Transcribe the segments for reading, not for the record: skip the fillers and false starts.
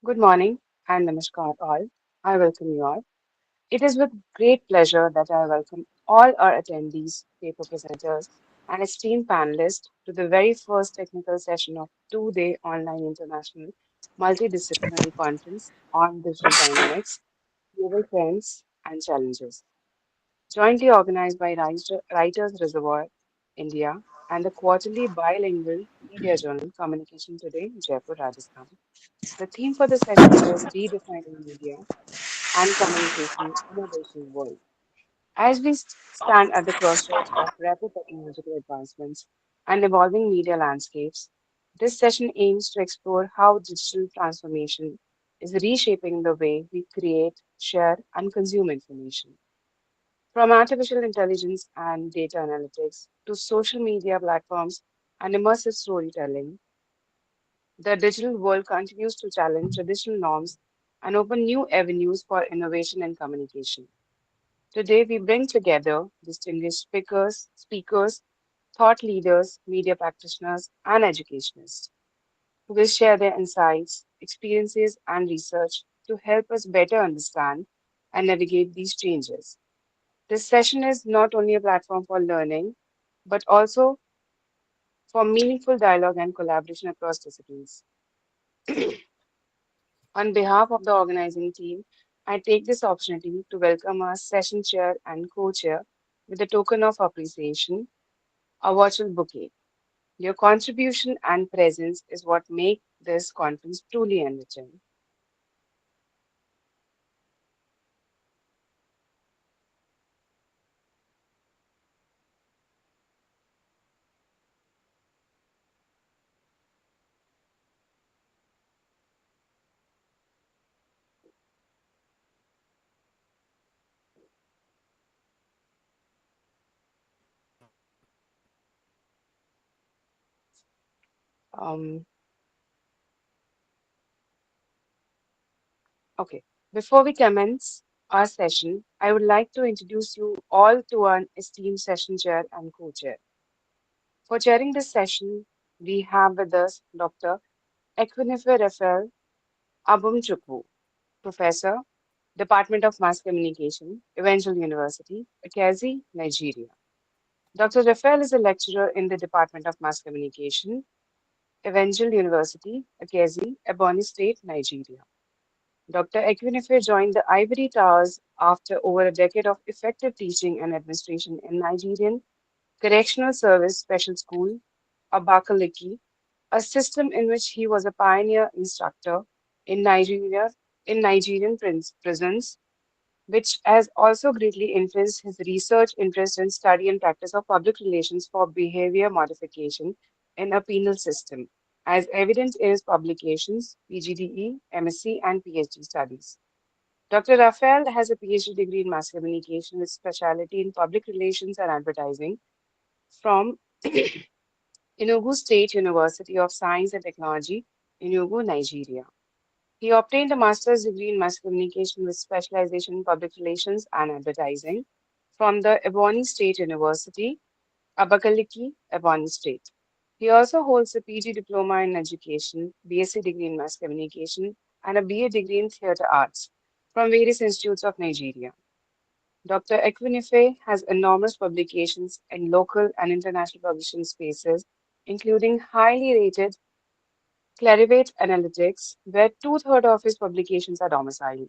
Good morning and namaskar all. I welcome you all. It is with great pleasure that I welcome all our attendees, paper presenters, and esteemed panelists to the very first technical session of two-day online international multidisciplinary conference on digital dynamics, global trends, and challenges. Jointly organized by Writers Reservoir, India, and the quarterly bilingual media journal Communication Today, Jaipur, Rajasthan. The theme for the session is Redefining Media and Communication in a Digital World. As we stand at the crossroads of rapid technological advancements and evolving media landscapes, this session aims to explore how digital transformation is reshaping the way we create, share, and consume information. From artificial intelligence and data analytics to social media platforms and immersive storytelling, the digital world continues to challenge traditional norms and open new avenues for innovation and communication. Today, we bring together distinguished speakers, thought leaders, media practitioners, and educationists who will share their insights, experiences, and research to help us better understand and navigate these changes. This session is not only a platform for learning, but also for meaningful dialogue and collaboration across disciplines. On behalf of the organizing team, I take this opportunity to welcome our session chair and co-chair with a token of appreciation, a virtual bouquet. Your contribution and presence is what make this conference truly enriching. Um, okay, before we commence our session, I would like to introduce you all to our esteemed session chair and co-chair. For chairing this session, we have with us Dr. Ekwunife Raphael Abumchukwu, Professor, Department of Mass Communication, Evangel University, Akazi, Nigeria. Dr. Raphael is a lecturer in the Department of Mass Communication, Evangel University, Akazi, Ebonyi State, Nigeria. Dr. Ekwunife joined the Ivory Towers after over a decade of effective teaching and administration in Nigerian Correctional Service Special School, Abakaliki, a system in which he was a pioneer instructor in Nigerian prisons, which has also greatly influenced his research interest in study and practice of public relations for behavior modification in a penal system, as evident in his publications, PGDE, MSc, and PhD studies. Dr. Raphael has a PhD degree in mass communication with specialty in public relations and advertising from Enugu State University of Science and Technology, Enugu, Nigeria. He obtained a master's degree in mass communication with specialization in public relations and advertising from the Ebonyi State University, Abakaliki, Ebonyi State. He also holds a PG diploma in education, BSc degree in mass communication, and a BA degree in theatre arts from various institutes of Nigeria. Dr. Ekwunife has enormous publications in local and international publishing spaces, including highly rated Clarivate Analytics, where two-thirds of his publications are domiciled.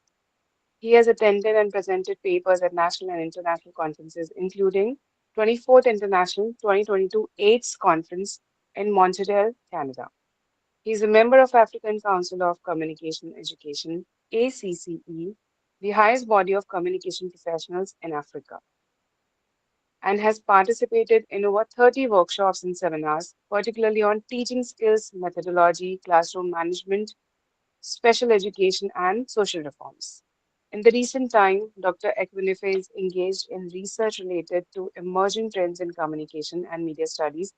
He has attended and presented papers at national and international conferences, including 24th International 2022 AIDS Conference in Montreal, Canada. He is a member of African Council of Communication Education, ACCE, the highest body of communication professionals in Africa, and has participated in over 30 workshops and seminars, particularly on teaching skills, methodology, classroom management, special education, and social reforms. In the recent time, Dr. Ekwunife is engaged in research related to emerging trends in communication and media studies,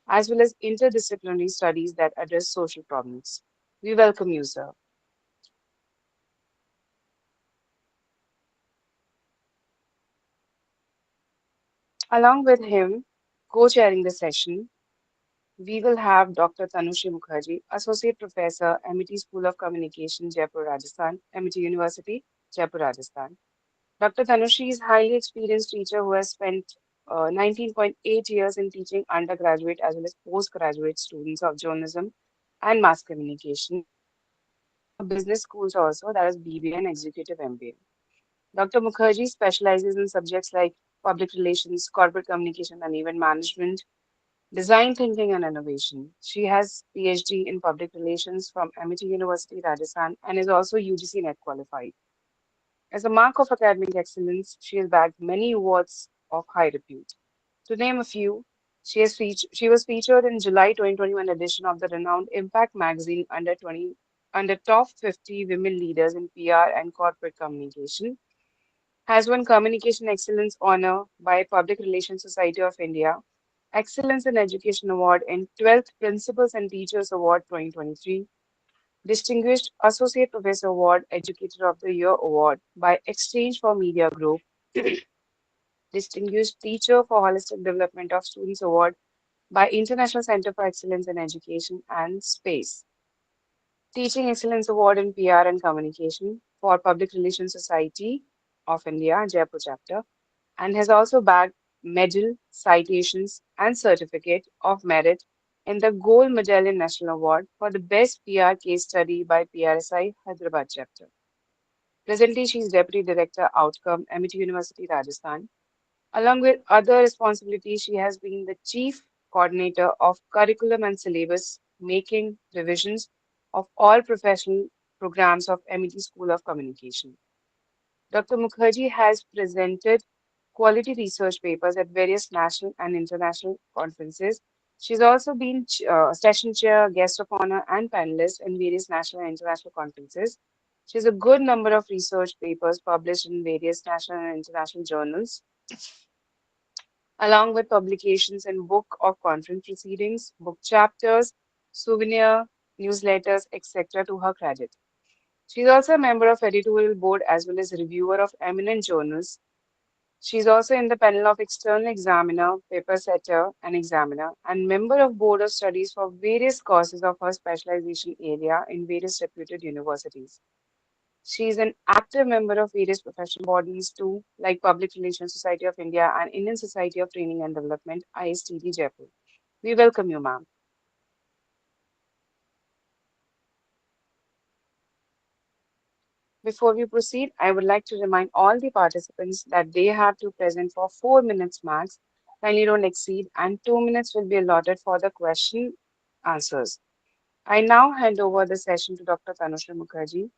as well as interdisciplinary studies that address social problems. We welcome you, sir. Along with him, co chairing the session, we will have Dr. Tanushri Mukherjee, Associate Professor, MET School of Communication, Jaipur, Rajasthan, MET University, Jaipur, Rajasthan. Dr. Tanushri is a highly experienced teacher who has spent 19.8 years in teaching undergraduate as well as postgraduate students of journalism and mass communication in business schools also, that is BBA and Executive MBA. Dr. Mukherjee specializes in subjects like public relations, corporate communication, and event management, design thinking, and innovation. She has PhD in public relations from MET University, Rajasthan, and is also UGC NET qualified. As a mark of academic excellence, she has bagged many awards of high repute. To name a few, she was featured in July 2021 edition of the renowned Impact magazine under top 50 women leaders in PR and corporate communication, has won Communication Excellence Honor by Public Relations Society of India, Excellence in Education Award in 12th Principals and Teachers Award 2023, Distinguished Associate Professor Award, Educator of the Year Award by Exchange for Media Group, Distinguished Teacher for Holistic Development of Students Award by International Center for Excellence in Education and Space, Teaching Excellence Award in PR and Communication for Public Relations Society of India, Jaipur chapter, and has also bagged medal, citations, and certificate of merit in the Gold Medallion National Award for the Best PR Case Study by PRSI Hyderabad chapter. Presently, she is Deputy Director Outcome, Amity University, Rajasthan. Along with other responsibilities, she has been the Chief Coordinator of Curriculum and Syllabus, making revisions of all professional programs of MET School of Communication. Dr. Mukherjee has presented quality research papers at various national and international conferences. She's also been session chair, guest of honor, and panelist in various national and international conferences. She has a good number of research papers published in various national and international journals, along with publications in book of conference proceedings, book chapters, souvenir, newsletters, etc. to her credit. She is also a member of editorial board as well as reviewer of eminent journals. She is also in the panel of external examiner, paper setter, and examiner, and member of board of studies for various courses of her specialization area in various reputed universities. She is an active member of various professional bodies too, like Public Relations Society of India and Indian Society of Training and Development, ISTD Jaipur. We welcome you, ma'am. Before we proceed, I would like to remind all the participants that they have to present for 4 minutes max. Kindly don't exceed, and 2 minutes will be allotted for the question answers. I now hand over the session to Dr. Tanushri Mukherjee.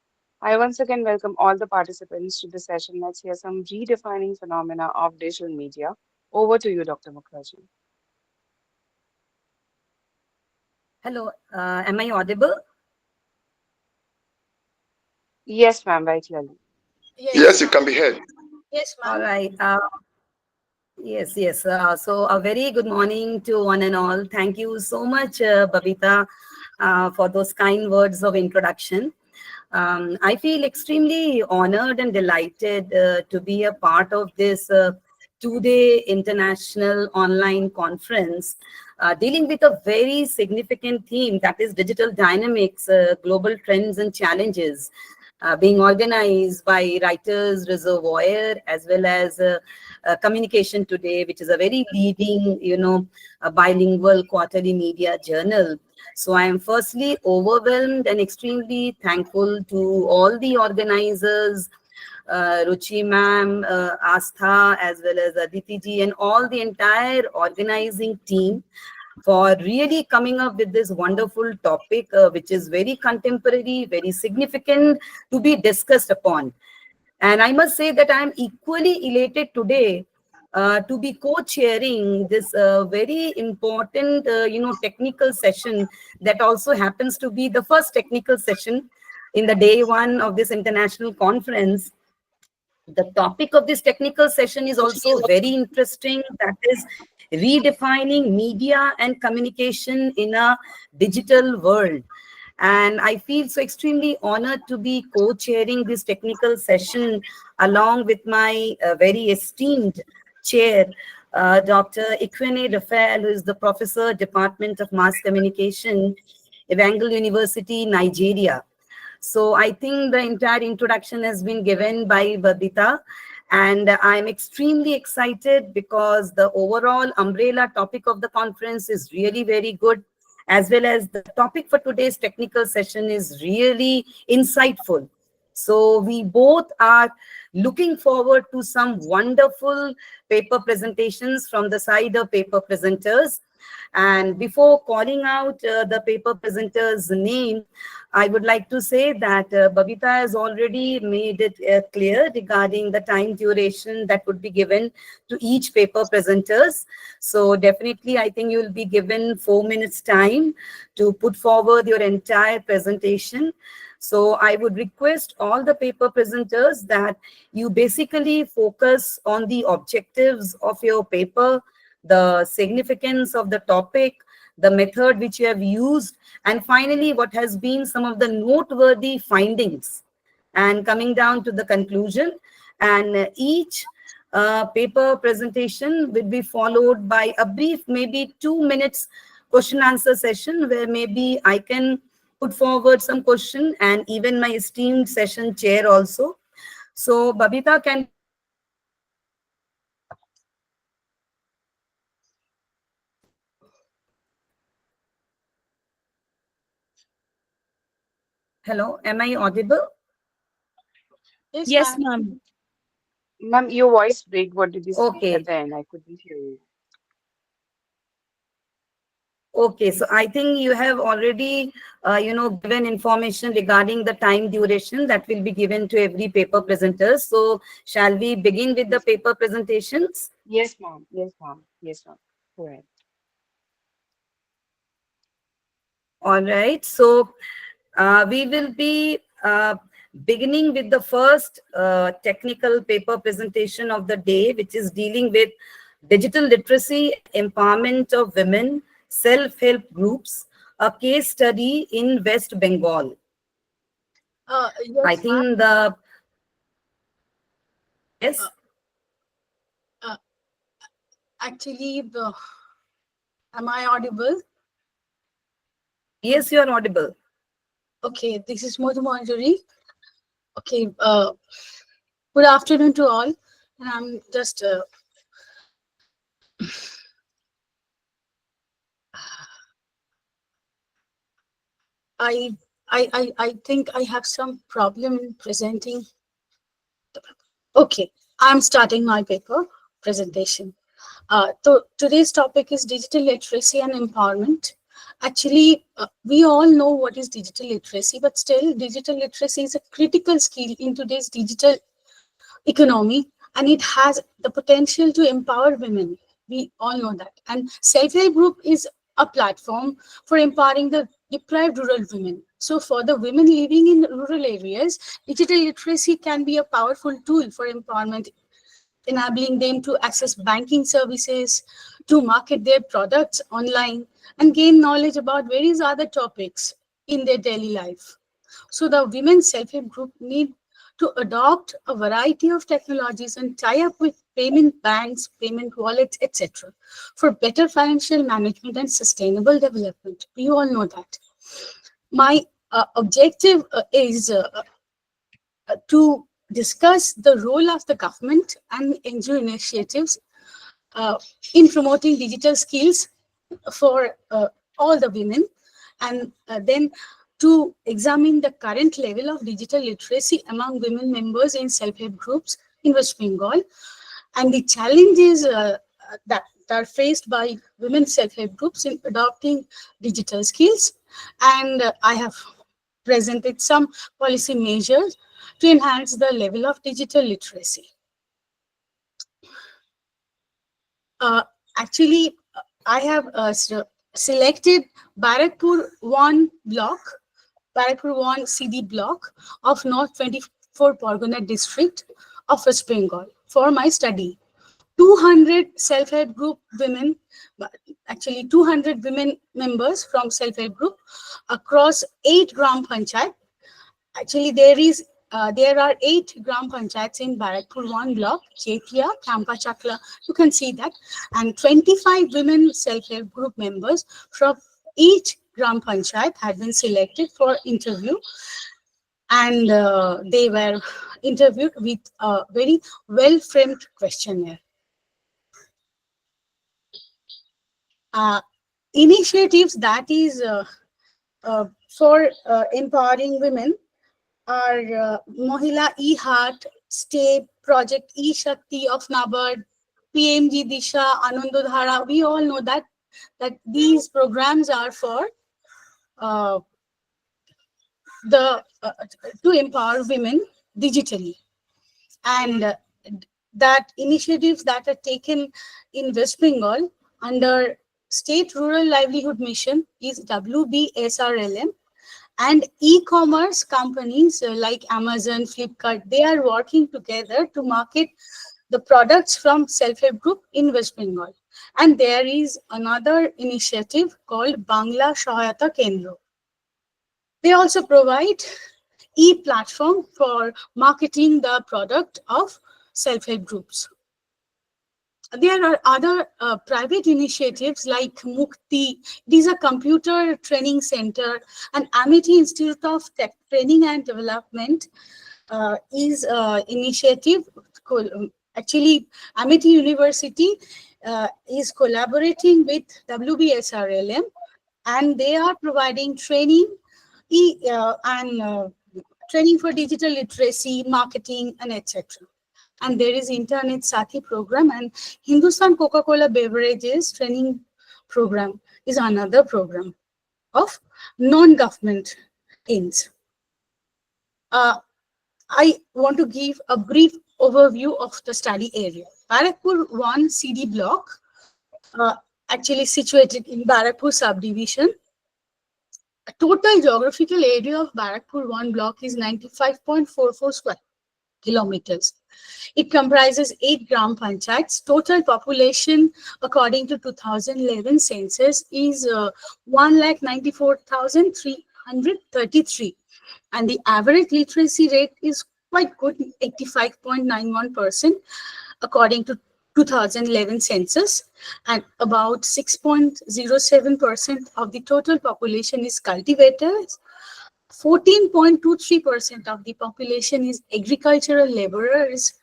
I once again welcome all the participants to the session. Let's hear some redefining phenomena of digital media. Over to you, Dr. Mukherjee. Hello, am I audible? Yes, ma'am, very clearly. Yes, you can be heard. Yes, All ma'am. right. Yes. So a very good morning to one and all. Thank you so much, Babita, for those kind words of introduction. I feel extremely honored and delighted to be a part of this two-day international online conference dealing with a very significant theme, that is digital dynamics, global trends and challenges, being organized by writers Reservoir as well as Communication Today, which is a very leading, bilingual quarterly media journal. So I am firstly overwhelmed and extremely thankful to all the organizers, Ruchi ma'am, Astha, as well as Aditi ji, and all the entire organizing team for really coming up with this wonderful topic, which is very contemporary, very significant to be discussed upon. And I must say that I am equally elated today to be co-chairing this very important, technical session that also happens to be the first technical session in the day one of this international conference. The topic of this technical session is also very interesting. That is redefining media and communication in a digital world. And I feel so extremely honored to be co-chairing this technical session along with my very esteemed chair, Dr. Ekwunife Raphael, who is the Professor, Department of Mass Communication, Evangel University, Nigeria. So I think the entire introduction has been given by Babita, and I'm extremely excited because the overall umbrella topic of the conference is really very good, as well as the topic for today's technical session is really insightful. So we both are looking forward to some wonderful paper presentations from the side of paper presenters. And before calling out the paper presenter's name, I would like to say that Babita has already made it clear regarding the time duration that would be given to each paper presenters. So definitely, I think you will be given 4 minutes time to put forward your entire presentation. So I would request all the paper presenters that you basically focus on the objectives of your paper, the significance of the topic, the method which you have used, and finally, what has been some of the noteworthy findings. And coming down to the conclusion, and each paper presentation will be followed by a brief, maybe 2 minutes question answer session where maybe I can put forward some question and even my esteemed session chair also. So Babita, can hello, am I audible? Yes, ma'am. Ma'am, your voice break. What did you say at Okay. the end? I couldn't hear you. Okay, so I think you have already, given information regarding the time duration that will be given to every paper presenter. So shall we begin with the Yes, ma'am. paper presentations? Yes, ma'am. Yes, ma'am. Yes, ma'am. Go ahead. All right. So we will be beginning with the first technical paper presentation of the day, which is dealing with digital literacy, empowerment of women, self-help groups, a case study in West Bengal. I Yes, ma'am. think the, yes, Uh, Actually, am I audible? yes, you are audible. Okay, this is Madhu Manjuri. Okay, good afternoon to all. And I'm just, I, I think I have some problem in presenting. Okay, I'm starting my paper presentation. So today's topic is digital literacy and empowerment. Actually, we all know what is digital literacy, but still, digital literacy is a critical skill in today's digital economy, and it has the potential to empower women. We all know that. And self-help group is a platform for empowering the deprived rural women. So for the women living in rural areas, digital literacy can be a powerful tool for empowerment, enabling them to access banking services, to market their products online, and gain knowledge about various other topics in their daily life. So the women's self-help group need to adopt a variety of technologies and tie up with payment banks, payment wallets, etc. for better financial management and sustainable development. We all know that. My objective is to discuss the role of the government and NGO initiatives uh, in promoting digital skills for all the women, and then to examine the current level of digital literacy among women members in self-help groups in West Bengal, and the challenges that are faced by women self-help groups in adopting digital skills. And I have presented some policy measures to enhance the level of digital literacy. Uh, Actually, I have selected Barakpur 1 block, Barakpur 1 CD block of North 24 Pargana district of West Bengal for my study. 200 self-help group women, actually 200 women members from self-help group across 8 Gram Panchayat. Actually, there is there are 8 gram panchayats in Barakpur 1 block, Chetia, Kampa Chakla, you can see that, and 25 women self-help group members from each gram panchayat had been selected for interview, and they were interviewed with a very well-framed questionnaire. Initiatives that is for empowering women are Mahila E-Heart, STAY, Project E-Shakti of NABARD, PMG Disha, Anandodhara. We all know that these programs are for uh, the to empower women digitally, and that initiatives that are taken in West Bengal under State Rural Livelihood Mission is WBSRLM, and e-commerce companies like Amazon, Flipkart, they are working together to market the products from self-help group in West Bengal. And there is another initiative called Bangla Shahayata Kendra. They also provide e-platform for marketing the product of self-help groups. There are other private initiatives like Mukti. It is a computer training center, and Amity Institute of Tech Training and Development is initiative. Actually, Amity University is collaborating with WBSRLM, and they are providing training and training for digital literacy, marketing, and etc. And there is Internet Sati program, and Hindustan Coca-Cola Beverages Training Program is another program of non-government ends. I want to give a brief overview of the study area. Barakpur 1 CD block, actually situated in Barakpur subdivision. Total geographical area of Barakpur 1 block is 95.44 square kilometers. It comprises 8 gram panchayats. Total population, according to 2011 census, is 1,94,333. And the average literacy rate is quite good, 85.91%, according to 2011 census. And about 6.07% of the total population is cultivators. 14.23% of the population is agricultural laborers,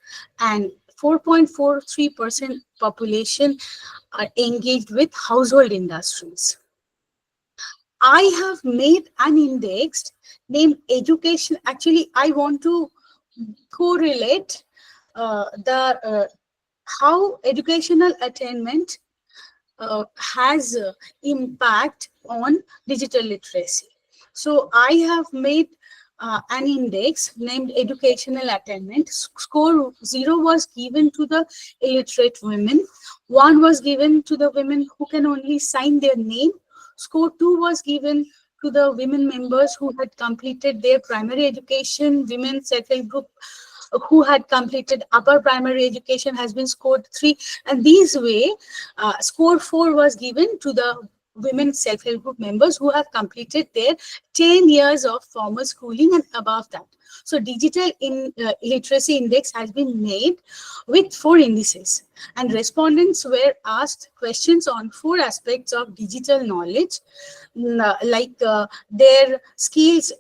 and 4.43% population are engaged with household industries. I have made an index named education. Actually, I want to correlate how educational attainment has impact on digital literacy. So I have made an index named educational attainment. Score 0 was given to the illiterate women. 1 was given to the women who can only sign their name. Score 2 was given to the women members who had completed their primary education. Women self-help group who had completed upper primary education has been scored 3. And this way, score 4 was given to the women self-help group members who have completed their 10 years of formal schooling and above that. So digital literacy index has been made with 4 indices, and respondents were asked questions on 4 aspects of digital knowledge, like their skills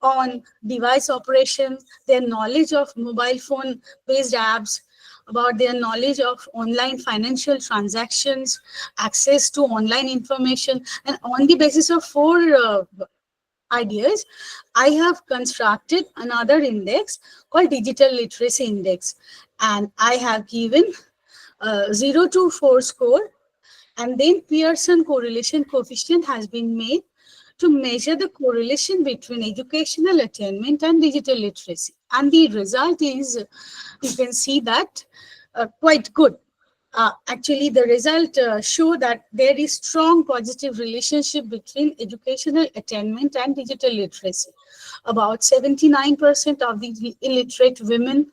on device operation, their knowledge of mobile phone based apps, about their knowledge of online financial transactions, access to online information. And on the basis of 4 ideas, I have constructed another index called Digital Literacy Index. And I have given 0 to 4 score, and then Pearson correlation coefficient has been made to measure the correlation between educational attainment and digital literacy. And the result is, you can see that quite good. Actually, the result show that there is strong positive relationship between educational attainment and digital literacy. About 79% of the illiterate women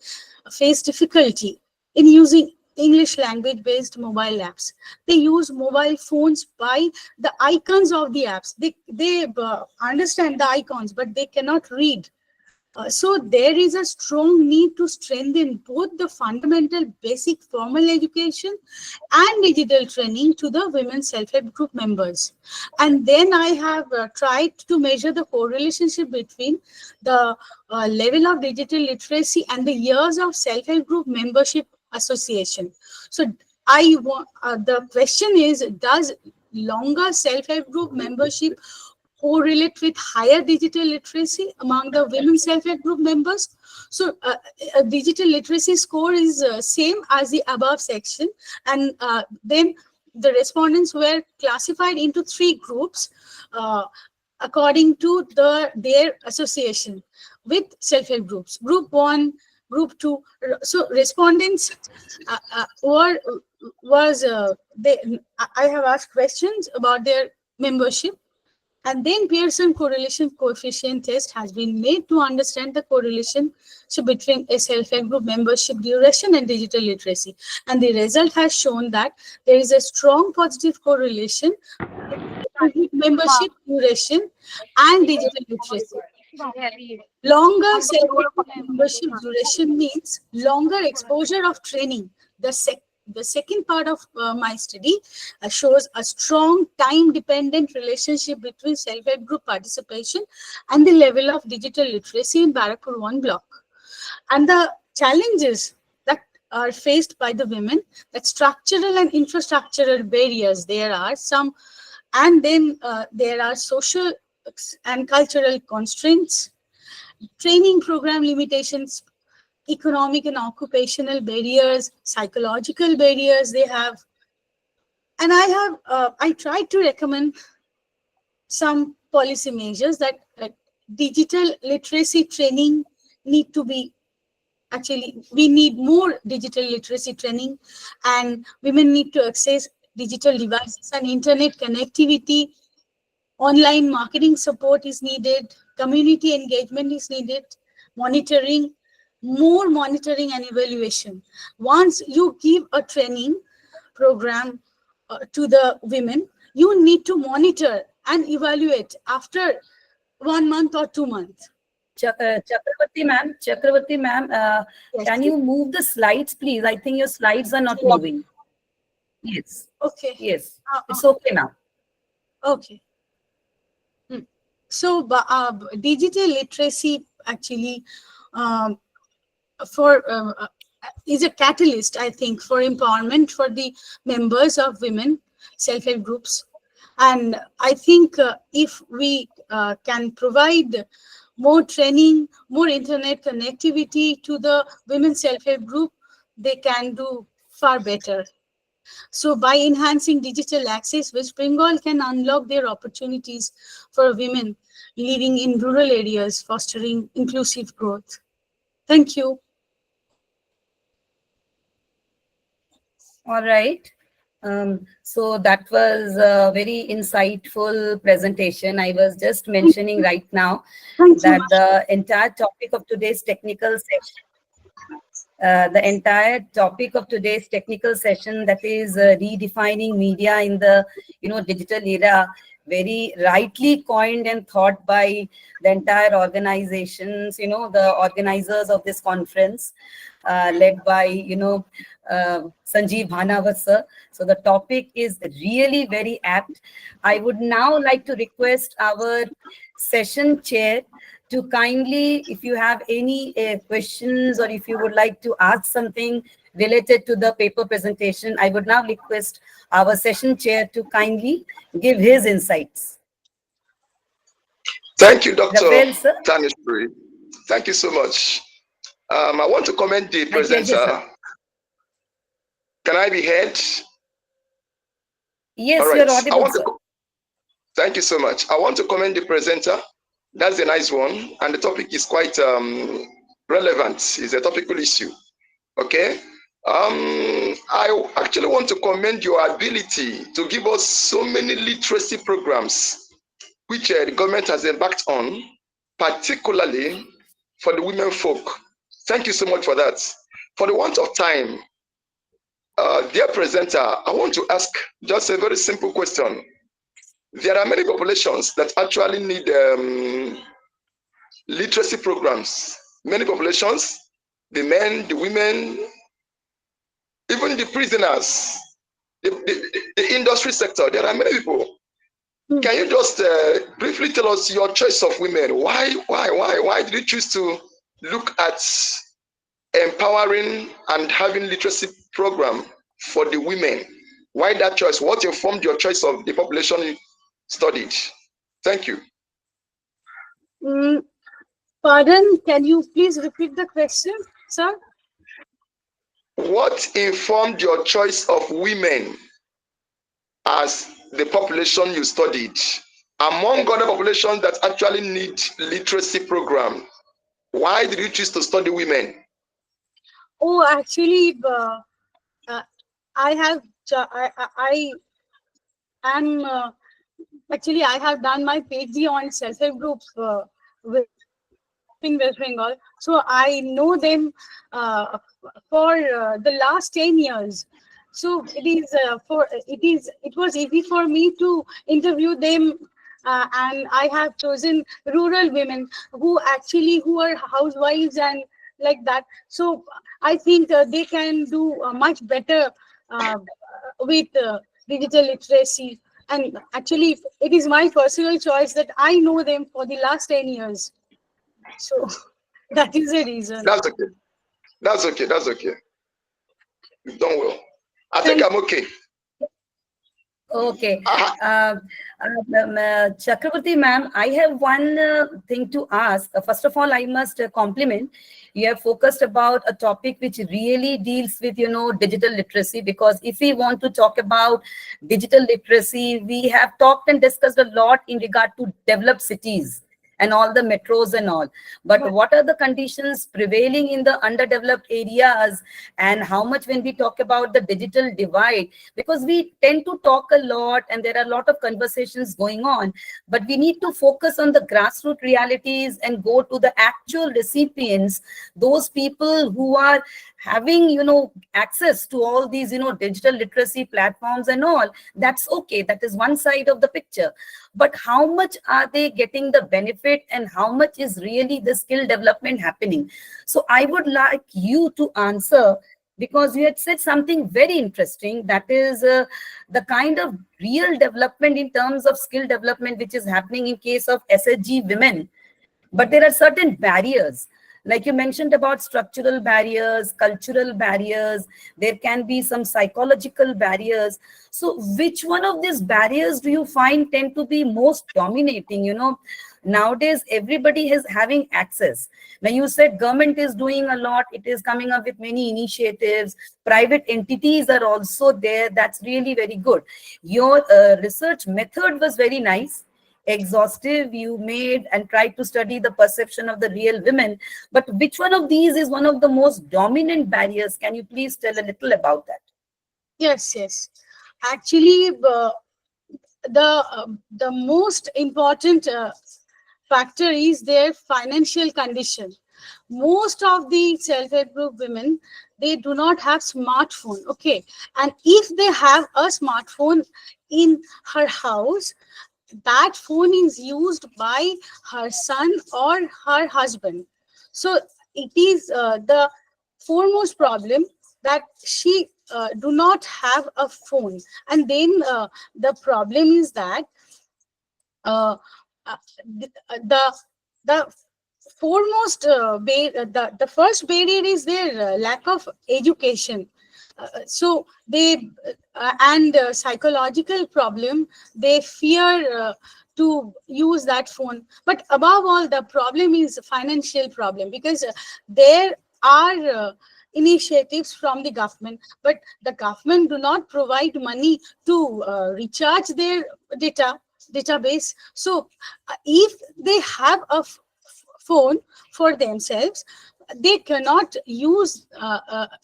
face difficulty in using English language based mobile apps. They use mobile phones by the icons of the apps. They understand the icons, but they cannot read So there is a strong need to strengthen both the fundamental basic formal education and digital training to the women self-help group members. And then I have tried to measure the correlationship between the level of digital literacy and the years of self-help group membership association. So I want the question is, does longer self-help group membership correlate with higher digital literacy among the women self-help group members? So a digital literacy score is same as the above section, and then the respondents were classified into three groups according to their association with self-help groups. Group 1, group 2. So respondents were was they I have asked questions about their membership, and then Pearson correlation coefficient test has been made to understand the correlation between a self-help group membership duration and digital literacy. And the result has shown that there is a strong positive correlation between membership duration and digital literacy. Longer self-help group membership duration means longer exposure of training. The second part of my study shows a strong time-dependent relationship between self-help group participation and the level of digital literacy in Barrackpur 1 block. And the challenges that are faced by the women, that structural and infrastructural barriers, there are some, and then there are social and cultural constraints, training program limitations, economic and occupational barriers, psychological barriers they have. And I tried to recommend some policy measures that digital literacy training need to be, actually we need more digital literacy training, and women need to access digital devices and internet connectivity. Online marketing support is needed, community engagement is needed, monitoring, more monitoring and evaluation. Once you give a training program to the women, you need to monitor and evaluate after 1 month or 2 months. Chakravarti ma'am, Yes, can you move the slides, please? I think your slides are not moving. Yes. okay. Yes. It's okay now. Okay. So digital literacy actually is a catalyst, I think, for empowerment for the members of women self-help groups. And I think if we can provide more training, more internet connectivity to the women self-help group, they can do far better. So by enhancing digital access, West Bengal can unlock their opportunities for women living in rural areas, fostering inclusive growth. Thank you. All right. So that was a very insightful presentation. I was just mentioning right now that the entire topic of today's technical session, that is redefining media in the digital era, very rightly coined and thought by the entire organizations, the organizers of this conference, led by Sanjeev Bhanawat sir. So the topic is really very apt. I would now like to request our session chair to kindly, if you have any questions or if you would like to ask something related to the paper presentation, I would now request our session chair to kindly give his insights. Thank you, Dr. Raphael, sir. Tanushri. Thank you so much. I want to commend the My pleasure, presenter. sir. Can I be heard? Yes, All right. you're audible, sir. Thank you so much. I want to commend the presenter. That's a nice one. And the topic is quite relevant. It's a topical issue. Okay. I actually want to commend your ability to give us so many literacy programs which the government has embarked on, particularly for the women folk. Thank you so much for that. For the want of time, dear presenter, I want to ask just a very simple question. There are many populations that actually need literacy programs. Many populations, the men, the women, even the prisoners, the industry sector, there are many people. Can you just briefly tell us your choice of women? Why did you choose to look at empowering and having literacy program for the women? Why that choice? What informed your choice of the population you studied? Thank you. Pardon, can you please repeat the question, sir? What informed your choice of women as the population you studied among other populations that actually need literacy program? Why did you choose to study women? Oh, actually, I have I am actually I have done my PhD on self-help group in West Bengal, so I know them for the last 10 years. So it was easy for me to interview them, and I have chosen rural women who are housewives and like that. So I think they can do much better uh, with digital literacy. And actually, it is my personal choice that I know them for the last 10 years. So that is the reason. That's okay. That's okay. That's okay. You've done well. I think Thank I'm okay. Okay. Chakravarti ma'am, I have one thing to ask. First of all, I must compliment. You have focused about a topic which really deals with, digital literacy, because if we want to talk about digital literacy, we have talked and discussed a lot in regard to developed cities and all the metros and all. But what are the conditions prevailing in the underdeveloped areas, and how much when we talk about the digital divide? Because we tend to talk a lot and there are a lot of conversations going on, but we need to focus on the grassroots realities and go to the actual recipients, those people who are having, access to all these, digital literacy platforms and all. That's okay. That is one side of the picture. But how much are they getting the benefit, and how much is really the skill development happening? So I would like you to answer, because you had said something very interesting, that is the kind of real development in terms of skill development which is happening in case of SHG women. But there are certain barriers, like you mentioned about structural barriers, cultural barriers, there can be some psychological barriers. So which one of these barriers do you find tend to be most dominating? Nowadays everybody is having access. Now you said government is doing a lot, it is coming up with many initiatives, private entities are also there. That's really very good. Your research method was very nice, exhaustive. You made and tried to study the perception of the real women. But which one of these is one of the most dominant barriers? Can you please tell a little about that? Yes. Actually, the most important factor is their financial condition. Most of the self-help group women, they do not have smartphone. Okay, and if they have a smartphone in her house, that phone is used by her son or her husband. So it is the foremost problem that she do not have a phone. And then the problem is that uh, the the foremost the first barrier is their lack of education. So they and psychological problem, they fear to use that phone. But above all, the problem is financial problem, because there are initiatives from the government, but the government do not provide money to recharge their database. So if they have a phone for themselves, they cannot use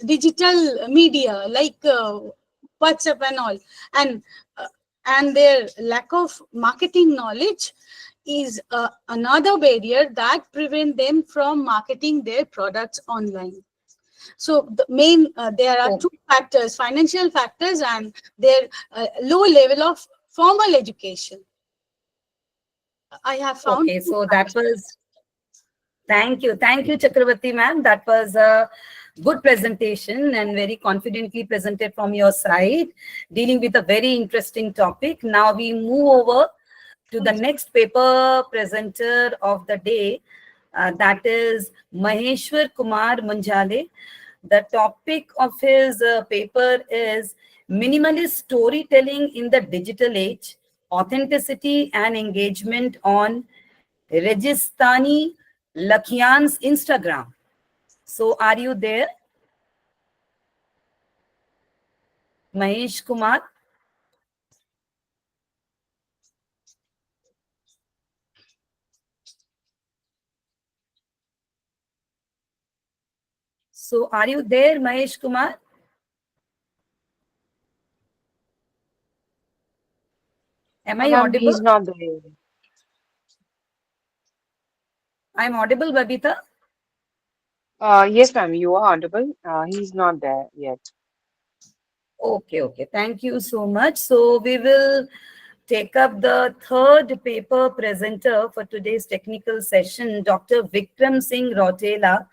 digital media like WhatsApp and all. And and their lack of marketing knowledge is another barrier that prevent them from marketing their products online. So the main there are two factors: financial factors and their low level of formal education. I have found Okay, two so that factors. was Thank you, Chakravarti ma'am. That was a good presentation and very confidently presented from your side, dealing with a very interesting topic. Now we move over to the next paper presenter of the day, that is Maheshwar Kumar Munjale. The topic of his paper is Minimalist Storytelling in the Digital Age, Authenticity and Engagement on Rajasthani Lakhian's Instagram. So are you there, Mahesh Kumar? So are you there, Mahesh Kumar? Am I Ma'am, audible? he's not there. I'm audible, Babita? Yes, ma'am, you are audible. He's not there yet. Okay, okay. Thank you so much. So we will take up the third paper presenter for today's technical session, Dr. Vikram Singh Rautela.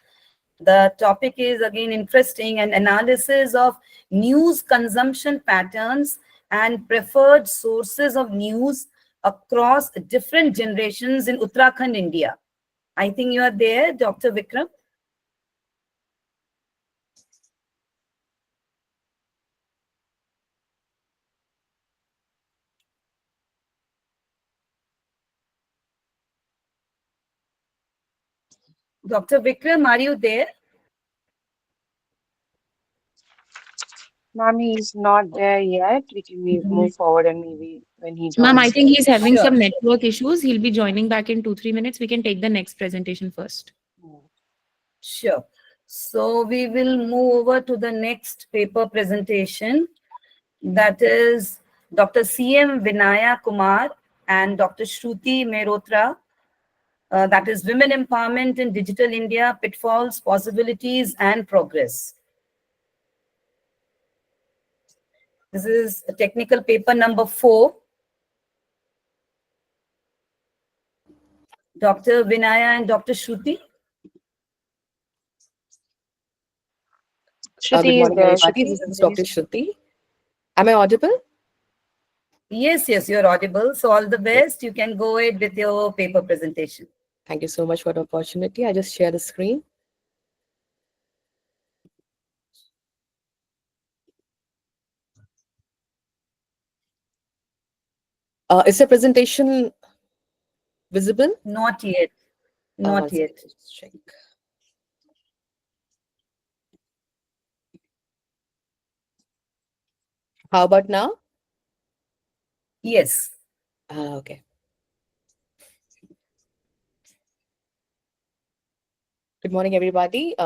The topic is again interesting, an analysis of news consumption patterns and preferred sources of news across different generations in Uttarakhand, India. I think you are there, Dr. Vikram. Dr. Vikram, are you there? Ma'am, he's not there yet. We can move forward and maybe when he Ma'am, I joins think he's us. having Sure, some network issues. He'll be joining back in 2-3 minutes. We can take the next presentation first. sure. So we will move over to the next paper presentation. That is Dr. C.M. Vinaya Kumar and Dr. Shruti Mehrotra. That is Women Empowerment in Digital India, Pitfalls, Possibilities, and Progress. This is technical paper number 4. Dr. Vinaya and Dr. Shruti. Good Shruti is morning, there. everybody. Shruti This is is there. Dr. Shruti. Am I audible? Yes, yes, you're audible. So all the Great. best. You can go ahead with your paper presentation. Thank you so much for the opportunity. I just share the screen. Is the presentation visible? Not yet. One Not second, yet. just check. How about now? Yes. Okay. Good morning, everybody.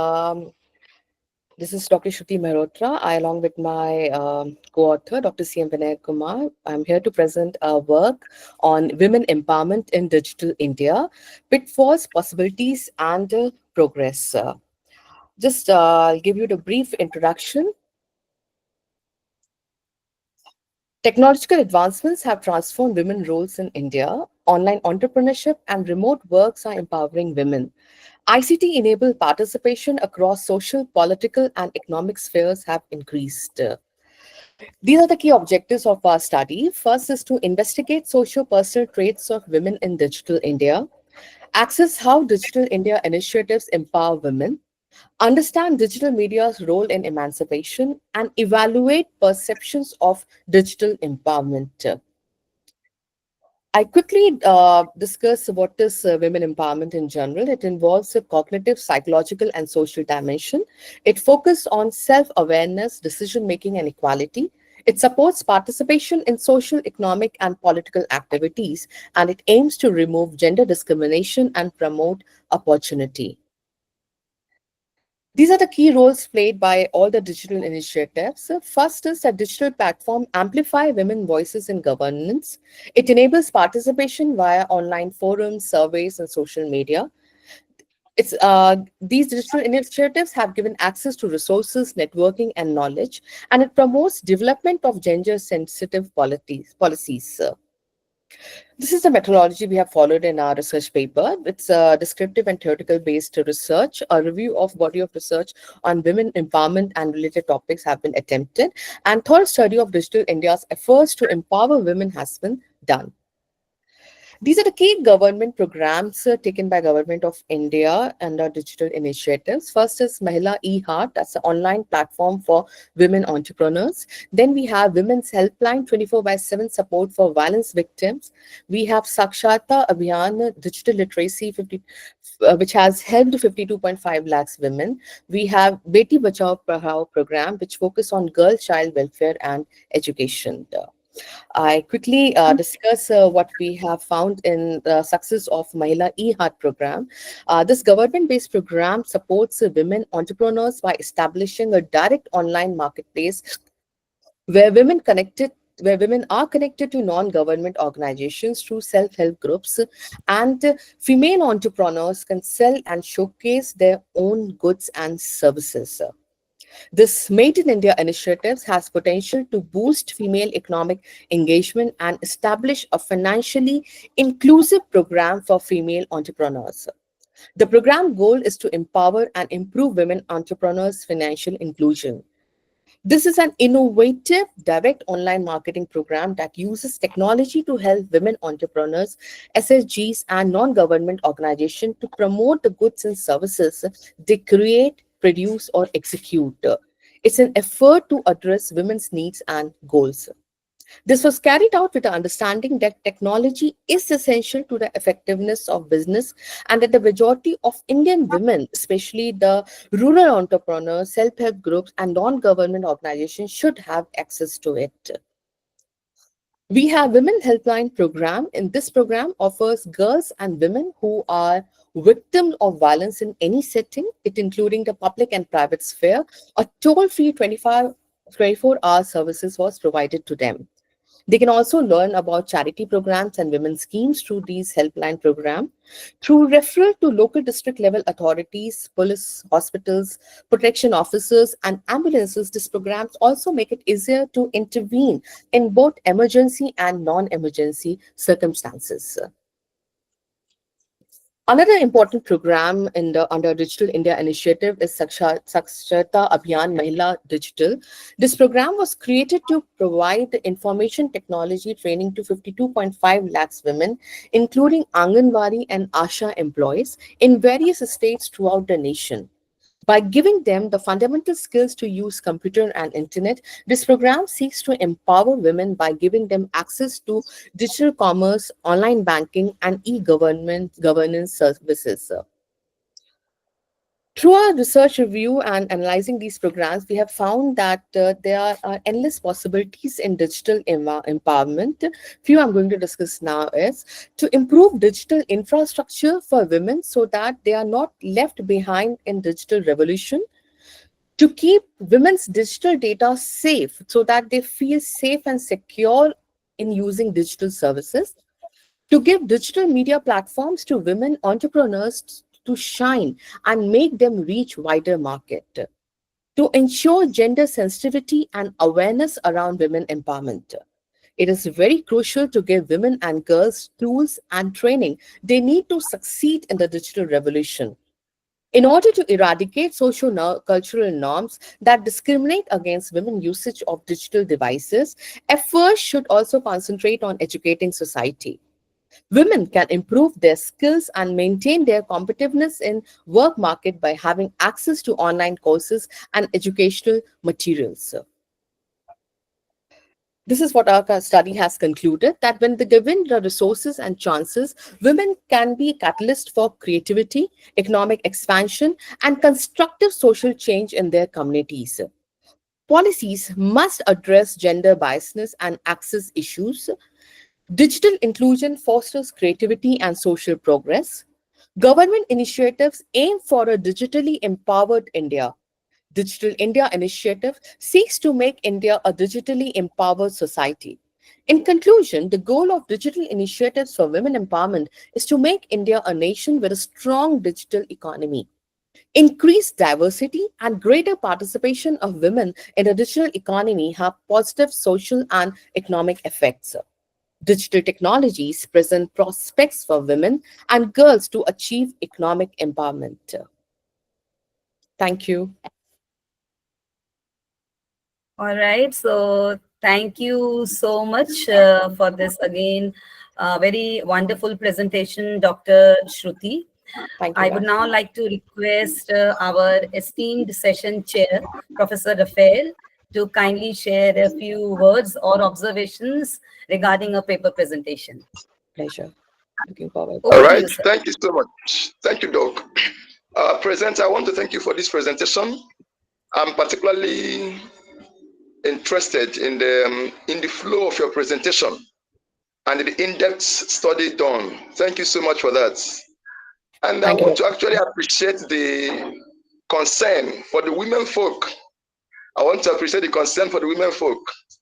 This is Dr. Shruti Mehrotra. I, along with my co-author, Dr. C.M. Vinay Kumar, I'm here to present our work on women empowerment in digital India, pitfalls, possibilities, and progress. Just give you the brief introduction. Technological advancements have transformed women's roles in India. Online entrepreneurship and remote works are empowering women. ICT-enabled participation across social, political, and economic spheres have increased. These are the key objectives of our study. First is to investigate socio-personal traits of women in digital India, access how digital India initiatives empower women, understand digital media's role in emancipation, and evaluate perceptions of digital empowerment. I quickly discuss what is women empowerment in general. It involves a cognitive, psychological, and social dimension. It focuses on self-awareness, decision-making, and equality. It supports participation in social, economic, and political activities, and it aims to remove gender discrimination and promote opportunity. These are the key roles played by all the digital initiatives. First is that digital platform amplify women voices in governance. It enables participation via online forums, surveys, and social media. These digital initiatives have given access to resources, networking, and knowledge, and it promotes development of gender-sensitive policies. This is the methodology we have followed in our research paper. It's a descriptive and theoretical based research. A review of body of research on women empowerment and related topics have been attempted, and thorough study of Digital India's efforts to empower women has been done. These are the key government programs taken by Government of India under digital initiatives. First is Mahila e-Heart, that's an online platform for women entrepreneurs. Then we have Women's Helpline 24 by 7 support for violence victims. We have Sakshata Abhiyan Digital Literacy 50, which has helped 52.5 lakhs women. We have Beti Bachao Padhao program, which focus on girl child welfare and education. I quickly discuss what we have found in the success of Mahila e-Heart program. This government-based program supports women entrepreneurs by establishing a direct online marketplace where women are connected to non-government organizations through self-help groups, and female entrepreneurs can sell and showcase their own goods and services. This Made in India initiative has potential to boost female economic engagement and establish a financially inclusive program for female entrepreneurs. The program goal is to empower and improve women entrepreneurs' financial inclusion. This is an innovative direct online marketing program that uses technology to help women entrepreneurs, SHGs, and non government organizations to promote the goods and services they create, produce, or execute. It's an effort to address women's needs and goals. This was carried out with the understanding that technology is essential to the effectiveness of business, and that the majority of Indian women, especially the rural entrepreneurs, self-help groups, and non-government organizations, should have access to it. We have Women Helpline program. In this program offers girls and women who are victims of violence in any setting, it including the public and private sphere, a toll-free 24-hour services was provided to them. They can also learn about charity programs and women's schemes through these helpline programs. Through referral to local district level authorities, police, hospitals, protection officers, and ambulances, these programs also make it easier to intervene in both emergency and non-emergency circumstances. Another important program in the under Digital India initiative is Sakshata Abhiyan Mahila Digital. This program was created to provide information technology training to 52.5 lakhs women, including Anganwadi and Asha employees in various states throughout the nation. By giving them the fundamental skills to use computer and internet, this program seeks to empower women by giving them access to digital commerce, online banking, and e-government governance services. Through our research review and analyzing these programs, we have found that there are endless possibilities in digital empowerment. Few I'm going to discuss now is to improve digital infrastructure for women so that they are not left behind in digital revolution, to keep women's digital data safe so that they feel safe and secure in using digital services, to give digital media platforms to women entrepreneurs to shine and make them reach wider market, to ensure gender sensitivity and awareness around women empowerment. It is very crucial to give women and girls tools and training they need to succeed in the digital revolution. In order to eradicate social cultural norms that discriminate against women usage of digital devices, efforts should also concentrate on educating society. Women can improve their skills and maintain their competitiveness in work market by having access to online courses and educational materials. This is what our study has concluded, that when they given the resources and chances, women can be a catalyst for creativity, economic expansion, and constructive social change in their communities. Policies must address gender biasness and access issues. Digital inclusion fosters creativity and social progress. Government initiatives aim for a digitally empowered India. Digital India initiative seeks to make India a digitally empowered society. In conclusion, the goal of digital initiatives for women empowerment is to make India a nation with a strong digital economy. Increased diversity and greater participation of women in the digital economy have positive social and economic effects. Digital technologies present prospects for women and girls to achieve economic empowerment. Thank you. All right. So thank you so much for this again. Very wonderful presentation, Dr. Shruti. Thank I you, would Raf. now like to request our esteemed session chair, Professor Raphael, to kindly share a few words or observations regarding a paper presentation. Pleasure. Looking forward. All Over to right. you, sir. Thank you so much. Thank you, Doc. Presenter, I want to thank you for this presentation. I'm particularly interested in the flow of your presentation and the in-depth study done. Thank you so much for that. And I Thank you. want to actually appreciate the concern for the women folk. I want to appreciate the concern for the women folk.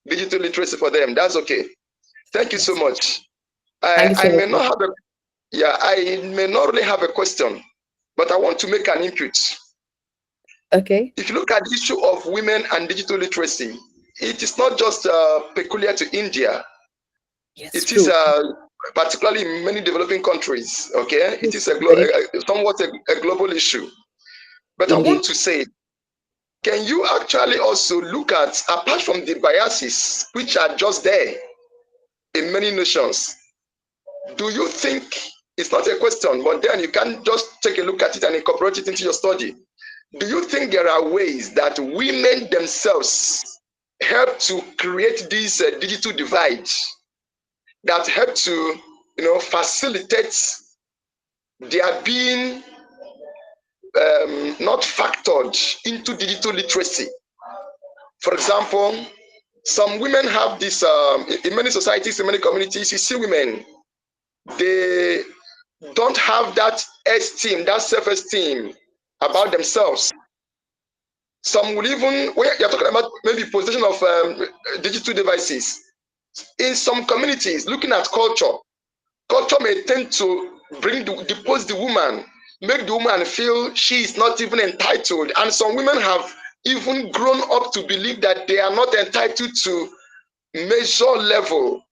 Digital literacy for them. That's okay. Thank you so Yes. much. Thank you I so much. may not have a I may not really have a question, but I want to make an input. Okay. If you look at the issue of women and digital literacy, it is not just peculiar to India. Yes, It is true. particularly in many developing countries. Okay, it is Very somewhat a global issue. But I want indeed. to say, can you actually also look at, apart from the biases which are just there in many nations, do you think, it's not a question, but then you can just take a look at it and incorporate it into your study. Do you think there are ways that women themselves help to create this digital divide that help to, facilitate their being not factored into digital literacy? For example, some women have this, in many societies, in many communities, you see women, they don't have that esteem, that self-esteem about themselves. Some will even, when you're talking about maybe possession of digital devices, in some communities, looking at culture, culture may tend to depose the woman, make the woman feel she is not even entitled. And some women have even grown up to believe that they are not entitled to measure level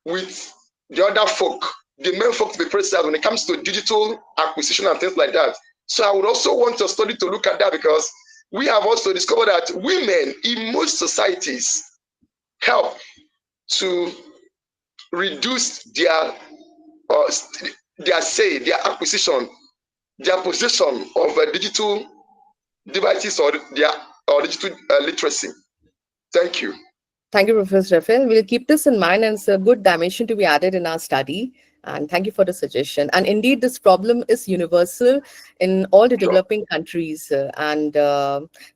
with the other folk, the men folk to be precise when it comes to digital acquisition and things like that. So I would also want your study to look at that, because we have also discovered that women in most societies help to reduce their acquisition, their possession of digital devices or digital literacy. Thank you. Thank you, Professor Raphael. We'll keep this in mind, and it's a good dimension to be added in our study. And thank you for the suggestion. And indeed, this problem is universal in all the Sure. developing countries. And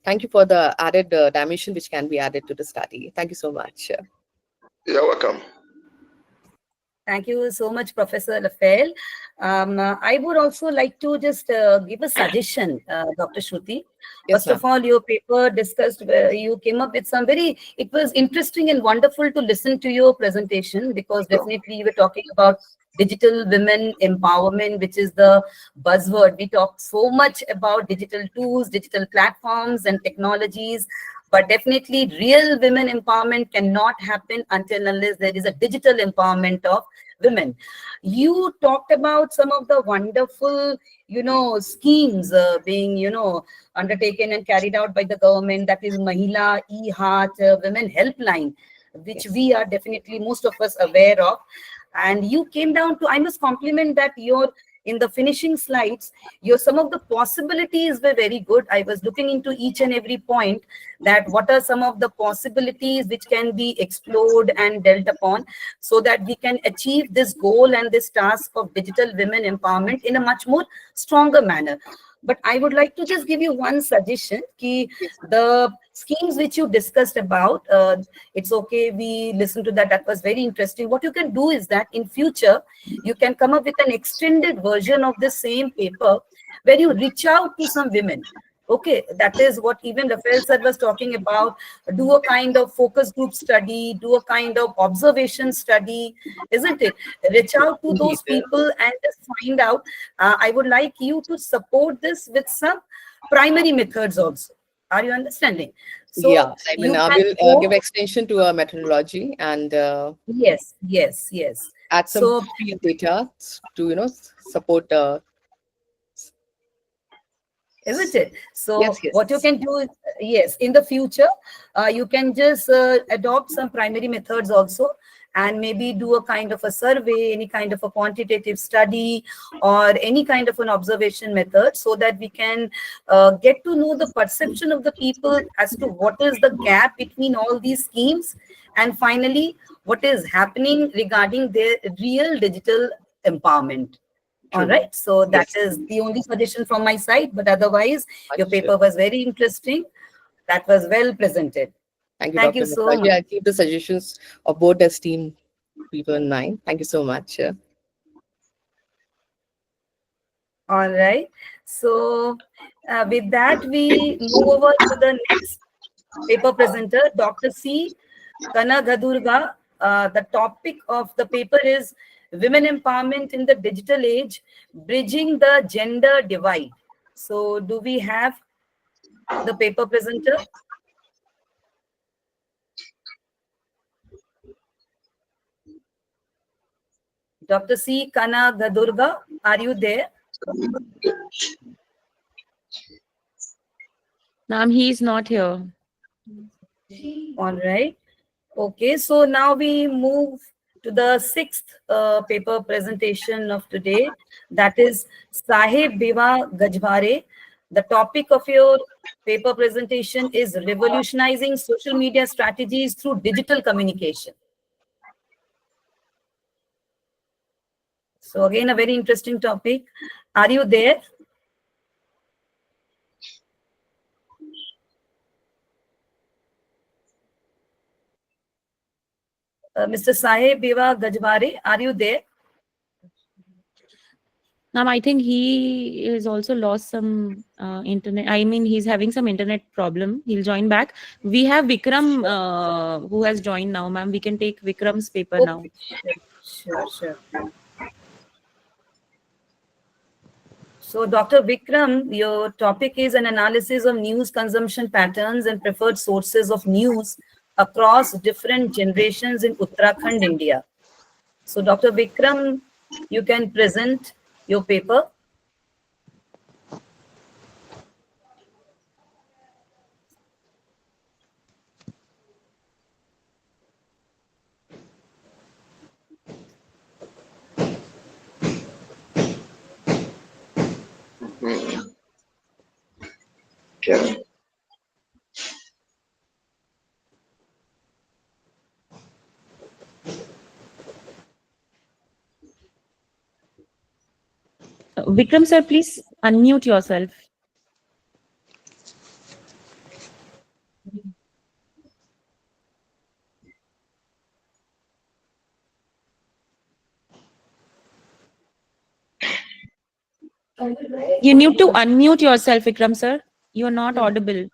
thank you for the added dimension which can be added to the study. Thank you so much. You're welcome. Thank you so much, Professor Raphael. I would also like to just give a suggestion, Dr. Shruti. Yes, First ma'am. of all, your paper discussed, you came up with some it was interesting and wonderful to listen to your presentation, because Sure. definitely you were talking about digital women empowerment, which is the buzzword. We talk so much about digital tools, digital platforms and technologies, but definitely real women empowerment cannot happen until unless there is a digital empowerment of women. You talked about some of the wonderful, schemes being, undertaken and carried out by the government. That is Mahila E-Heart Women Helpline, which Yes. we are definitely most of us aware of. And you came down to, I must compliment that your in the finishing slides, some of the possibilities were very good. I was looking into each and every point, that what are some of the possibilities which can be explored and dealt upon, so that we can achieve this goal and this task of digital women empowerment in a much more stronger manner. But I would like to just give you one suggestion, ki Yes. the schemes which you discussed about, it's okay, we listened to that. That was very interesting. What you can do is that in future, you can come up with an extended version of the same paper where you reach out to some women. Okay, that is what even Raphael sir was talking about. Do a kind of focus group study, do a kind of observation study, isn't it? Reach out to Indeed. those people and just find out. I would like you to support this with some primary methods also. Are you understanding? Yeah, So I mean, you I can will give go, extension to methodology and yes, yes, yes. add some So field data to, support. isn't it? Yes, So what you yes. can do, yes, in the future, you can just adopt some primary methods also, and maybe do a kind of a survey, any kind of a quantitative study, or any kind of an observation method, so that we can get to know the perception of the people as to what is the gap between all these schemes, and finally, what is happening regarding their real digital empowerment. All True. right. So that Yes. is the only suggestion from my side. But otherwise, your Much. paper was very interesting. That was well presented. Thank you, Thank Dr. you so Mukherjee. much. I'll keep the suggestions of both esteemed people in mind. Thank you so much. All right. So with that, we move over to the next paper presenter, Dr. C. Kanagadurga. The topic of the paper is Women Empowerment in the Digital Age, Bridging the Gender Divide. So do we have the paper presenter? Dr. C. Kanagadurga, are you there? Ma'am, he is not here. All right. Okay, so now we move to the sixth paper presentation of today. That is Sahib Biwa Gajbhare. The topic of your paper presentation is revolutionizing social media strategies through digital communication. So again, a very interesting topic. Are you there? Mr. Sahib Biwa Gajbhare, are you there? Ma'am, I think he is also lost some internet. I mean, he's having some internet problem. He'll join back. We have Vikram who has joined now, ma'am. We can take Vikram's paper now. Okay, sure. So, Dr. Vikram, your topic is an analysis of news consumption patterns and preferred sources of news across different generations in Uttarakhand, India. So, Dr. Vikram, you can present your paper. Okay. Vikram sir, please unmute yourself. You need to unmute yourself, Vikram sir. You are not audible.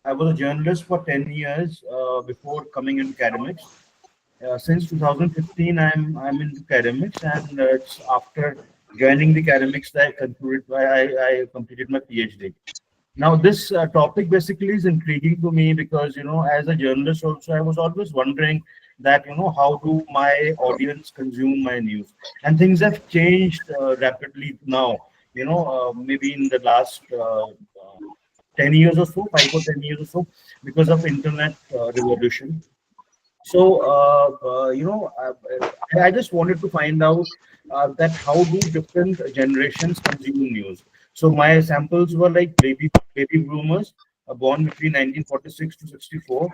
I was a journalist for 10 years before coming into academics. Since 2015, I'm into academics, and it's after joining the academics that I completed my PhD. Now, this topic basically is intriguing to me because, as a journalist also, I was always wondering that, how do my audience consume my news? And things have changed rapidly now, maybe in the last 10 years or so, 5 or 10 years or so, because of internet revolution. So, I just wanted to find out that how do different generations consume news. So my samples were like baby boomers, born between 1946 to 64.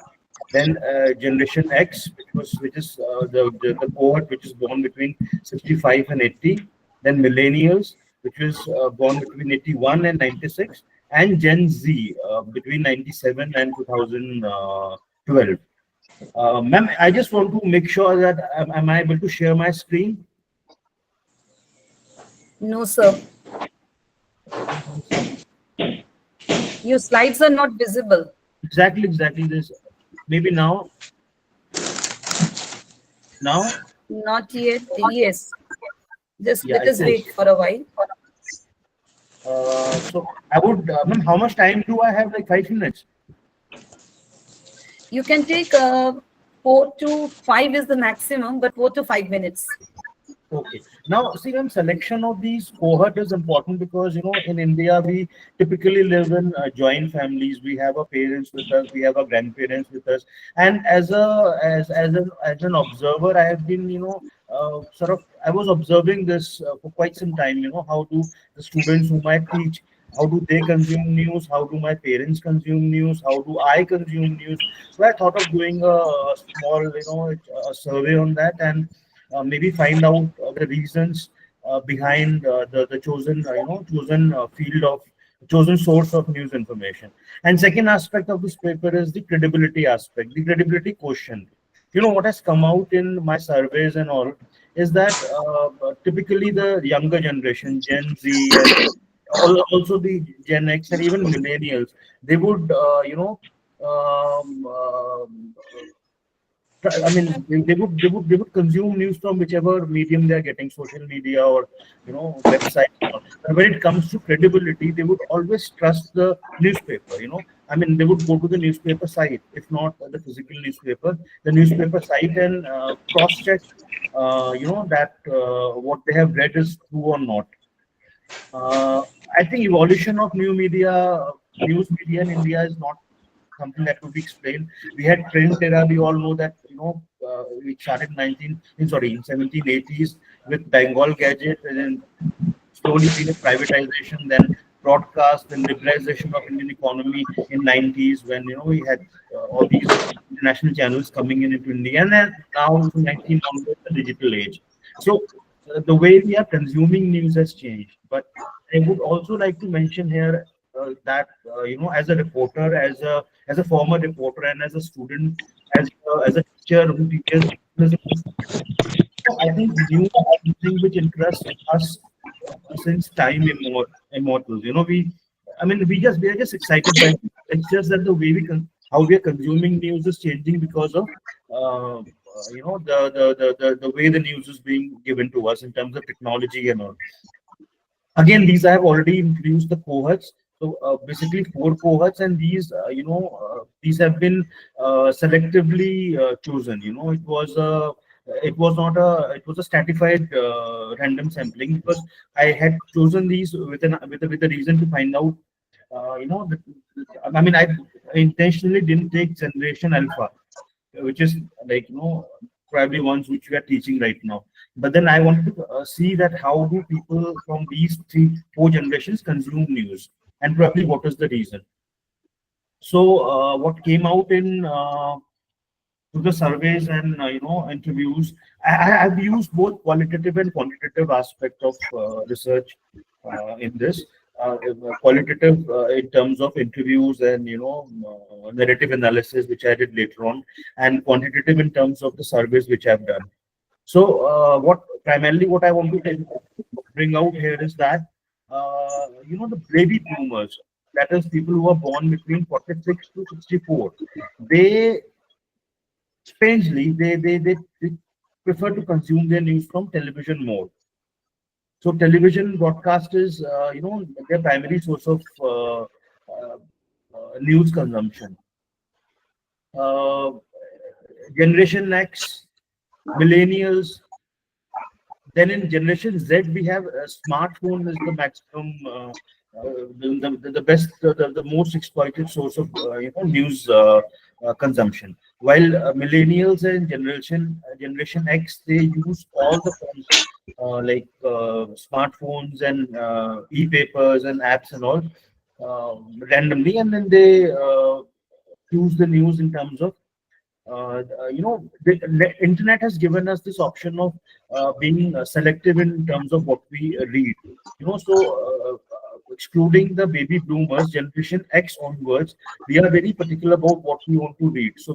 Then Generation X, which is the cohort which is born between 65 and 80. Then millennials, which was born between 81 and 96, and Gen Z between 97 and 2012. Ma'am, I just want to make sure that am I able to share my screen? No, sir. Your slides are not visible. Exactly. This maybe now. Now, Not yet. Yes. Just Yeah, let it us is. wait for a while. So I would, ma'am, how much time do I have? Like 5 minutes? You can take 4 to 5 is the maximum, but 4 to 5 minutes. Okay. Now, see, when selection of these cohort is important because in India we typically live in joint families. We have our parents with us, we have our grandparents with us, and as an observer, I have been sort of I was observing this for quite some time. How do the students whom I teach, how do they consume news? How do my parents consume news? How do I consume news? So I thought of doing a small a survey on that and maybe find out the reasons behind the chosen chosen field of chosen source of news information. And second aspect of this paper is the credibility aspect, the credibility question. What has come out in my surveys and all is that typically the younger generation, Gen Z, and also the Gen X and even millennials, they would I mean, they would consume news from whichever medium they are getting, social media or websites. And when it comes to credibility, they would always trust the newspaper. I mean, they would go to the newspaper site, if not the physical newspaper, the newspaper site, and cross-check. That what they have read is true or not. Uh, I think evolution of news media in India is not something that could be explained. We had print era. We all know that we started in 1780s with Bengal Gazette, and then slowly been a privatization, then broadcast, then liberalization of Indian economy in 90s when we had all these international channels coming in into India, and then now from 19 onwards the digital age. So the way we are consuming news has changed. But I would also like to mention here that as a reporter, as a former reporter, and as a student, as a teacher who teaches journalism to students, I think news is something which interests us since time immortals. We are just excited by it. It's just that the way how we are consuming news is changing because of the way the news is being given to us in terms of technology and all. Again, these I have already introduced the cohorts. So basically 4 cohorts, and these have been selectively chosen. It was a stratified random sampling because I had chosen these with a reason to find out. I mean, I intentionally didn't take generation alpha, which is like probably ones which we are teaching right now. But then I wanted to see that how do people from these 4 generations consume news, and probably what is the reason. So what came out in to the surveys and interviews, I've used both qualitative and quantitative aspect of research in this. Qualitative in terms of interviews and narrative analysis, which I did later on, and quantitative in terms of the surveys which I've done. So what I want to bring out here is that the baby boomers, that is people who are born between 46 to 64, they strangely they prefer to consume their news from television more. So television broadcast is their primary source of news consumption. Uh, Generation X, millennials. Then in Generation Z, we have a smartphone is the maximum, the best, the most exploited source of news consumption. While millennials and Generation X, they use all the forms like smartphones and e-papers and apps and all randomly, and then they choose the news in terms of the internet has given us this option of being selective in terms of what we read. Excluding the baby boomers, Generation X onwards, we are very particular about what we want to read. So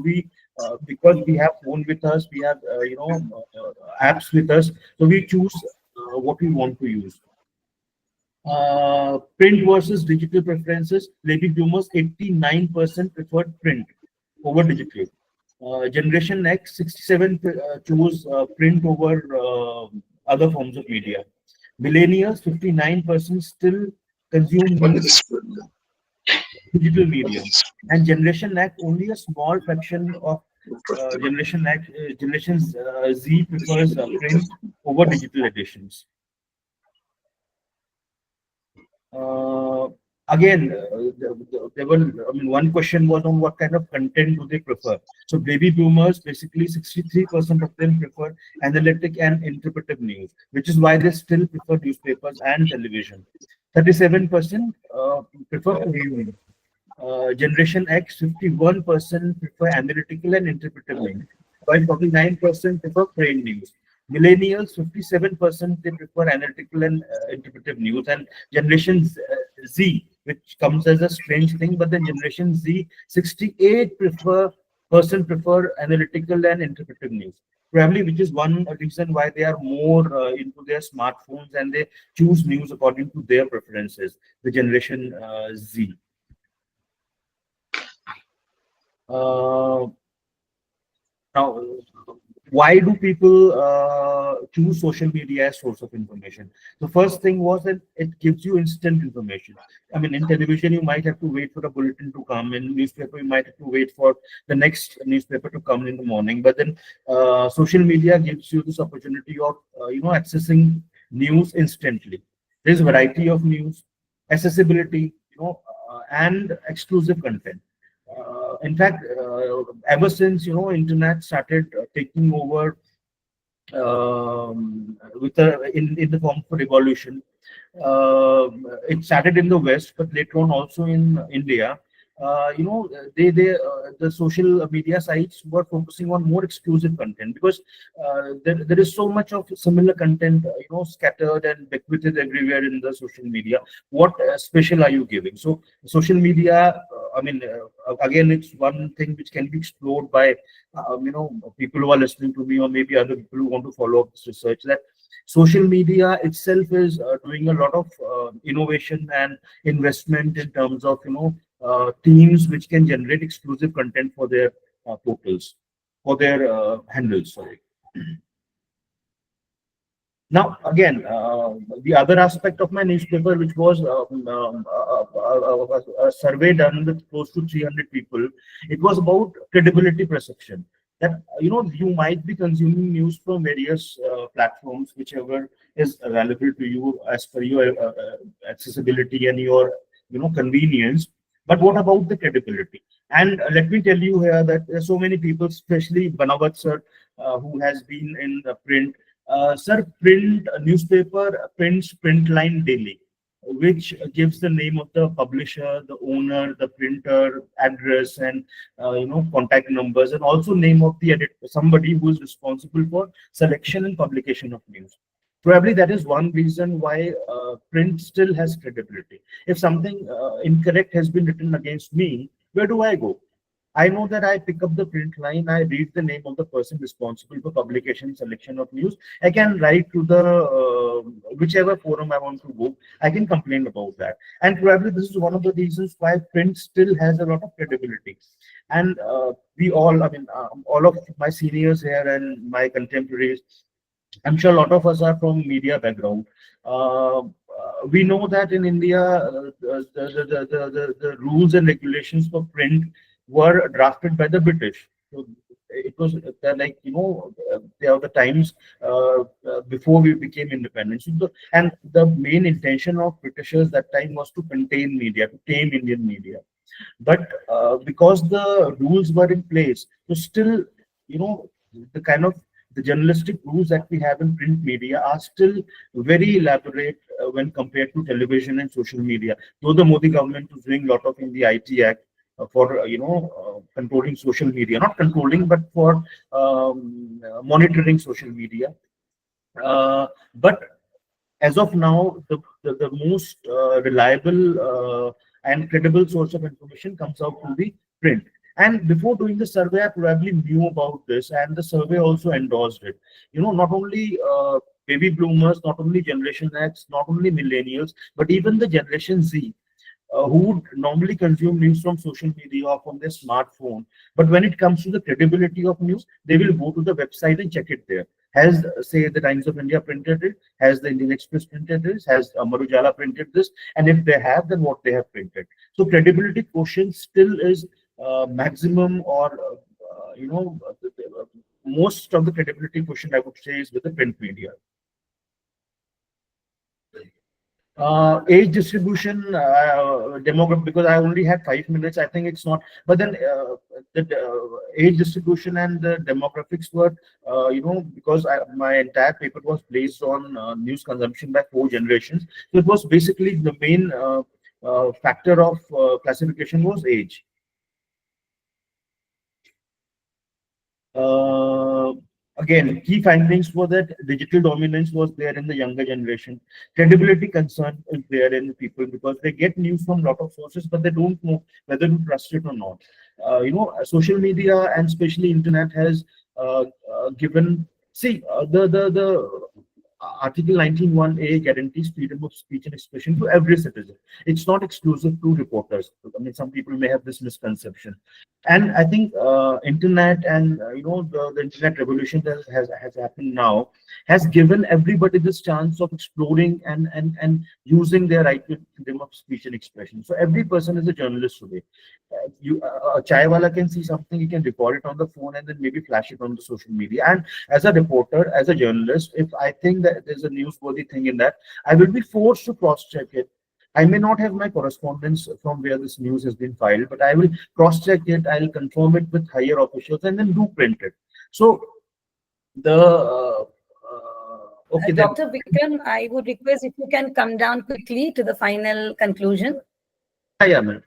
because we have phone with us, we have apps with us, so we choose what we want to use. Print versus digital preferences. Baby boomers 89% preferred print over digital. Generation X 67 chose print over other forms of media. Millennials, 59% still consume news digital medium, and Generation X, only a small fraction of Generation Z prefers print over digital editions. Uh, Again, there were, I mean, one question was on what kind of content do they prefer. So baby boomers, basically 63% of them prefer analytic and interpretive news, which is why they still prefer newspapers and television. 37% prefer news. Generation X, 51% prefer analytical and interpretive news, while 49% prefer plain news. Millennials, 57% they prefer analytical and interpretive news, and Generation Z, which comes as a strange thing, but then Generation Z, 68% prefer analytical and interpretive news. Probably, which is one reason why they are more into their smartphones and they choose news according to their preferences. The Generation Z. Uh, Now, why do people choose social media as source of information? The first thing was that it gives you instant information. I mean, in television, you might have to wait for a bulletin to come. In newspaper, you might have to wait for the next newspaper to come in the morning. But then, social media gives you this opportunity of accessing news instantly. There's variety of news, accessibility, and exclusive content. In fact, ever since internet started taking over with in the form of a revolution, it started in the West, but later on also in India. The social media sites were focusing on more exclusive content because there is so much of similar content, scattered and bequeathed everywhere in the social media. What special are you giving? So social media, again, it's one thing which can be explored by people who are listening to me, or maybe other people who want to follow up this research, that social media itself is doing a lot of innovation and investment in terms of teams which can generate exclusive content for their portals, for their handles. Sorry. Now, again, the other aspect of my newspaper, which was a survey done with close to 300 people, it was about credibility perception. That you might be consuming news from various platforms, whichever is available to you as per your accessibility and your convenience. But what about the credibility? And let me tell you here that there are so many people, especially Banavat sir, who has been in the print. Sir, print newspaper prints print line daily, which gives the name of the publisher, the owner, the printer, address, and contact numbers, and also name of the editor, somebody who is responsible for selection and publication of news. Probably that is one reason why print still has credibility. If something incorrect has been written against me, where do I go? I know that I pick up the print line, I read the name of the person responsible for publication, selection of news. I can write to the whichever forum I want to go. I can complain about that. And probably this is one of the reasons why print still has a lot of credibility. And we all, all of my seniors here and my contemporaries, I'm sure a lot of us are from media background. We know that in India, the rules and regulations for print were drafted by the British. So it was there are the times before we became independent. And the main intention of Britishers that time was to contain media, to tame Indian media. But because the rules were in place, so still, the kind of the journalistic rules that we have in print media are still very elaborate when compared to television and social media. Though the Modi government is doing a lot of in the IT Act for controlling social media, not controlling, but for monitoring social media. But as of now, the most reliable and credible source of information comes out to the print. And before doing the survey, I probably knew about this, and the survey also endorsed it. Not only baby boomers, not only Generation X, not only millennials, but even the Generation Z, who would normally consume news from social media or from their smartphone. But when it comes to the credibility of news, they will go to the website and check it there. Has, say, the Times of India printed it? Has the Indian Express printed this? Has Amar Ujala printed this? And if they have, then what they have printed? So credibility quotient still is maximum, or most of the credibility quotient, I would say, is with the print media. Age distribution, demographic, because I only had 5 minutes, I think it's not. But then the age distribution and the demographics were, because my entire paper was based on news consumption by 4 generations. So it was basically the main factor of classification was age. Uh, Again, key findings were that digital dominance was there in the younger generation. Credibility concern is there in people because they get news from a lot of sources, but they don't know whether to trust it or not. Social media and especially internet has given. See, the Article 19(1)(a) guarantees freedom of speech and expression to every citizen. It's not exclusive to reporters. I mean, some people may have this misconception. And I think internet and the internet revolution that has happened now has given everybody this chance of exploring and using their right to freedom of speech and expression. So every person is a journalist today. A chai wala can see something, he can record it on the phone and then maybe flash it on the social media. And as a reporter, as a journalist, if I think that there's a newsworthy thing in that, I will be forced to cross-check it. I may not have my correspondence from where this news has been filed, but I will cross-check it, I'll confirm it with higher officials and then do print it. So okay, Dr. Vikram, I would request if you can come down quickly to the final conclusion. Yeah, ma'am.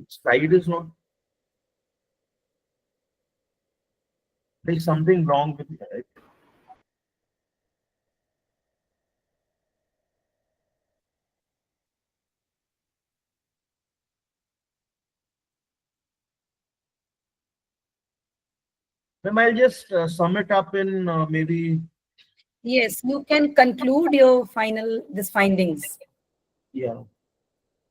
Slide is not. There's something wrong with it. Ma'am, I'll just sum it up in maybe. Yes, you can conclude your these findings. Yeah.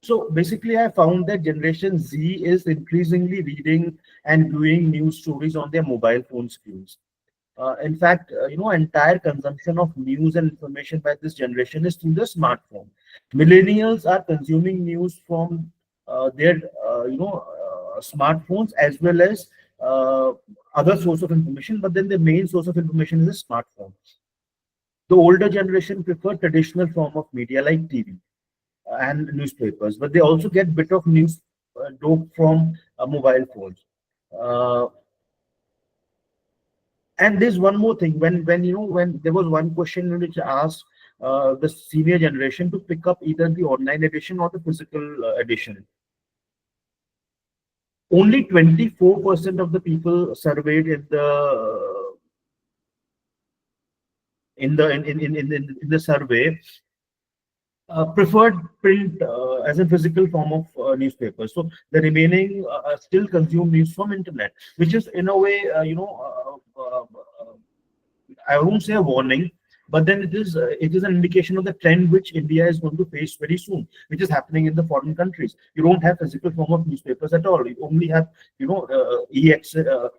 So basically, I found that Generation Z is increasingly reading and viewing news stories on their mobile phone screens. In fact, entire consumption of news and information by this generation is through the smartphone. Millennials are consuming news from their, smartphones as well as other source of information. But then the main source of information is a smartphone. The older generation prefer traditional form of media like TV and newspapers, but they also get bit of news dope from mobile phones. Uh, and there's one more thing. When there was one question which asked the senior generation to pick up either the online edition or the physical edition. Only 24% of the people surveyed in the survey preferred print as a physical form of newspaper. So the remaining still consume news from internet, which is in a way, I won't say a warning, but then it is an indication of the trend which India is going to face very soon, which is happening in the foreign countries. You don't have physical form of newspapers at all. You only have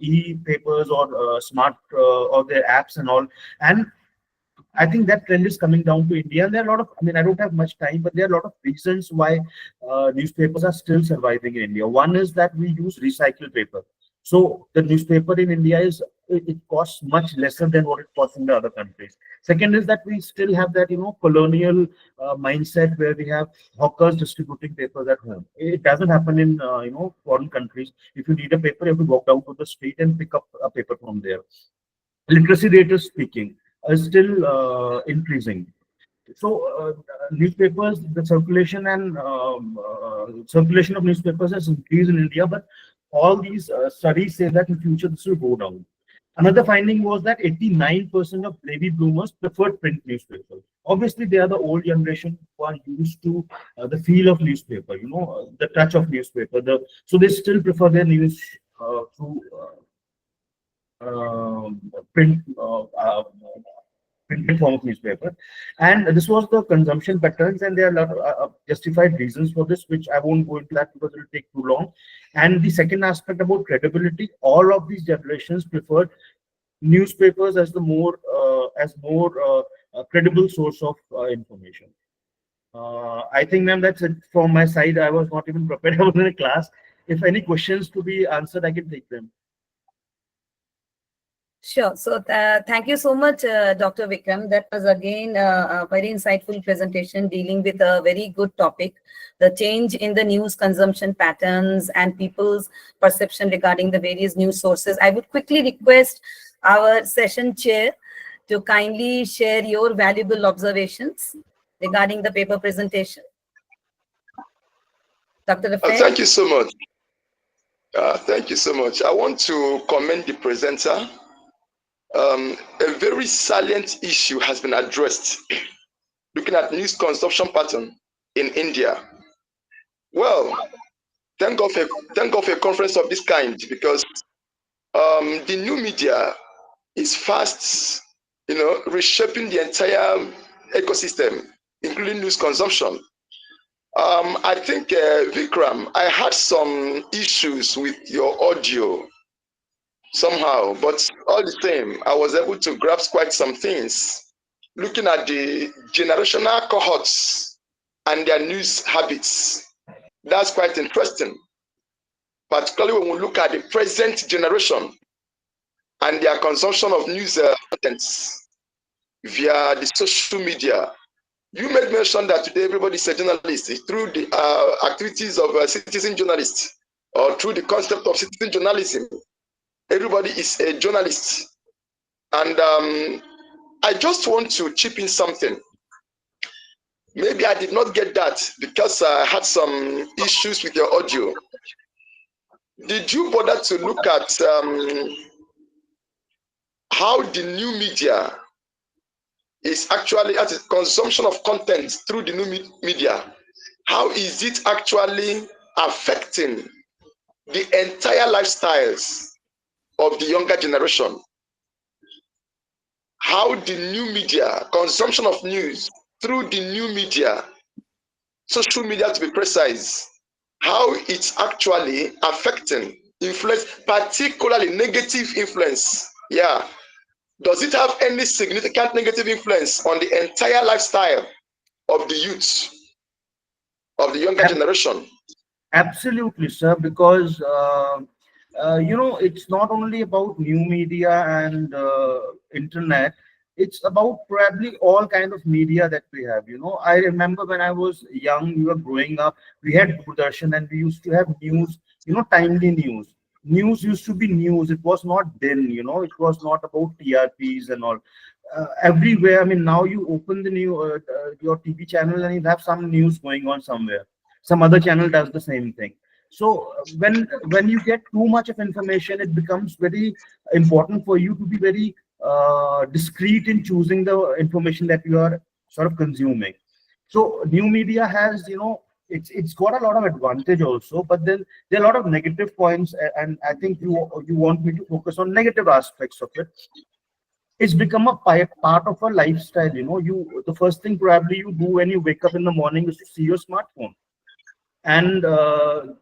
e-papers or smart or their apps and all. And I think that trend is coming down to India. And there are a lot of, I mean, I don't have much time, but there are a lot of reasons why newspapers are still surviving in India. One is that we use recycled paper. So the newspaper in India it costs much lesser than what it costs in the other countries. Second is that we still have that, colonial mindset where we have hawkers distributing papers at home. It doesn't happen in, foreign countries. If you need a paper, you have to walk down to the street and pick up a paper from there. Literacy rate is speaking. Is still increasing. So newspapers, the circulation and circulation of newspapers has increased in India, but all these studies say that in future this will go down. Another finding was that 89% of baby boomers preferred print newspapers. Obviously, they are the old generation who are used to the feel of newspaper, the touch of newspaper. So they still prefer their news through print printed form of newspaper. And this was the consumption patterns, and there are a lot of justified reasons for this, which I won't go into that because it will take too long. And the second aspect about credibility, all of these generations preferred newspapers as the more credible source of information. I think, ma'am, that's it from my side. I was not even prepared. I was in a class. If any questions to be answered, I can take them. Sure. So thank you so much, Dr. Vikram. That was again a very insightful presentation dealing with a very good topic, the change in the news consumption patterns and people's perception regarding the various news sources. I would quickly request our session chair to kindly share your valuable observations regarding the paper presentation. Dr. Raphael? Thank you so much. Thank you so much. I want to commend the presenter. A very salient issue has been addressed, looking at news consumption pattern in India. Well, thank God for a conference of this kind, because the new media is fast, reshaping the entire ecosystem, including news consumption. I think, Vikram, I had some issues with your audio somehow, but all the same, I was able to grasp quite some things, looking at the generational cohorts and their news habits. That's quite interesting, particularly when we look at the present generation and their consumption of news contents via the social media. You made mention that today everybody is a journalist through the activities of citizen journalists, or through the concept of citizen journalism. Everybody is a journalist. And I just want to chip in something. Maybe I did not get that because I had some issues with your audio. Did you bother to look at how the new media is actually, as a consumption of content through the new media, how is it actually affecting the entire lifestyles of the younger generation? How the new media, consumption of news through the new media, social media to be precise, how it's actually affecting, influence, particularly negative influence. Yeah. Does it have any significant negative influence on the entire lifestyle of the youth, of the younger generation? Absolutely, sir, because it's not only about new media and internet. It's about probably all kind of media that we have. I remember when I was young, we were growing up, we had Doordarshan and we used to have news, timely news. News used to be news. It was not then, it was not about TRPs and all. Everywhere, I mean, now you open the your TV channel and you have some news going on somewhere. Some other channel does the same thing. So when you get too much of information, it becomes very important for you to be very discreet in choosing the information that you are sort of consuming. So new media has, it's got a lot of advantage also, but then there are a lot of negative points, and I think you want me to focus on negative aspects of it. It's become a part of a lifestyle. The first thing probably you do when you wake up in the morning is to see your smartphone. And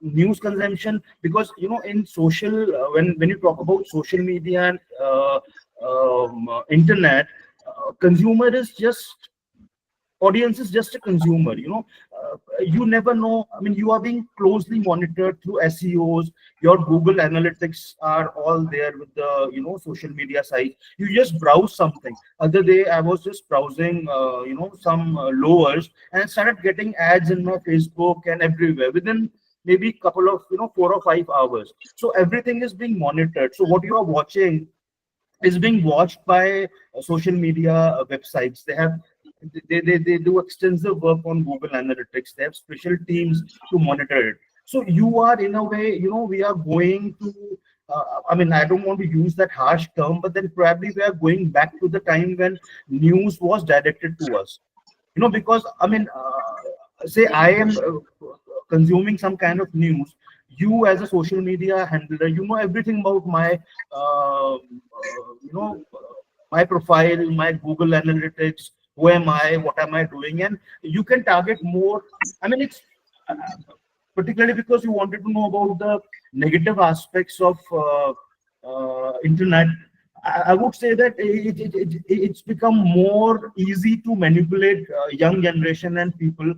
news consumption, because in social when you talk about social media and internet, consumer is just audience is just a consumer. You never know. I mean, you are being closely monitored through SEOs. Your Google analytics are all there with the social media site. You just browse something. Other day I was just browsing some lowers, and started getting ads in my Facebook and everywhere within maybe couple of 4 or 5 hours. So everything is being monitored. So what you are watching is being watched by social media websites. They do extensive work on Google Analytics. They have special teams to monitor it. So you are, in a way, we are going to, I mean, I don't want to use that harsh term, but then probably we are going back to the time when news was directed to us. Because, I mean, say I am consuming some kind of news. You as a social media handler, you know everything about my, my profile, my Google Analytics, who am I, what am I doing, and you can target more. I mean, it's uh, particularly because you wanted to know about the negative aspects of internet. I would say that it's become more easy to manipulate young generation and people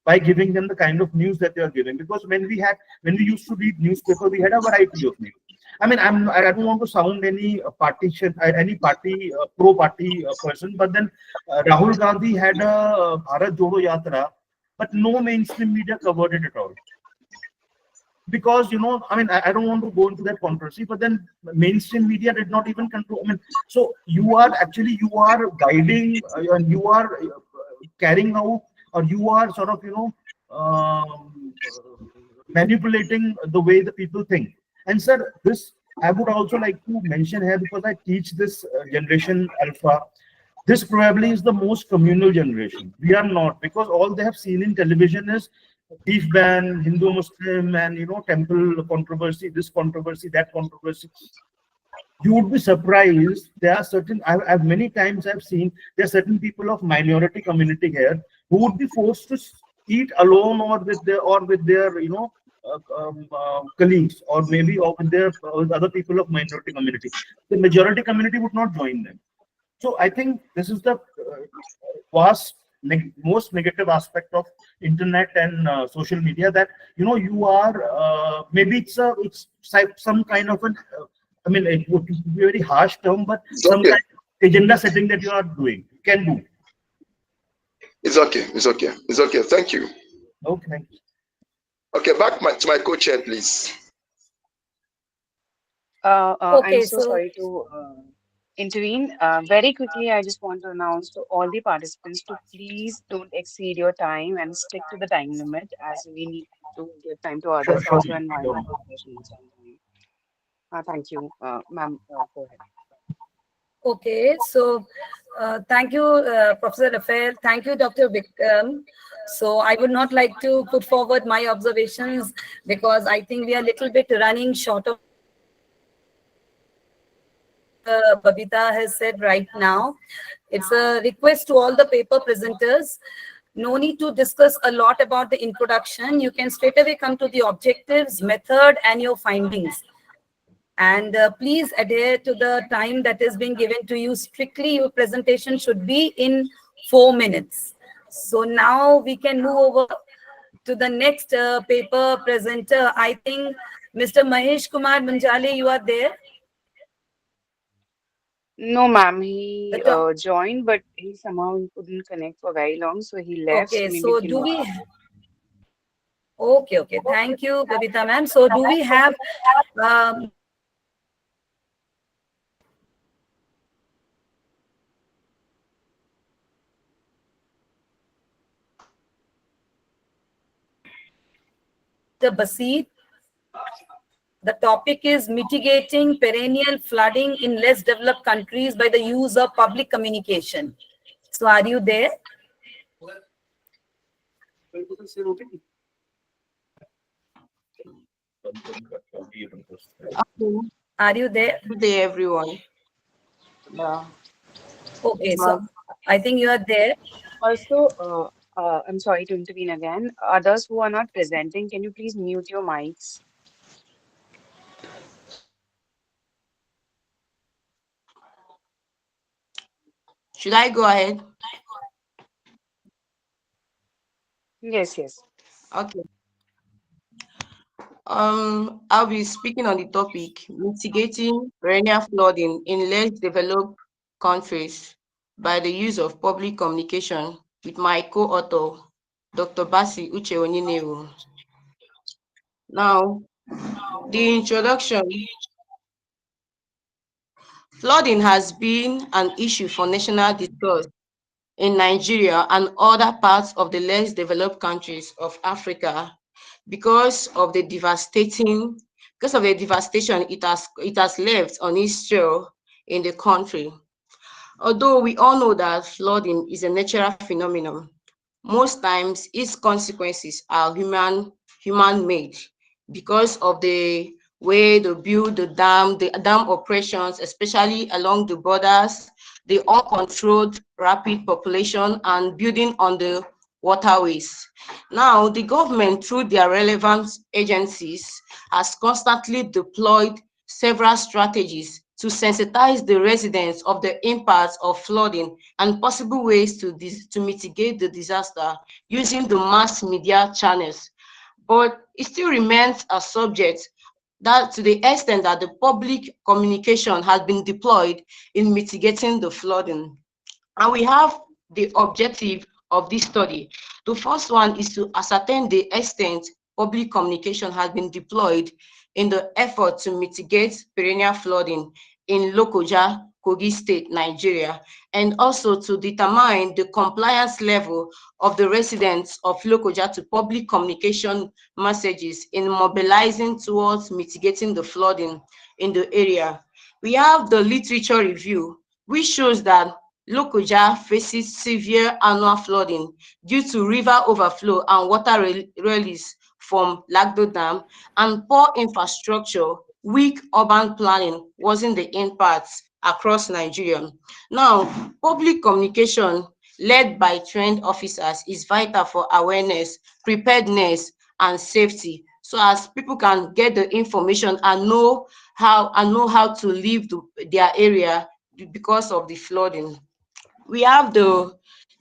by giving them the kind of news that they are giving. Because when we used to read newspaper, we had a variety of news. I mean, I don't want to sound any partition, any party pro party person, but then Rahul Gandhi had a Bharat Jodo Yatra, but no mainstream media covered it at all. Because I mean, I don't want to go into that controversy, but then mainstream media did not even control. I mean, so you are guiding and you are carrying out, or you are sort of manipulating the way the people think. And sir, this I would also like to mention here, because I teach this generation alpha. This probably is the most communal generation. We are not, because all they have seen in television is beef ban, Hindu Muslim, and temple controversy, this controversy, that controversy. You would be surprised. There are certain, I've many times I've seen there are certain people of minority community here who would be forced to eat alone, or with their colleagues, or maybe or with their with other people of minority community. The majority community would not join them. So I think this is the vast most negative aspect of internet and social media, that you are maybe it's some kind of an I mean, it would be a very harsh term, but It's some okay. kind of agenda setting that you are doing, you can do. It's okay. It's okay. It's okay. Thank you. Okay. Okay, back to my co-chair, please. I'm Okay, so so sorry to intervene. Very quickly, I just want to announce to all the participants to please don't exceed your time and stick to the time limit, as we need to give time to Sure, others sure, also and wind sure. up the sessions on time. Thank you, ma'am. Go ahead. okay, so thank you, Professor Raphael. Thank you, Dr. Vikram. So I would not like to put forward my observations, because I think we are a little bit running short of Babita has said right now. It's a request to all the paper presenters. No need to discuss a lot about the introduction. You can straight away come to the objectives, method, and your findings. And please adhere to the time that is being given to you. Strictly, your presentation should be in 4 minutes. So now we can move over to the next paper presenter. I think Mr. Mahesh Kumar Manjali, you are there. No, ma'am. The He top. joined, but he somehow couldn't connect for very long, so he left. So Okay, maybe so we can do move we? forward. Okay, okay. Thank you, Babita ma'am. So do we have um, the Basit? The topic is mitigating perennial flooding in less developed countries by the use of public communication. So are you there? Okay. Are you there? Good day, everyone. Yeah. Yes, Okay, so ma'am. I think you are there. Also, I'm sorry to intervene again. Others who are not presenting, can you please mute your mics? Should I go ahead? Yes, yes. Okay. I'll be speaking on the topic mitigating perennial flooding in less developed countries by the use of public communication with my co-author, Dr. Basi Uche Oninewu. Now, the introduction. Flooding has been an issue for national discourse in Nigeria and other parts of the less developed countries of Africa because of the devastation it has left on its trail in the country. Although we all know that flooding is a natural phenomenon, most times its consequences are human made because of the way they build the dam operations, especially along the borders, the uncontrolled rapid population and building on the waterways. Now, the government, through their relevant agencies, has constantly deployed several strategies to sensitize the residents of the impacts of flooding and possible ways to mitigate the disaster using the mass media channels. But it still remains a subject that, to the extent that the public communication has been deployed in mitigating the flooding. And we have the objective of this study. The first one is to ascertain the extent public communication has been deployed in the effort to mitigate perennial flooding in Lokoja, Kogi State, Nigeria, and also to determine the compliance level of the residents of Lokoja to public communication messages in mobilizing towards mitigating the flooding in the area. We have the literature review, which shows that Lokoja faces severe annual flooding due to river overflow and water release from Lagdo Dam, and poor infrastructure, weak urban planning wasn't the impacts across Nigeria. Now, public communication led by trained officers is vital for awareness, preparedness, and safety, so as people can get the information and know how to leave their area because of the flooding. We have the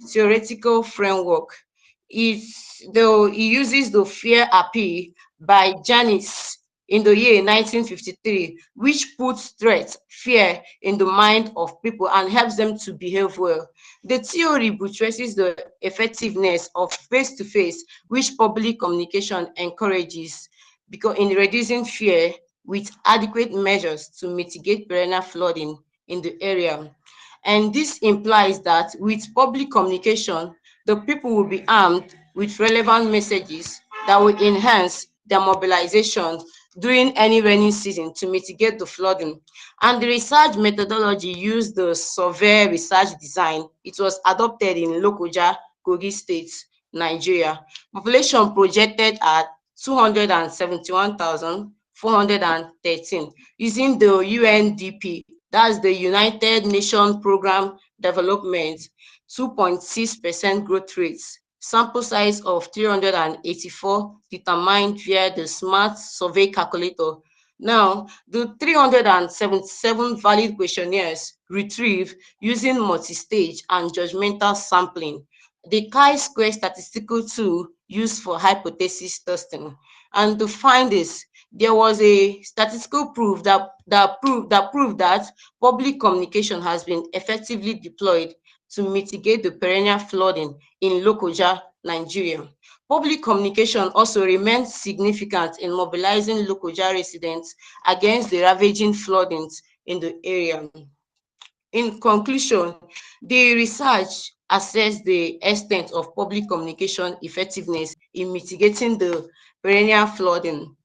theoretical framework. It uses the fear appeal by Janis in the year 1953, which puts threat, fear in the mind of people and helps them to behave well. The theory buttresses the effectiveness of face-to-face, which public communication encourages, because in reducing fear with adequate measures to mitigate perennial flooding in the area. And this implies that with public communication, the people will be armed with relevant messages that will enhance their mobilization during any rainy season to mitigate the flooding. And the research methodology used the survey research design. It was adopted in Lokoja, Kogi State, Nigeria. Population projected at 271,413 using the UNDP, that's the United Nations Program Development, 2.6% growth rates. Sample size of 384 determined via the Smart Survey Calculator. Now, the 377 valid questionnaires retrieved using multi-stage and judgmental sampling, the chi-square statistical tool used for hypothesis testing. And to find this, there was a statistical proof that proved that public communication has been effectively deployed to mitigate the perennial flooding in Lokoja, Nigeria. Public communication also remains significant in mobilizing Lokoja residents against the ravaging floodings in the area. In conclusion, the research assessed the extent of public communication effectiveness in mitigating the perennial flooding.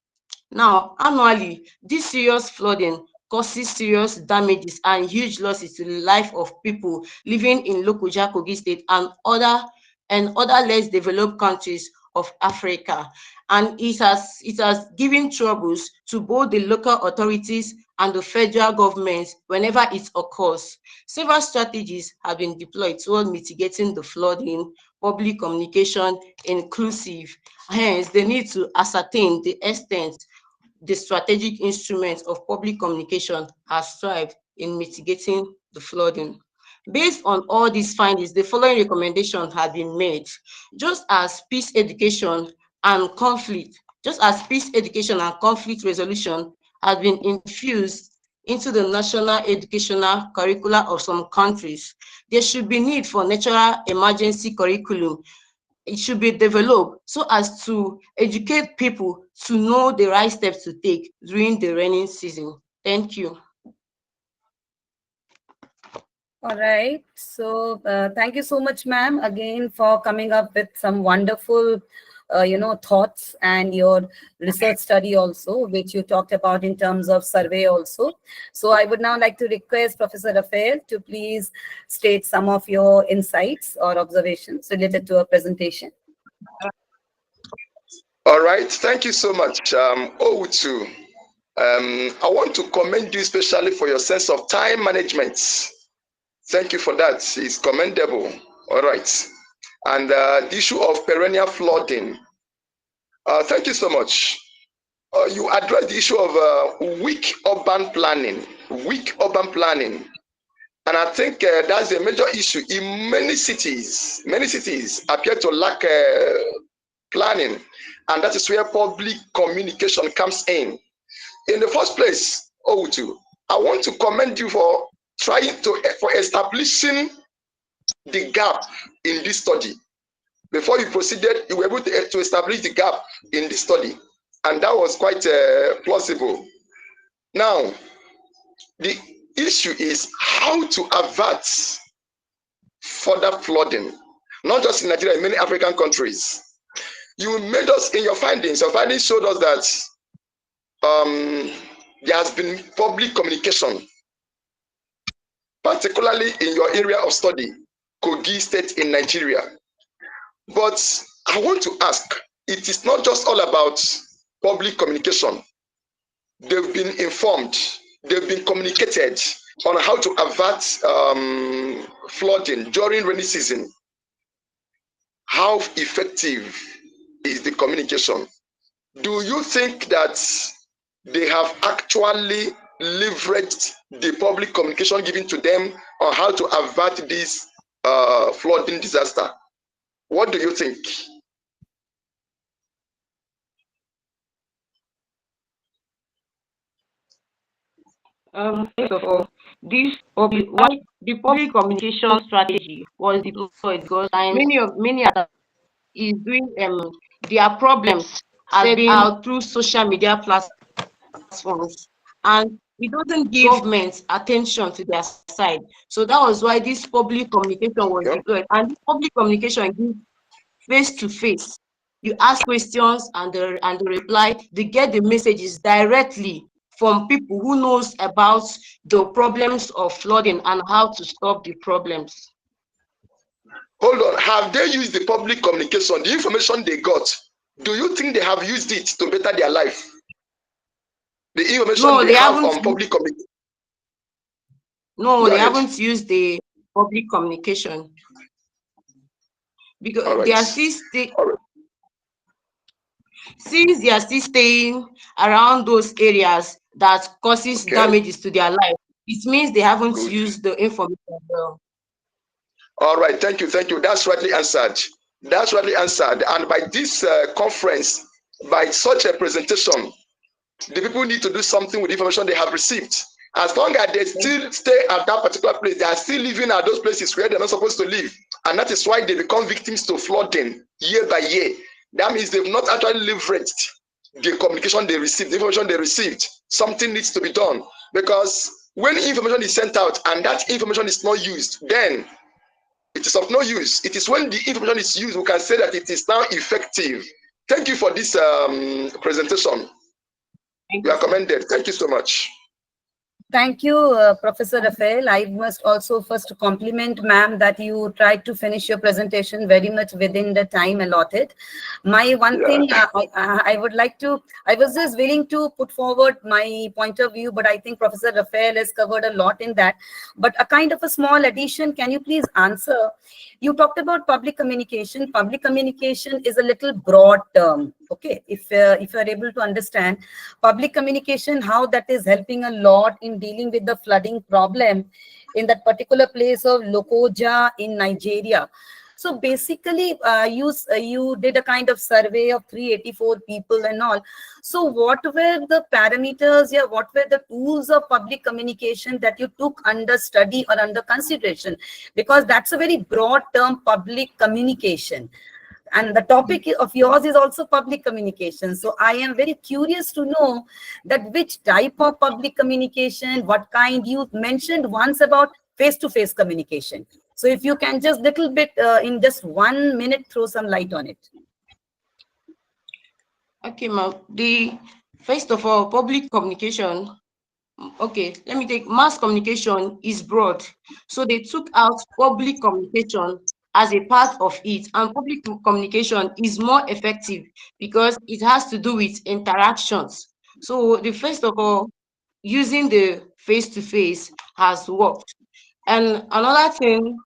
Now, annually, this serious flooding causes serious damages and huge losses to the life of people living in Lokoja, Kogi State, and other less developed countries of Africa. And it has given troubles to both the local authorities and the federal government whenever it occurs. Several strategies have been deployed toward mitigating the flooding, public communication inclusive. Hence, they need to ascertain the extent the strategic instruments of public communication has thrived in mitigating the flooding. Based on all these findings, the following recommendations have been made. Just as peace education and conflict resolution has been infused into the national educational curricula of some countries, there should be need for natural emergency curriculum. It should be developed so as to educate people to know the right steps to take during the rainy season. Thank you. All right. So thank you so much, ma'am, again for coming up with some wonderful, thoughts and your research study also, which you talked about in terms of survey also. So I would now like to request Professor Raphael to please state some of your insights or observations related to a presentation. All right, thank you so much, Owutu. I want to commend you especially for your sense of time management, Thank you for that. It's commendable. All right. And the issue of perennial flooding. Thank you so much. You addressed the issue of weak urban planning. Weak urban planning. And I think that's a major issue in many cities. Many cities appear to lack planning. And that is where public communication comes in. In the first place, O2, I want to commend you for for establishing the gap in this study. Before you proceeded, you were able to establish the gap in the study, and that was quite plausible. Now, the issue is how to avert further flooding, not just in Nigeria, in many African countries. You made us, in your findings showed us that there has been public communication, particularly in your area of study, Kogi State in Nigeria. But I want to ask, it is not just all about public communication. They've been informed, they've been communicated on how to avert flooding during rainy season. How effective is the communication? Do you think that they have actually leveraged the public communication given to them on how to avert this flooding disaster? What do you think? First of all, the public communication strategy was deployed because many is doing their problems set out through social media platforms, and it doesn't give government attention to their side. So that was why this public communication was deployed, and this public communication gives face to face. You ask questions and the reply, they get the messages directly from people who knows about the problems of flooding and how to stop the problems. Hold on, have they used the public communication, the information they got? Do you think they have used it to better their life? The information No, they have on public communication. No, they haven't used the public communication because they are still since they are still staying around those areas that causes damages to their life. It means they haven't used the information well. All right, thank you. That's rightly answered. That's rightly answered. And by this conference, by such a presentation, the people need to do something with the information they have received. As long as they still stay at that particular place, they are still living at those places where they're not supposed to live. And that is why they become victims to flooding year by year. That means they've not actually leveraged the communication they received, the information they received. Something needs to be done. Because when information is sent out and that information is not used, then it is of no use. It is when the information is used, we can say that it is now effective. Thank you for this presentation. You are commended. Thank you so much. Thank you, Professor Raphael. I must also first compliment ma'am that you tried to finish your presentation very much within the time allotted. My one thing I would like to, I was just willing to put forward my point of view, but I think Professor Raphael has covered a lot in that. But a kind of a small addition, can you please answer? You talked about public communication. Public communication is a little broad term. Okay, if you're able to understand public communication, how that is helping a lot in dealing with the flooding problem in that particular place of Lokoja in Nigeria. So basically, you did a kind of survey of 384 people and all. So what were the parameters? Yeah, what were the tools of public communication that you took under study or under consideration? Because that's a very broad term, public communication. And the topic of yours is also public communication. So I am very curious to know that which type of public communication, what kind. You mentioned once about face-to-face communication. So if you can just little bit in just 1 minute, throw some light on it. Okay, ma'am. First of all, public communication. Okay, let me take mass communication is broad. So they took out public communication as a part of it, and public communication is more effective because it has to do with interactions. So the first of all, using the face-to-face has worked. And another thing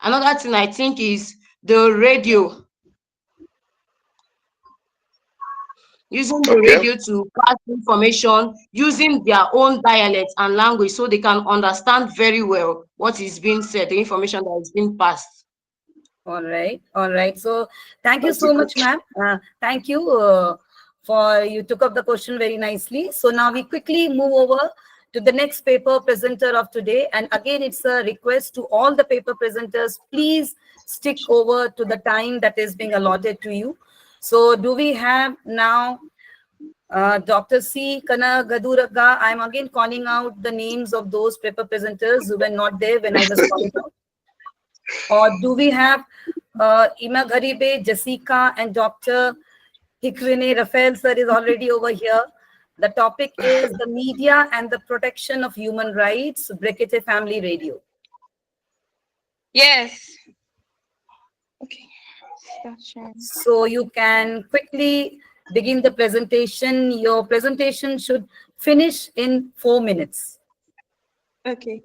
I think is the radio, using the Okay. radio to pass information using their own dialect and language so they can understand very well what is being said, the information that is being passed. All right, all right. So thank you That's a so good. much, ma'am. Thank you for you took up the question very nicely. So now we quickly move over to the next paper presenter of today. And again, it's a request to all the paper presenters, please stick over to the time that is being allotted to you. So do we have now Dr. C. Kanagaduraga? I'm again calling out the names of those paper presenters who were not there when I was calling out. Or do we have Ima Gharibe, Jessica, and Dr. Ekwunife? Raphael sir is already over here. The topic is the media and the protection of human rights, Brekete Family Radio. Yes. Okay. Start sharing. So you can quickly begin the presentation. Your presentation should finish in 4 minutes. Okay.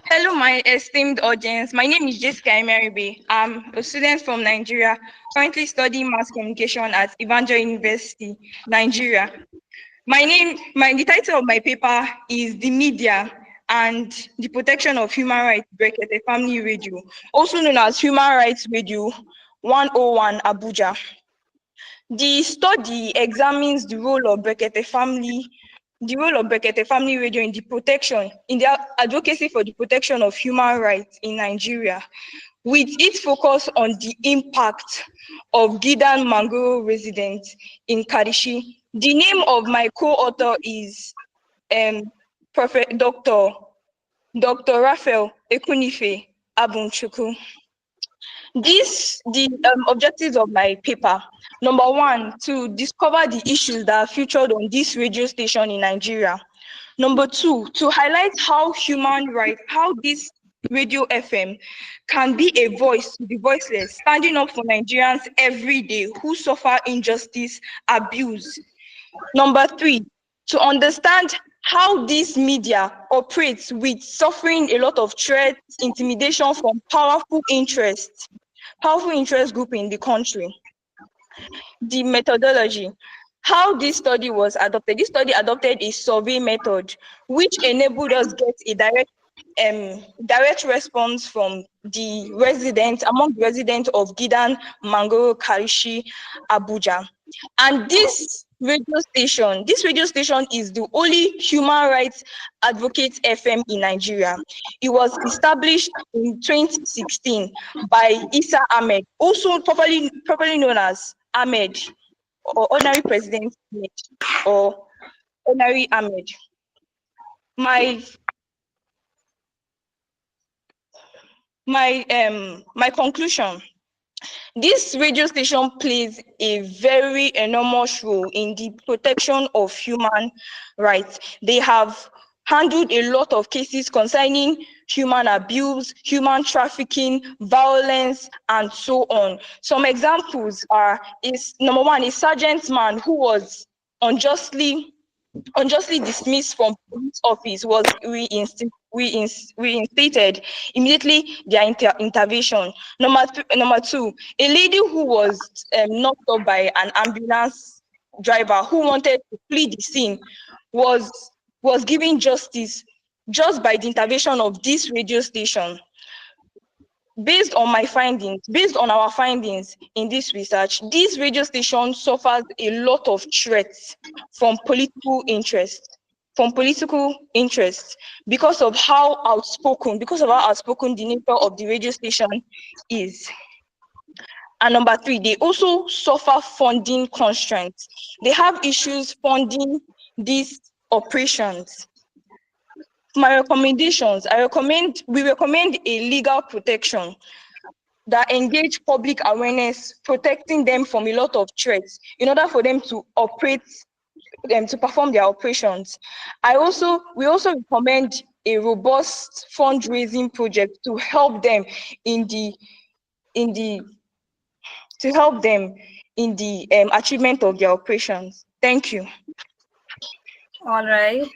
Hello, my esteemed audience. My name is Jessica Emeribe. I'm a student from Nigeria, currently studying mass communication at Evangel University, Nigeria. The title of my paper is The Media and the Protection of Human Rights, Brekete Family Radio, also known as Human Rights Radio 101 Abuja. The study examines the role of Brekete Family Radio in the advocacy for the protection of human rights in Nigeria, with its focus on the impact of Gidan Mangoro residents in Kadishi. The name of my co-author is Prof. Dr. Raphael Ekwunife Abunchuku. The objectives of my paper: number one, to discover the issues that are featured on this radio station in Nigeria. Number two, to highlight how this radio FM can be a voice to the voiceless, standing up for Nigerians every day who suffer injustice, abuse. Number three, to understand how this media operates with suffering a lot of threats, intimidation from powerful interest group in the country. The methodology, how this study was adopted. This study adopted a survey method, which enabled us get a direct response from among the residents of Gidan, Mangoro, Karishi, Abuja. And this radio station is the only human rights advocate FM in Nigeria. It was established in 2016 by Isa Ahmed, also properly known as Ahmed, or Ordinary President Ahmed, or Ordinary Ahmed. My conclusion: this radio station plays a very enormous role in the protection of human rights. They have handled a lot of cases concerning human abuse, human trafficking, violence, and so on. Some examples number one, a sergeant man who was unjustly dismissed from police office was reinstated immediately their intervention. Number two, a lady who was knocked up by an ambulance driver who wanted to flee the scene was given justice just by the intervention of this radio station. Based on our findings in this research, this radio station suffers a lot of threats from political interest, because of how outspoken the nature of the radio station is. And number three, they also suffer funding constraints. They have issues funding these operations. My recommendations: we recommend a legal protection that engage public awareness, protecting them from a lot of threats in order for them to perform their operations. We also recommend a robust fundraising project to help them in the achievement of their operations. Thank you. All right.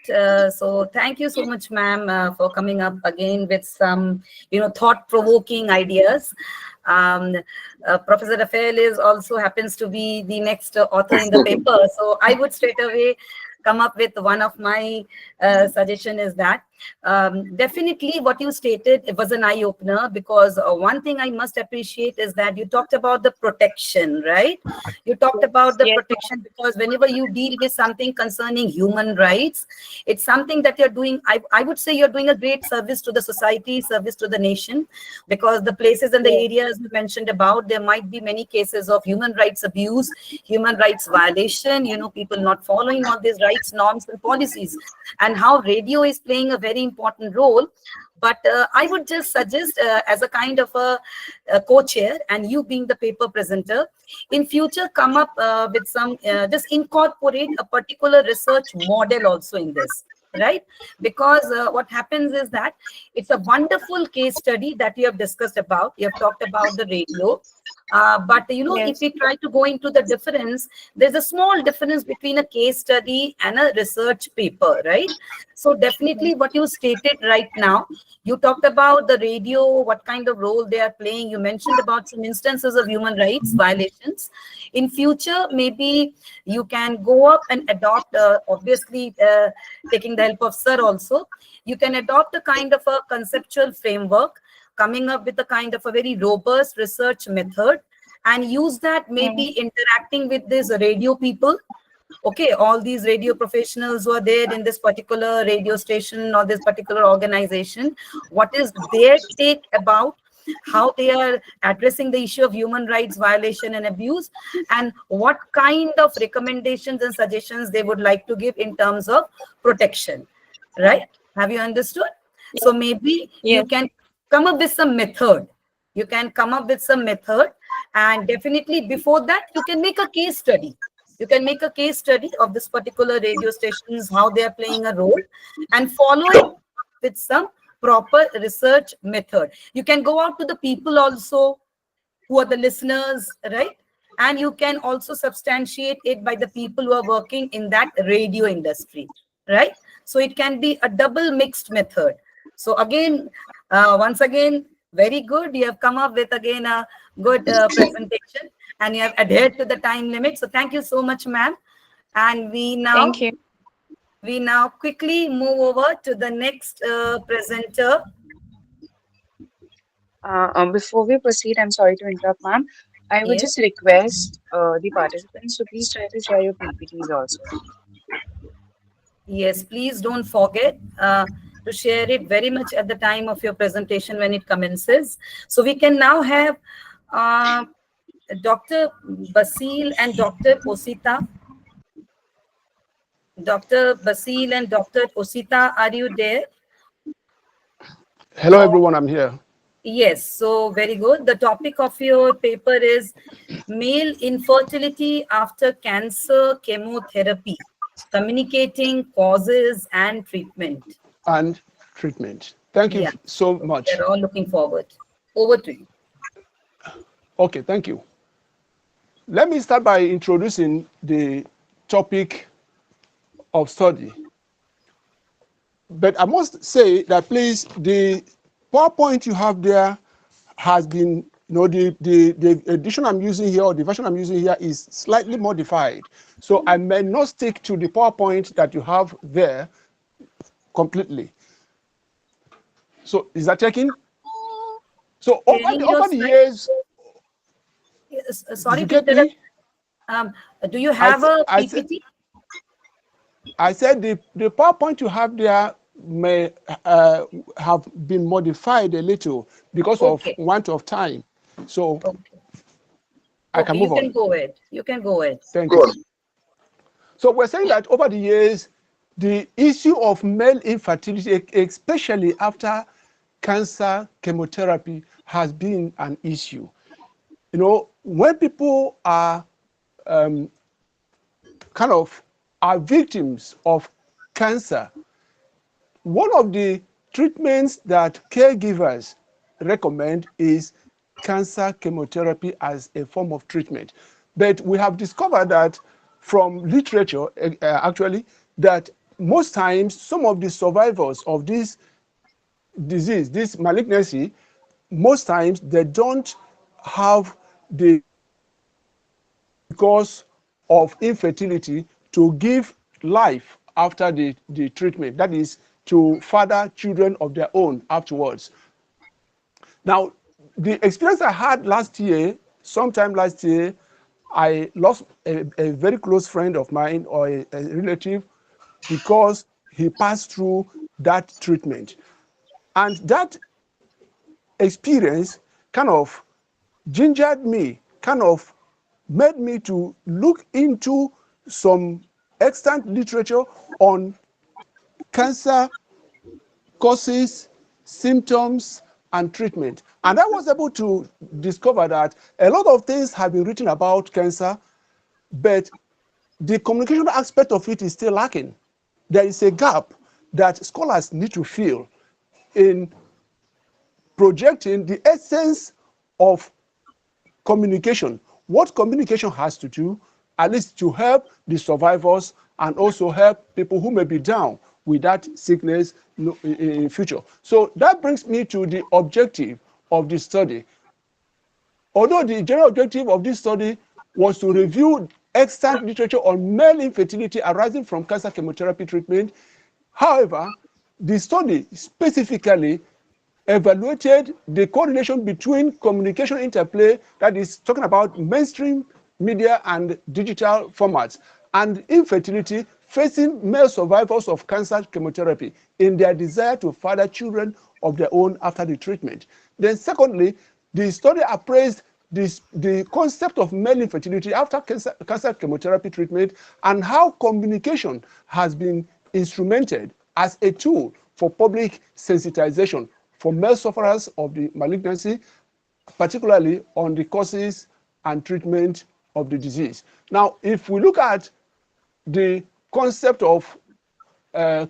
So thank you so much, ma'am, for coming up again with some, thought-provoking ideas. Um, Professor Raphael is also happens to be the next author in the paper. So I would straight away come up with one of my suggestion is that definitely what you stated, it was an eye opener, because one thing I must appreciate is that you talked about the protection, right? You talked about the Yes, protection, because whenever you deal with something concerning human rights, it's something that you're doing. I would say you're doing a great service to the society, service to the nation, because the places and the areas you mentioned about, there might be many cases of human rights abuse, human rights violation, people not following all these rights, norms, and policies, and how radio is playing a very important role. But I would just suggest, as a kind of a co-chair, and you being the paper presenter, in future come up with some, just incorporate a particular research model also in this, right? Because what happens is that it's a wonderful case study that you have discussed about. You have talked about the radio. But if yes, we try to go into the difference, there's a small difference between a case study and a research paper, right? So definitely what you stated right now, you talked about the radio, what kind of role they are playing. You mentioned about some instances of human rights violations. In future, maybe you can go up and adopt, obviously taking the help of sir also, you can adopt a kind of a conceptual framework, coming up with a kind of a very robust research method, and use that maybe interacting with these radio people. Okay, all these radio professionals who are there in this particular radio station or this particular organization, what is their take about how they are addressing the issue of human rights violation and abuse, and what kind of recommendations and suggestions they would like to give in terms of protection, right? Have you understood? So maybe you yes, can come up with some method. You can come up with some method, and definitely before that, you can make a case study. You can make a case study of this particular radio stations, how they are playing a role, and follow it with some proper research method. You can go out to the people also who are the listeners, right? And you can also substantiate it by the people who are working in that radio industry, right? So it can be a double mixed method. So again, once again, very good. You have come up with again a good presentation, and you have adhered to the time limit. So thank you so much, ma'am. And thank you. we now quickly move over to the next presenter. Before we proceed, I'm sorry to interrupt, ma'am. I would Yes. just request the participants to please try to share your PPTs also. Yes, please don't forget to share it very much at the time of your presentation when it commences. So we can now have uh, Dr. Basil and Dr. Osita. Dr. Basil and Dr. Osita, are you there? Hello, everyone. I'm here. Yes, so very good. The topic of your paper is male infertility after cancer chemotherapy, communicating causes and treatment. And treatment. Thank you Yeah, so so we much. are all looking forward. Over to you. Okay, thank you. Let me start by introducing the topic of study. But I must say that, please, the PowerPoint you have there has been, the edition I'm using here, or the version I'm using here, is slightly modified. So I may not stick to the PowerPoint that you have there completely. So is that checking? So Sharing your over the slide. years, Yes, did sorry you to get interrupt. me? Um, do you have a PPT? I said the PowerPoint you have there may have been modified a little because of Okay. want of time. So Okay. I can Okay, you move can on. go ahead. You can go ahead. Thank Go you. on. So we're saying that over the years, the issue of male infertility, especially after cancer chemotherapy, has been an issue. When people are kind of are victims of cancer, one of the treatments that caregivers recommend is cancer chemotherapy as a form of treatment. But we have discovered that from literature, actually, that most times, some of the survivors of this disease, this malignancy, most times they don't have the cause of infertility to give life after the treatment. That is, to father children of their own afterwards. Now, the experience I had last year, sometime last year, I lost a very close friend of mine, or a relative, because he passed through that treatment. And that experience kind of gingered me, kind of made me to look into some extant literature on cancer causes, symptoms, and treatment. And I was able to discover that a lot of things have been written about cancer, but the communication aspect of it is still lacking. There is a gap that scholars need to fill in projecting the essence of communication, what communication has to do, at least to help the survivors and also help people who may be down with that sickness in future. So that brings me to the objective of this study. Although the general objective of this study was to review extant literature on male infertility arising from cancer chemotherapy treatment, however, the study specifically evaluated the correlation between communication interplay, that is talking about mainstream media and digital formats, and infertility facing male survivors of cancer chemotherapy in their desire to father children of their own after the treatment. Then secondly, the study appraised the concept of male infertility after cancer chemotherapy treatment, and how communication has been instrumented as a tool for public sensitization for male sufferers of the malignancy, particularly on the causes and treatment of the disease. Now, if we look at the concept of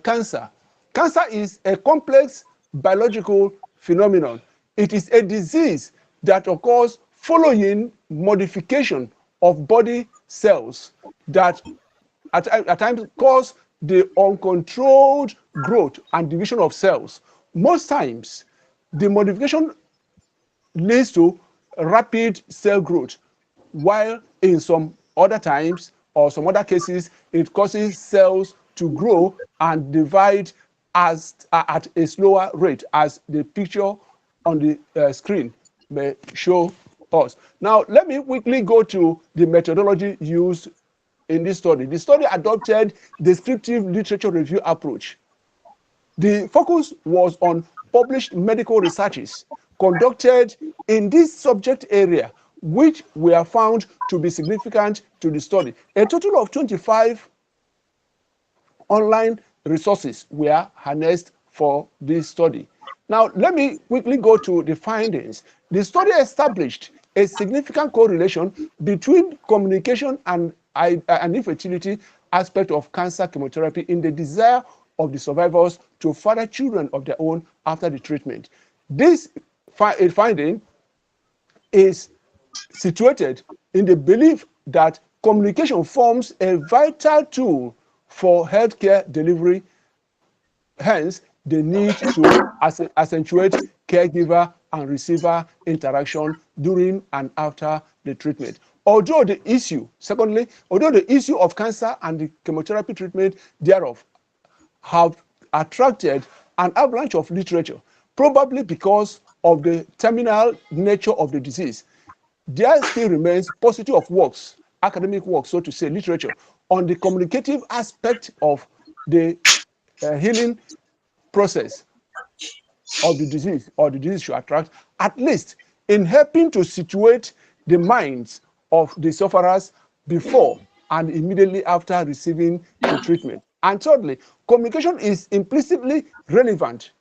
cancer, cancer is a complex biological phenomenon. It is a disease that occurs following modification of body cells that at times cause the uncontrolled growth and division of cells. Most times, the modification leads to rapid cell growth, while in some other times or some other cases, it causes cells to grow and divide at a slower rate, as the picture on the screen may show us. Now, let me quickly go to the methodology used in this study. The study adopted descriptive literature review approach. The focus was on published medical researches conducted in this subject area, which were found to be significant to the study. A total of 25 online resources were harnessed for this study. Now, let me quickly go to the findings. The study established a significant correlation between communication and infertility aspect of cancer chemotherapy in the desire of the survivors to father children of their own after the treatment. This finding is situated in the belief that communication forms a vital tool for healthcare delivery. Hence, the need to accentuate caregiver and receiver interaction during and after the treatment. Although the issue of cancer and the chemotherapy treatment thereof have attracted an avalanche of literature, probably because of the terminal nature of the disease, there still remains paucity of works, academic works, so to say, literature, on the communicative aspect of the healing process of the disease, or the disease should attract, at least in helping to situate the minds of the sufferers before and immediately after receiving the treatment. And thirdly, communication is implicitly relevant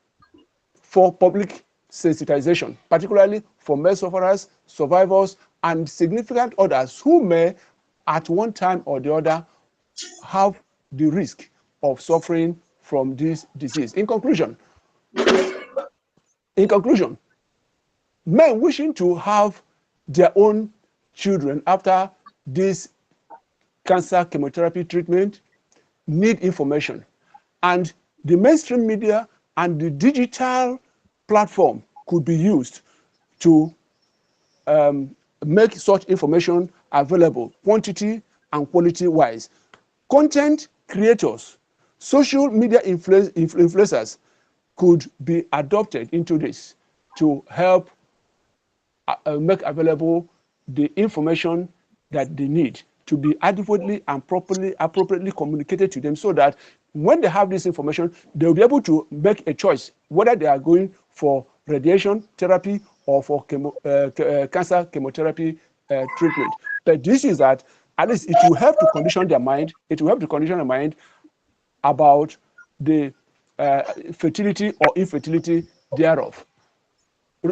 for public sensitization, particularly for male sufferers, survivors, and significant others who may, at one time or the other, have the risk of suffering from this disease. In conclusion, men wishing to have their own children after this cancer chemotherapy treatment need information. And the mainstream media and the digital platform could be used to make such information available, quantity and quality wise. Content creators, social media influencers could be adopted into this to help make available the information that they need to be adequately and appropriately communicated to them, so that when they have this information, they'll be able to make a choice whether they are going for radiation therapy or for cancer chemotherapy treatment. But this is that at least it will help to condition their mind. It will help to condition their mind about the fertility or infertility thereof.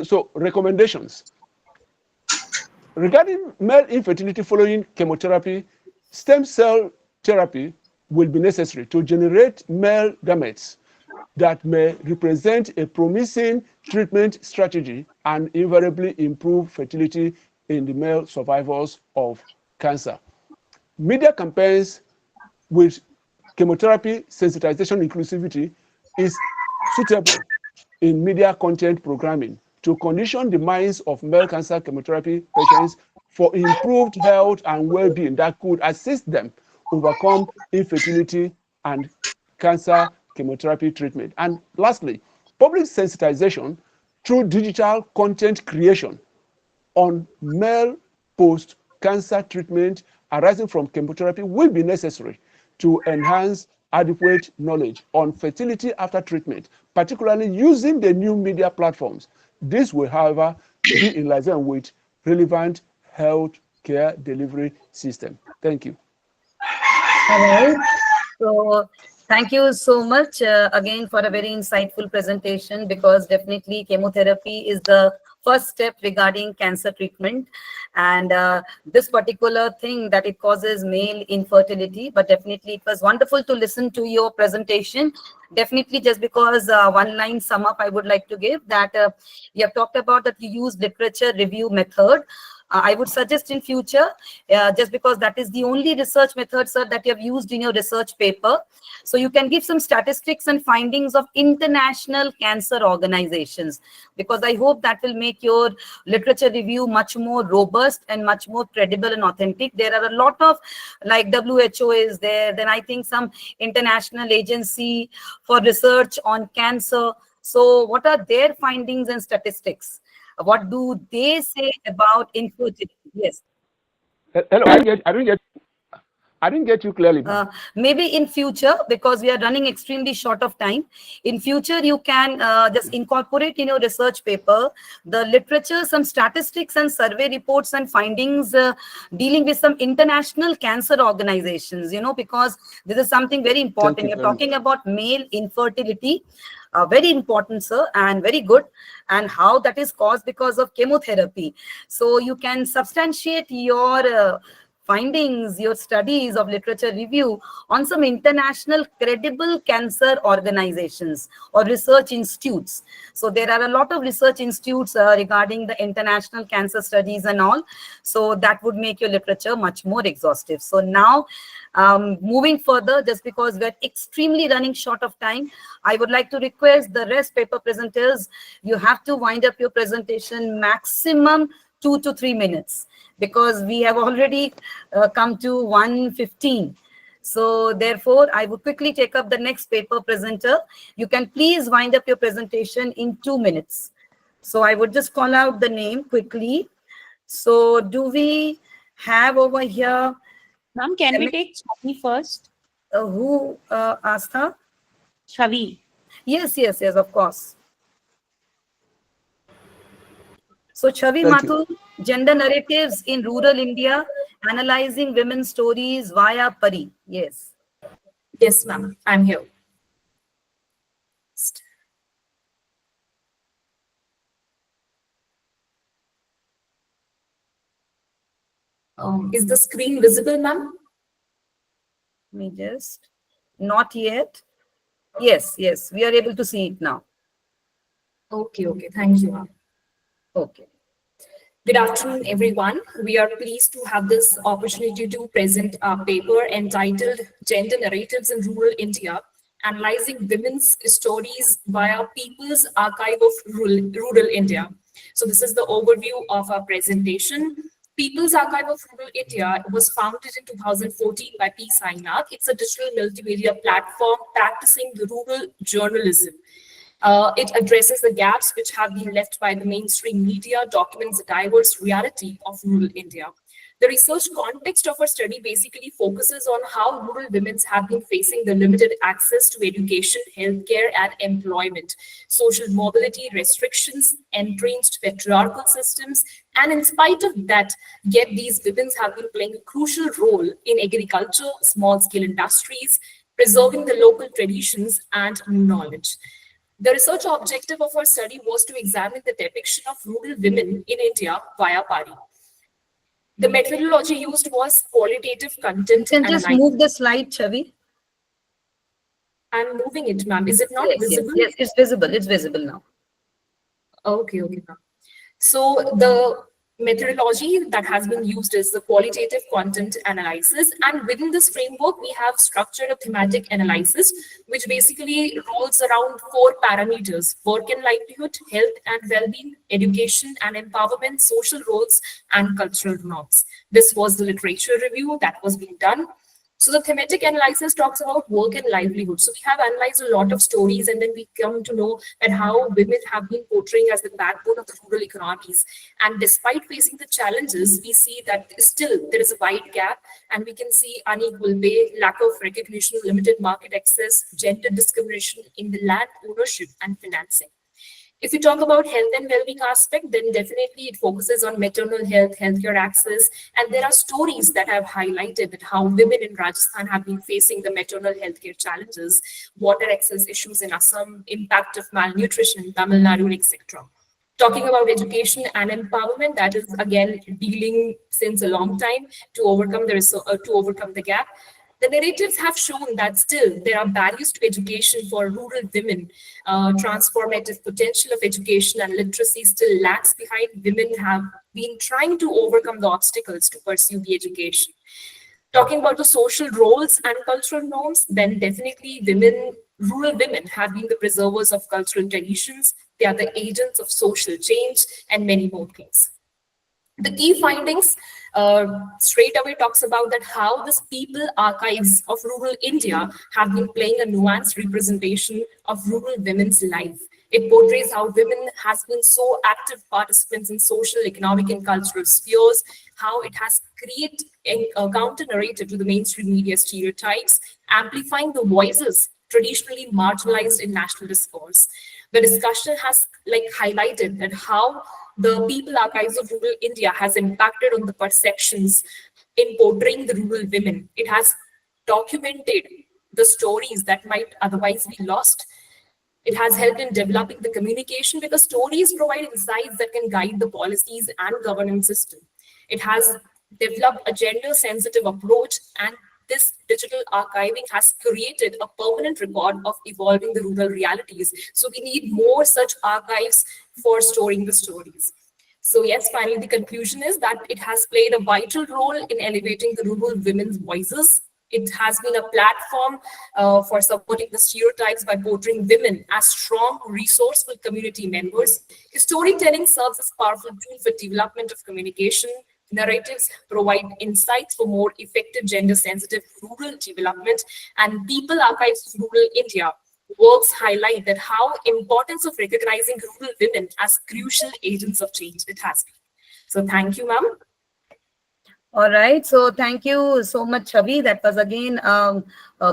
So recommendations. Regarding male infertility following chemotherapy, stem cell therapy will be necessary to generate male gametes that may represent a promising treatment strategy and invariably improve fertility in the male survivors of cancer. Media campaigns with chemotherapy sensitization inclusivity is suitable in media content programming to condition the minds of male cancer chemotherapy patients for improved health and well-being that could assist them overcome infertility and cancer chemotherapy treatment. And lastly, public sensitization through digital content creation on male post-cancer treatment arising from chemotherapy will be necessary to enhance adequate knowledge on fertility after treatment, particularly using the new media platforms. This will, however, be in line with relevant health care delivery system. Thank you. All right. So thank you so much again for a very insightful presentation, because definitely chemotherapy is the first step regarding cancer treatment, and this particular thing that it causes male infertility. But definitely it was wonderful to listen to your presentation. Definitely, just because one line sum up I would like to give that you have talked about that you use literature review method. I would suggest in future, just because that is the only research method, sir, that you have used in your research paper. So you can give some statistics and findings of international cancer organizations, because I hope that will make your literature review much more robust and much more credible and authentic. There are a lot of, like WHO is there, then I think some international agency for research on cancer. So what are their findings and statistics? What do they say about infertility? Yes. Hello, I didn't get you clearly. Maybe in future, because we are running extremely short of time, in future you can just incorporate in your research paper the literature, some statistics and survey reports and findings dealing with some international cancer organizations, because this is something very important. You're talking about male infertility. Very important, sir, and very good, and how that is caused because of chemotherapy. So you can substantiate your findings, your studies of literature review on some international credible cancer organizations or research institutes. So there are a lot of research institutes regarding the international cancer studies and all. So that would make your literature much more exhaustive. So now, moving further, just because we're extremely running short of time, I would like to request the rest paper presenters, you have to wind up your presentation maximum 2 to 3 minutes, because we have already come to 1:15. So therefore, I would quickly take up the next paper presenter. You can please wind up your presentation in 2 minutes. So I would just call out the name quickly. So do we have over here? Ma'am, can we take Chavi first? Who asked her? Chavi. Yes, of course. So Chavi Mathur, Gender Narratives in Rural India, Analyzing Women's Stories via Pari. Yes. Yes, ma'am. I'm here. Is the screen visible, ma'am? Let me just, not yet. Yes, we are able to see it now. Okay, thank you, ma'am. Okay. Good afternoon, everyone. We are pleased to have this opportunity to present our paper entitled Gender Narratives in Rural India, analyzing women's stories via People's Archive of Rural India. So this is the overview of our presentation. People's Archive of Rural India was founded in 2014 by P. Sainath. It's a digital multimedia platform practicing rural journalism. It addresses the gaps which have been left by the mainstream media, documents the diverse reality of rural India. The research context of our study basically focuses on how rural women have been facing the limited access to education, healthcare, and employment, social mobility restrictions, entrenched patriarchal systems, and in spite of that, yet these women have been playing a crucial role in agriculture, small-scale industries, preserving the local traditions and knowledge. The research objective of our study was to examine the depiction of rural women in India via Pari. The methodology used was qualitative content You can just analysis. move the slide, Chavi. I'm moving it, ma'am. Is it not Yes, visible? yes, it's visible. It's visible now. Okay, ma'am. So the methodology that has been used is the qualitative content analysis. And within this framework, we have structured a thematic analysis, which basically rolls around 4 parameters: work and livelihood, health and well-being, education and empowerment, social roles, and cultural norms. This was the literature review that was being done. So the thematic analysis talks about work and livelihood. So we have analyzed a lot of stories, and then we come to know that how women have been portraying as the backbone of the rural economies. And despite facing the challenges, we see that still there is a wide gap, and we can see unequal pay, lack of recognition, limited market access, gender discrimination in the land ownership and financing. If you talk about health and well-being aspect, then definitely it focuses on maternal health, healthcare access, and there are stories that have highlighted that how women in Rajasthan have been facing the maternal healthcare challenges, water access issues in Assam, impact of malnutrition in Tamil Nadu, etc. Talking about education and empowerment, that is again dealing since a long time to overcome the gap. The narratives have shown that still there are barriers to education for rural women. Transformative potential of education and literacy still lags behind. Women have been trying to overcome the obstacles to pursue the education. Talking about the social roles and cultural norms, then definitely rural women have been the preservers of cultural traditions. They are the agents of social change and many more things. The key findings straight away talks about that how this people archives of rural India have been playing a nuanced representation of rural women's life. It portrays how women has been so active participants in social, economic, and cultural spheres, how it has created a counter narrative to the mainstream media stereotypes, amplifying the voices traditionally marginalized in national discourse. The discussion has highlighted that how the People Archives of Rural India has impacted on the perceptions in portraying the rural women. It has documented the stories that might otherwise be lost. It has helped in developing the communication because stories provide insights that can guide the policies and governance system. It has developed a gender-sensitive approach, and this digital archiving has created a permanent record of evolving the rural realities. So we need more such archives for storing the stories. So yes, finally, the conclusion is that it has played a vital role in elevating the rural women's voices. It has been a platform for supporting the stereotypes by portraying women as strong, resourceful community members. Storytelling serves as a powerful tool for development of communication. Narratives provide insights for more effective gender-sensitive rural development, and People Archives of Rural India works highlight that how importance of recognizing rural women as crucial agents of change it has been. So thank you, ma'am. All right. So thank you so much, Chavi. That was again a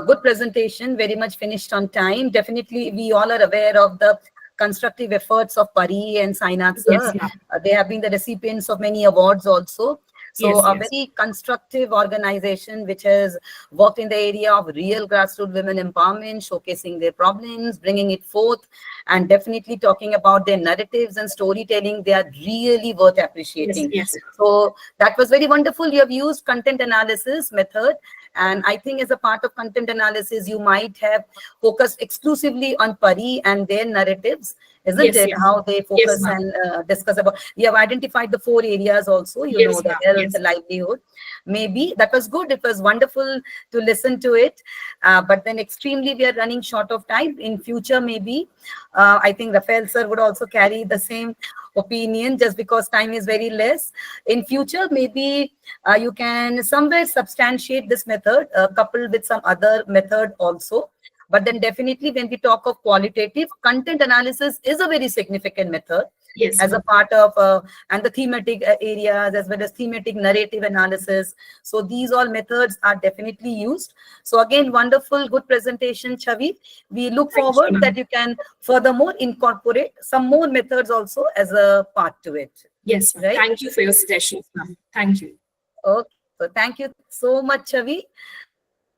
good presentation, very much finished on time. Definitely, we all are aware of the constructive efforts of Pari and Sainath sir. Yes, They have been the recipients of many awards also. So Yes, a yes. very constructive organization which has worked in the area of real grassroots women empowerment, showcasing their problems, bringing it forth, and definitely talking about their narratives and storytelling. They are really worth appreciating. Yes. So that was very wonderful. You have used content analysis method. And I think as a part of content analysis, you might have focused exclusively on Pari and their narratives. isn't Yes, it? yeah. How they Yes, focus ma'am. and discuss about. You have identified the 4 areas also. You Yes, know, the ma'am. health, Yes. the livelihood. Maybe that was good. It was wonderful to listen to it. But then extremely, we are running short of time. In future, maybe I think Raphael sir would also carry the same opinion, just because time is very less. In future, maybe you can somewhere substantiate this method coupled with some other method also. But then definitely when we talk of qualitative, content analysis is a very significant method Yes, as a ma'am. part of and the thematic areas, as well as thematic narrative analysis. So these all methods are definitely used. So again, wonderful, good presentation, Chavi. We look Thank you, forward ma'am. that you can furthermore incorporate some more methods also as a part to it. Yes, ma'am. Right? Thank you for your suggestions, ma'am. Thank you. Okay. So thank you so much, Chavi.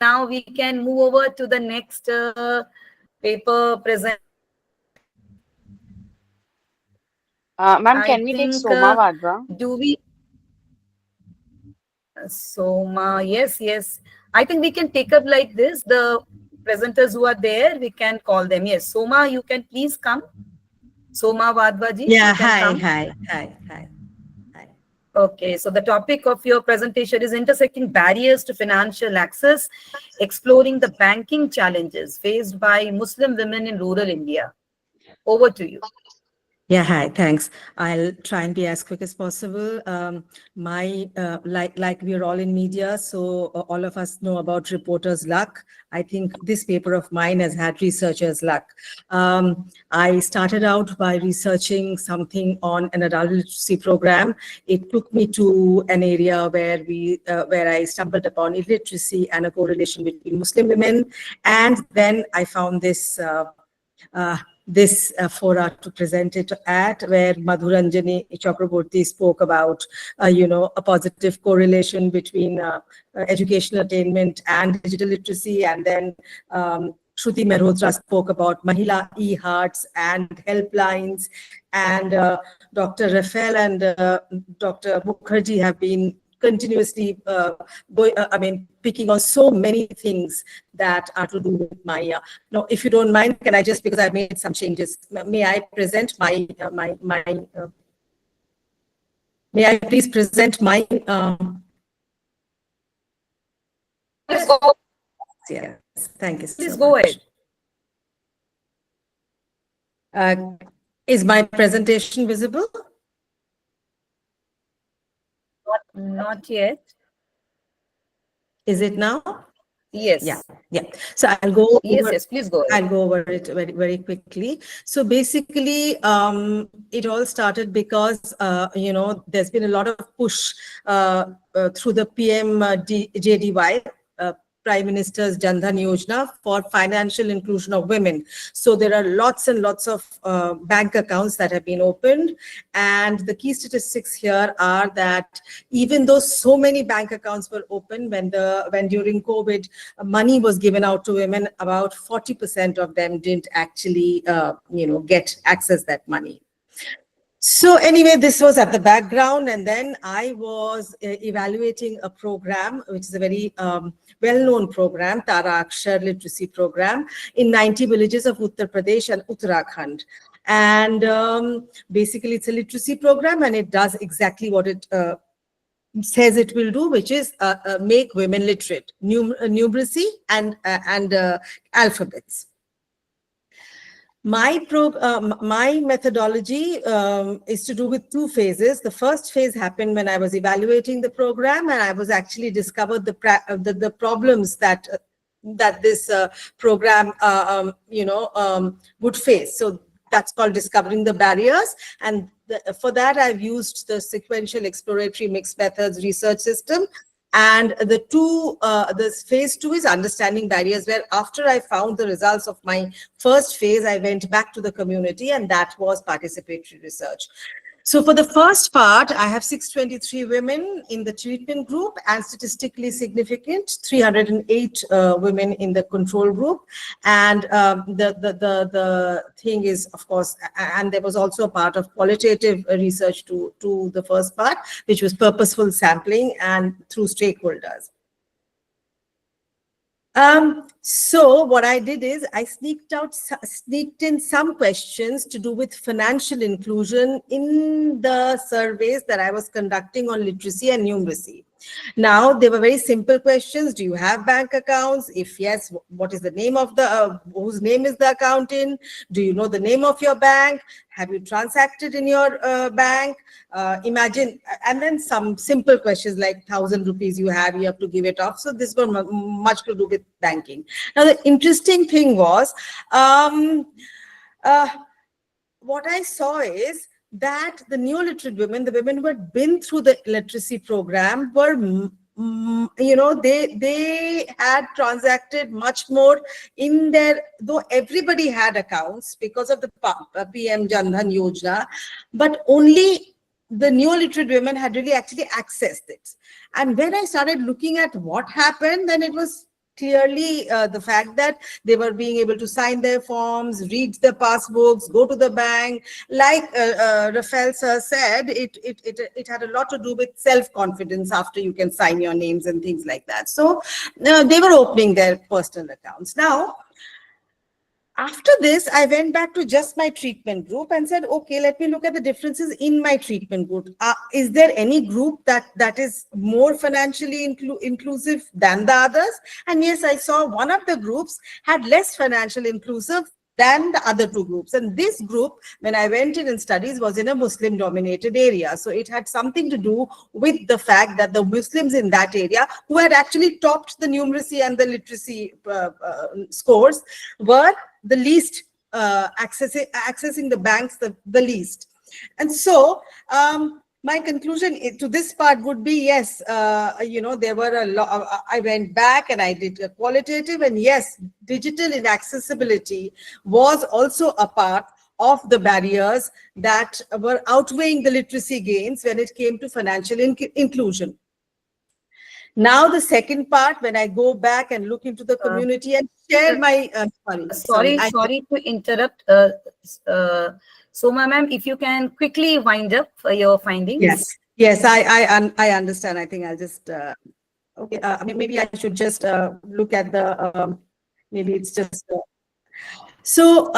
Now we can move over to the next paper present. Ma'am, I can we take think, Soma Wadhwa? do we? Soma, yes, yes. I think we can take up like this. The presenters who are there, we can call them. Yes, Soma, you can please come. Soma Wadhwaji, Yeah, you can hi, come. hi, hi, hi, hi. Okay, so the topic of your presentation is intersecting barriers to financial access, exploring the banking challenges faced by Muslim women in rural India. Over to you. Yeah, hi, thanks. I'll try and be as quick as possible. Like we're all in media, so all of us know about reporters' luck. I think this paper of mine has had researchers' luck. I started out by researching something on an adult literacy program. It took me to an area where I stumbled upon illiteracy and a correlation between Muslim women, and then I found this fora to present it at, where Madhuranjani Chakraborty spoke about, a positive correlation between educational attainment and digital literacy. And then Shruti Mehrotra spoke about Mahila e-hearts and helplines. And Dr. Raphael and Dr. Mukherjee have been continuously picking on so many things that are to do with my no, if you don't mind, can I just, because I've made some changes, may I present my may I please present my Please go. yes, thank you so Please much. go ahead. Is my presentation visible? Not yet. Is it now? Yes. Yeah. So I'll go Yes, over, yes, please go ahead. I'll go over it very, very quickly. So basically, it all started because, there's been a lot of push through the JDY, Prime Minister's Jan Dhan Yojana, for financial inclusion of women. So there are lots and lots of bank accounts that have been opened. And the key statistics here are that even though so many bank accounts were opened when during COVID money was given out to women, about 40% of them didn't actually get access that money. So anyway, this was at the background, and then I was evaluating a program, which is a very well-known program, Tara Akshar Literacy Program, in 90 villages of Uttar Pradesh and Uttarakhand. And basically, it's a literacy program, and it does exactly what it says it will do, which is make women literate, numeracy and alphabets. My methodology is to do with 2 phases. The first phase happened when I was evaluating the program, and I was actually discovered the problems that this program would face. So that's called discovering the barriers. And for that, I've used the sequential exploratory mixed methods research system. And this phase 2 is understanding barriers, where after I found the results of my first phase, I went back to the community, and that was participatory research. So for the first part, I have 623 women in the treatment group, and statistically significant 308 women in the control group. And the thing is, of course, and there was also a part of qualitative research to the first part, which was purposeful sampling and through stakeholders. So what I did is I sneaked in some questions to do with financial inclusion in the surveys that I was conducting on literacy and numeracy. Now, they were very simple questions. Do you have bank accounts? If yes, what is the name of the, whose name is the account in? Do you know the name of your bank? Have you transacted in your bank? Imagine, and then some simple questions like 1,000 rupees you have to give it off. So this was much to do with banking. Now, the interesting thing was, what I saw is that the neo-literate women, the women who had been through the literacy program, were, they had transacted much more in their, though everybody had accounts because of the PM Jan Dhan Yojana, but only the neo-literate women had really actually accessed it. And when I started looking at what happened, then it was clearly the fact that they were being able to sign their forms, read the passbooks, go to the bank. Like Raphael sir said, it had a lot to do with self-confidence after you can sign your names and things like that. So they were opening their personal accounts. Now, after this, I went back to just my treatment group and said, okay, let me look at the differences in my treatment group. Is there any group that is more financially inclusive than the others? And yes, I saw one of the groups had less financial inclusive than the other two groups. And this group, when I went in studies, was in a Muslim dominated area. So it had something to do with the fact that the Muslims in that area, who had actually topped the numeracy and the literacy scores, were the least accessing the banks the least. And so my conclusion to this part would be, yes, there were a lot. I went back and I did a qualitative, and yes, digital inaccessibility was also a part of the barriers that were outweighing the literacy gains when it came to financial inclusion. Now, the second part, when I go back and look into the community and share my, sorry to interrupt. Soma ma'am, if you can quickly wind up your findings. Yes, I understand. I think I'll just, okay, maybe I should just look at the, maybe it's just, so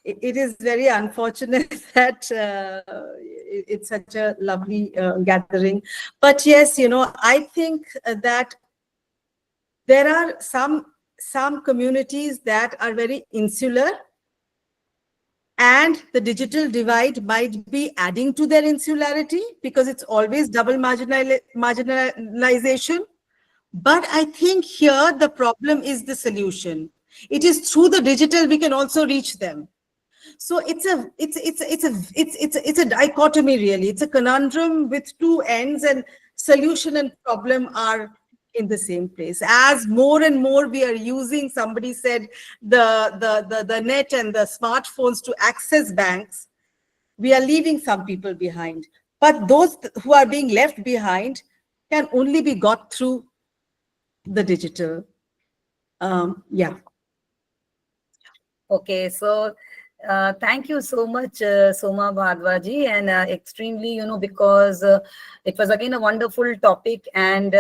it is very unfortunate that it's such a lovely gathering. But yes, I think that there are some communities that are very insular, and the digital divide might be adding to their insularity because it's always double marginalization. But I think here the problem is the solution. It is through the digital we can also reach them. So it's a dichotomy, really. It's a conundrum with two ends, and solution and problem are in the same place. As more and more we are using, somebody said, the net and the smartphones to access banks, we are leaving some people behind. But those who are being left behind can only be got through the digital. Yeah. Okay, so thank you so much, Soma Bhardwaji, and extremely, because it was again a wonderful topic, and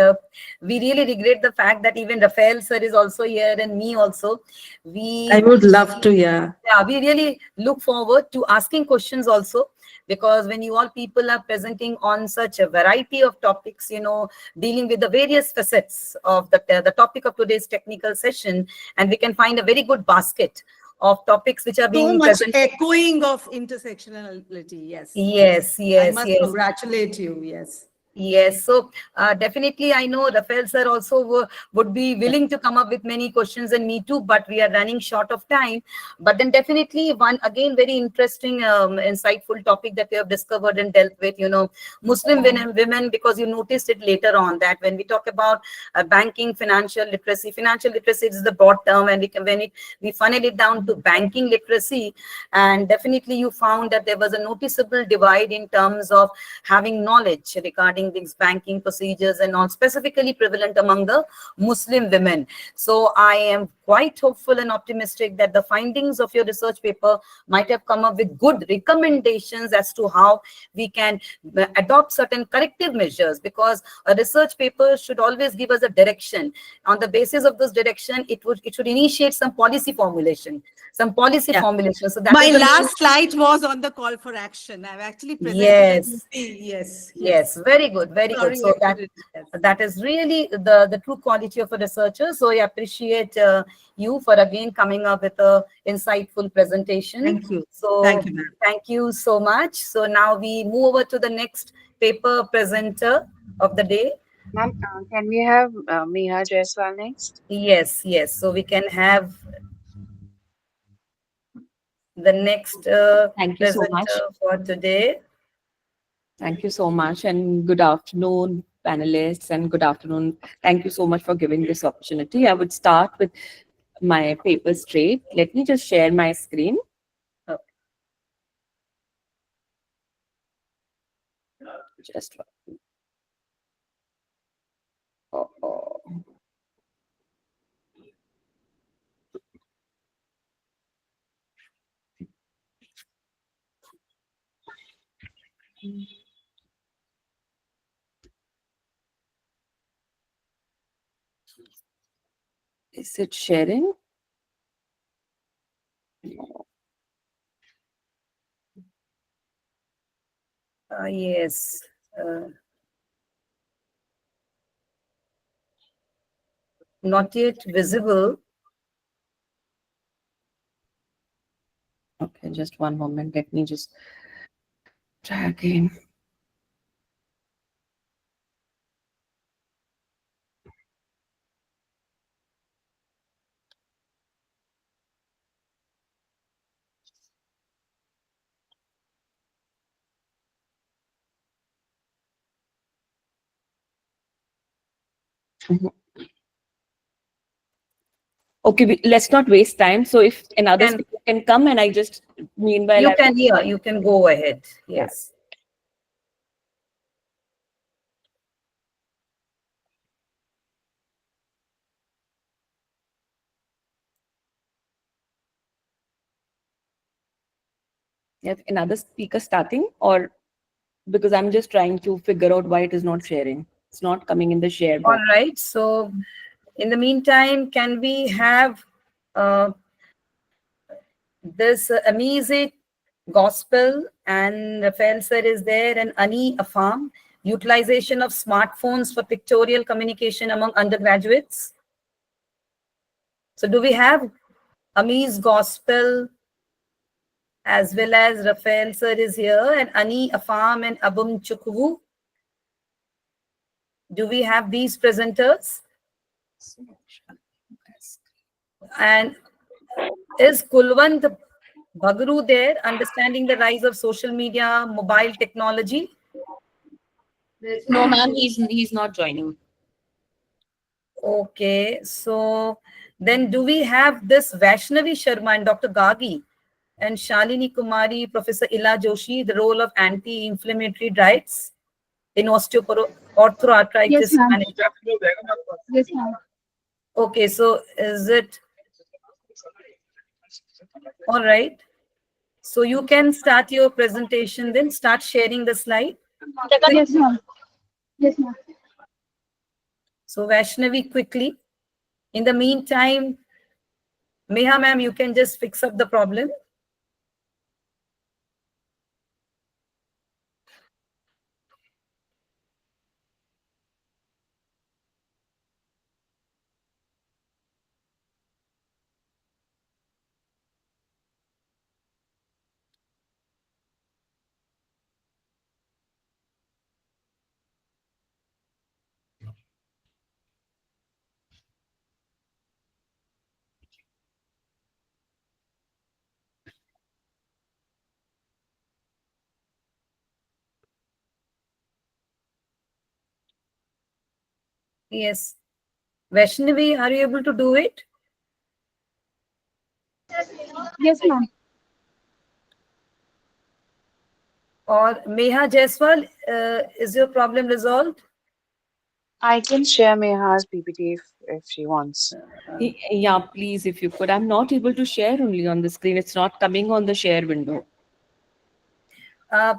we really regret the fact that even Raphael sir is also here and me also. I would love to, yeah. Yeah, we really look forward to asking questions also, because when you all people are presenting on such a variety of topics, dealing with the various facets of the topic of today's technical session, and we can find a very good basket of topics which are being so much presented. Echoing of intersectionality. Yes. Yes. I must congratulate you. Yes. Yes, so definitely I know Raphael sir also would be willing to come up with many questions, and me too, but we are running short of time. But then definitely one again very interesting insightful topic that we have discovered and dealt with, Muslim women, because you noticed it later on that when we talk about banking, financial literacy is the broad term, and we funnel it down to banking literacy, and definitely you found that there was a noticeable divide in terms of having knowledge regarding regarding these banking procedures and all, specifically prevalent among the Muslim women. So I am quite hopeful and optimistic that the findings of your research paper might have come up with good recommendations as to how we can adopt certain corrective measures, because a research paper should always give us a direction. On the basis of this direction, it should initiate some policy formulation, formulation. So that My is the last slide was on the call for action. I've actually presented yes. Yes. Very good, very Sorry, good. So yes. that is really the true quality of a researcher. So I appreciate you for again coming up with a insightful presentation. Thank you. So Thank you, ma'am. thank you so much. So now we move over to the next paper presenter of the day. Ma'am, can we have Meha Jaiswal next? Yes. So we can have the next Thank you so much. presenter for today. Thank you so much, and good afternoon, panelists, and good afternoon. Thank you so much for giving this opportunity. I would start with my paper straight. Let me just share my screen. Just one. Oh. Is it sharing? No. Yes. Not yet visible. Okay, just one moment. Let me just try again. Okay, let's not waste time. So if another speaker can come, and I just meanwhile you can go ahead. Yes. Yes, another speaker starting, or because I'm just trying to figure out why it is not sharing. It's not coming in the share box. All right. So in the meantime, can we have this amazing gospel, and Raphael sir is there, and Ani Afam, utilization of smartphones for pictorial communication among undergraduates. So do we have Ami's gospel as well as Raphael sir is here, and Ani Afam and Abum Chukwu? Do we have these presenters? And is Kulwant Bhagru there, understanding the rise of social media, mobile technology? No, ma'am, he's not joining. Okay, so then do we have this Vaishnavi Sharma and Dr. Gagi and Shalini Kumari, Professor Ila Joshi, the role of anti-inflammatory diets in osteoarthritis? Yes, ma'am. Yes, ma'am. Okay, so is it all right? So you can start your presentation, then start sharing the slide. Yes, ma'am. Yes, ma'am. So Vaishnavi, quickly. In the meantime, Meha ma'am, you can just fix up the problem. Yes. Vaishnavi, are you able to do it? Yes, ma'am. Or Meha Jaiswal, is your problem resolved? I can share Meha's PPT if she wants. Yeah, please, if you could. I'm not able to share only on the screen. It's not coming on the share window. Uh,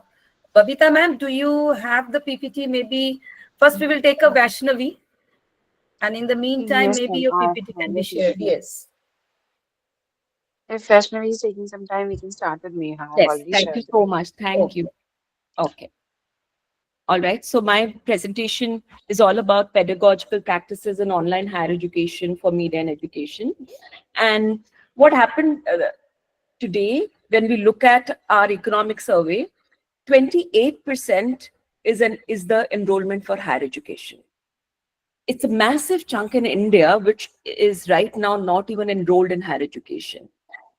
Babita ma'am, do you have the PPT? Maybe first we will take a Vaishnavi, and in the meantime, Yes, maybe ma'am, your I PPT have can be the shared. PPT. Yes. If Vaishnavi is taking some time, we can start with Meha. I've Yes, already thank you shared the so PPT. much. Thank Okay. you. Okay. All right. So my presentation is all about pedagogical practices in online higher education for media and education. And what happened today, when we look at our economic survey, 28% is the enrollment for higher education. It's a massive chunk in India, which is right now not even enrolled in higher education.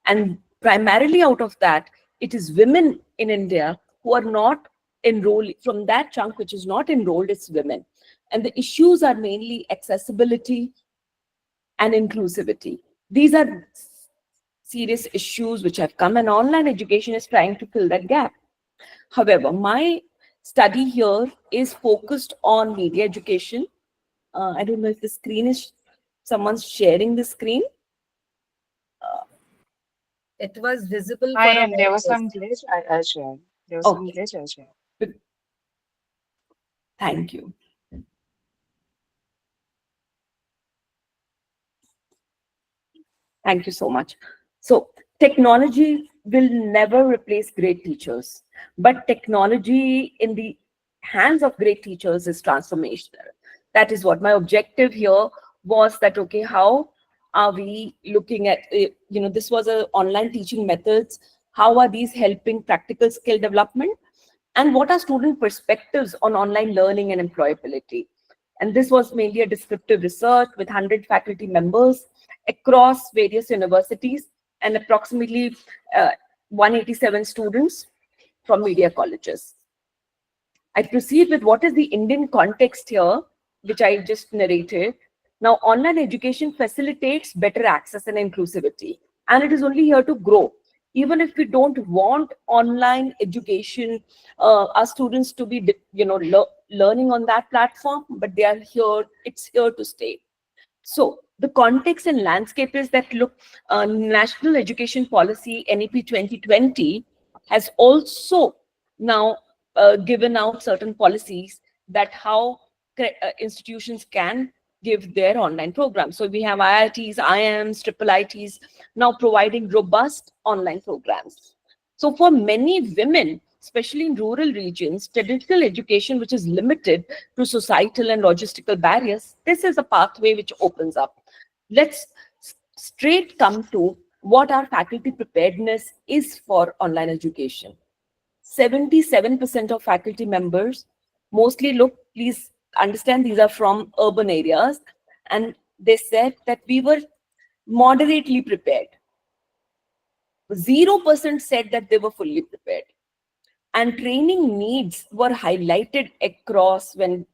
And primarily out of that, it is women in India who are not enrolled. From that chunk which is not enrolled, it's women. And the issues are mainly accessibility and inclusivity. These are serious issues which have come, and online education is trying to fill that gap. However, my study here is focused on media education. I don't know if the screen is, someone's sharing the screen. It was visible I for a am. There while. was some glitch. I'll share. There was some Okay, glitch. I'll share. thank you. Thank you so much. So technology will never replace great teachers, but technology in the hands of great teachers is transformational. That is what my objective here was, that, okay, how are we looking at, this was a online teaching methods. How are these helping practical skill development? And what are student perspectives on online learning and employability? And this was mainly a descriptive research with 100 faculty members across various universities and approximately 187 students from media colleges. I proceed with what is the Indian context here, which I just narrated. Now, online education facilitates better access and inclusivity, and it is only here to grow. Even if we don't want online education, our students to be, learning on that platform, but they are here. It's here to stay. So the context and landscape is that, look, National Education Policy NEP 2020 has also now given out certain policies that how institutions can give their online programs. So we have IITs, IIMs, triple ITs now providing robust online programs. So for many women, especially in rural regions, traditional education, which is limited to societal and logistical barriers, this is a pathway which opens up. Let's straight come to what our faculty preparedness is for online education. 77% of faculty members, mostly, look, please understand, these are from urban areas, and they said that we were moderately prepared. 0% said that they were fully prepared. And training needs were highlighted across when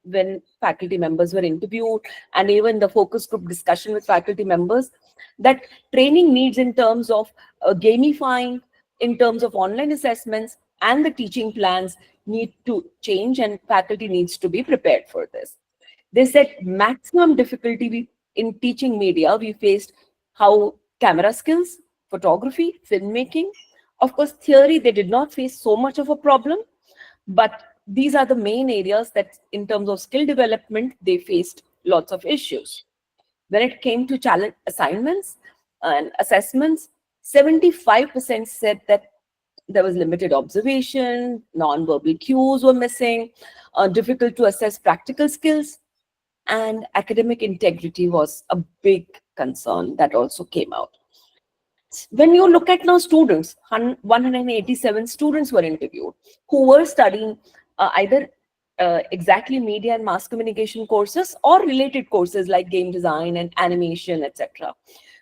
faculty members were interviewed, and even the focus group discussion with faculty members, that training needs in terms of gamifying, in terms of online assessments, and the teaching plans need to change, and faculty needs to be prepared for this. They said maximum difficulty in teaching media we faced, how camera skills, photography, filmmaking. Of course, theory, they did not face so much of a problem, but these are the main areas that in terms of skill development, they faced lots of issues. When it came to challenge assignments and assessments, 75% said that there was limited observation, non-verbal cues were missing, difficult to assess practical skills, and academic integrity was a big concern that also came out. When you look at now students, 187 students were interviewed who were studying either exactly media and mass communication courses or related courses like game design and animation, etc.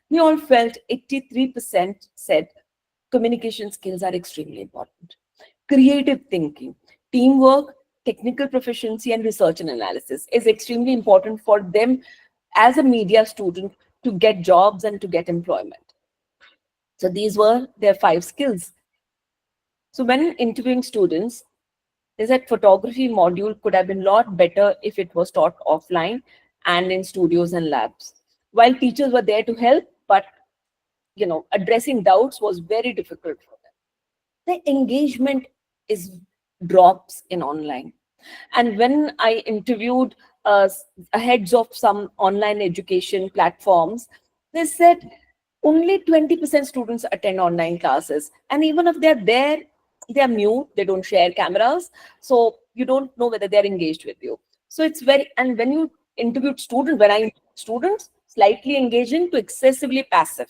We all felt 83% said communication skills are extremely important. Creative thinking, teamwork, technical proficiency, and research and analysis is extremely important for them as a media student to get jobs and to get employment. So these were their 5 skills. So when interviewing students, They said photography module could have been a lot better if it was taught offline and in studios and labs. While teachers were there to help, but addressing doubts was very difficult for them. The engagement is drops in online. And when I interviewed heads of some online education platforms, they said only 20% students attend online classes. And even if they're there, they're mute, they don't share cameras. So you don't know whether they're engaged with you. So it's and when you interviewed students, when I interviewed students, slightly engaging to excessively passive.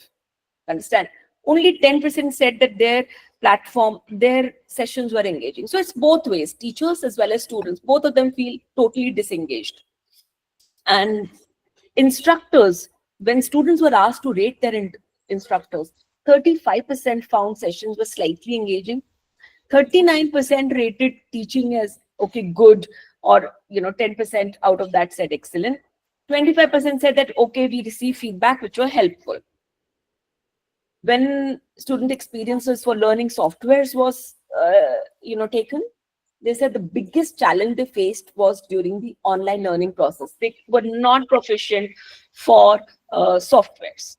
Understand? Only 10% said that their sessions were engaging. So it's both ways, teachers as well as students. Both of them feel totally disengaged. And instructors, when students were asked to rate their instructors, 35% found sessions were slightly engaging. 39% rated teaching as okay, good, or 10% out of that said excellent. 25% said that okay, we receive feedback which were helpful. When student experiences for learning softwares was taken, they said the biggest challenge they faced was during the online learning process. They were not proficient for softwares.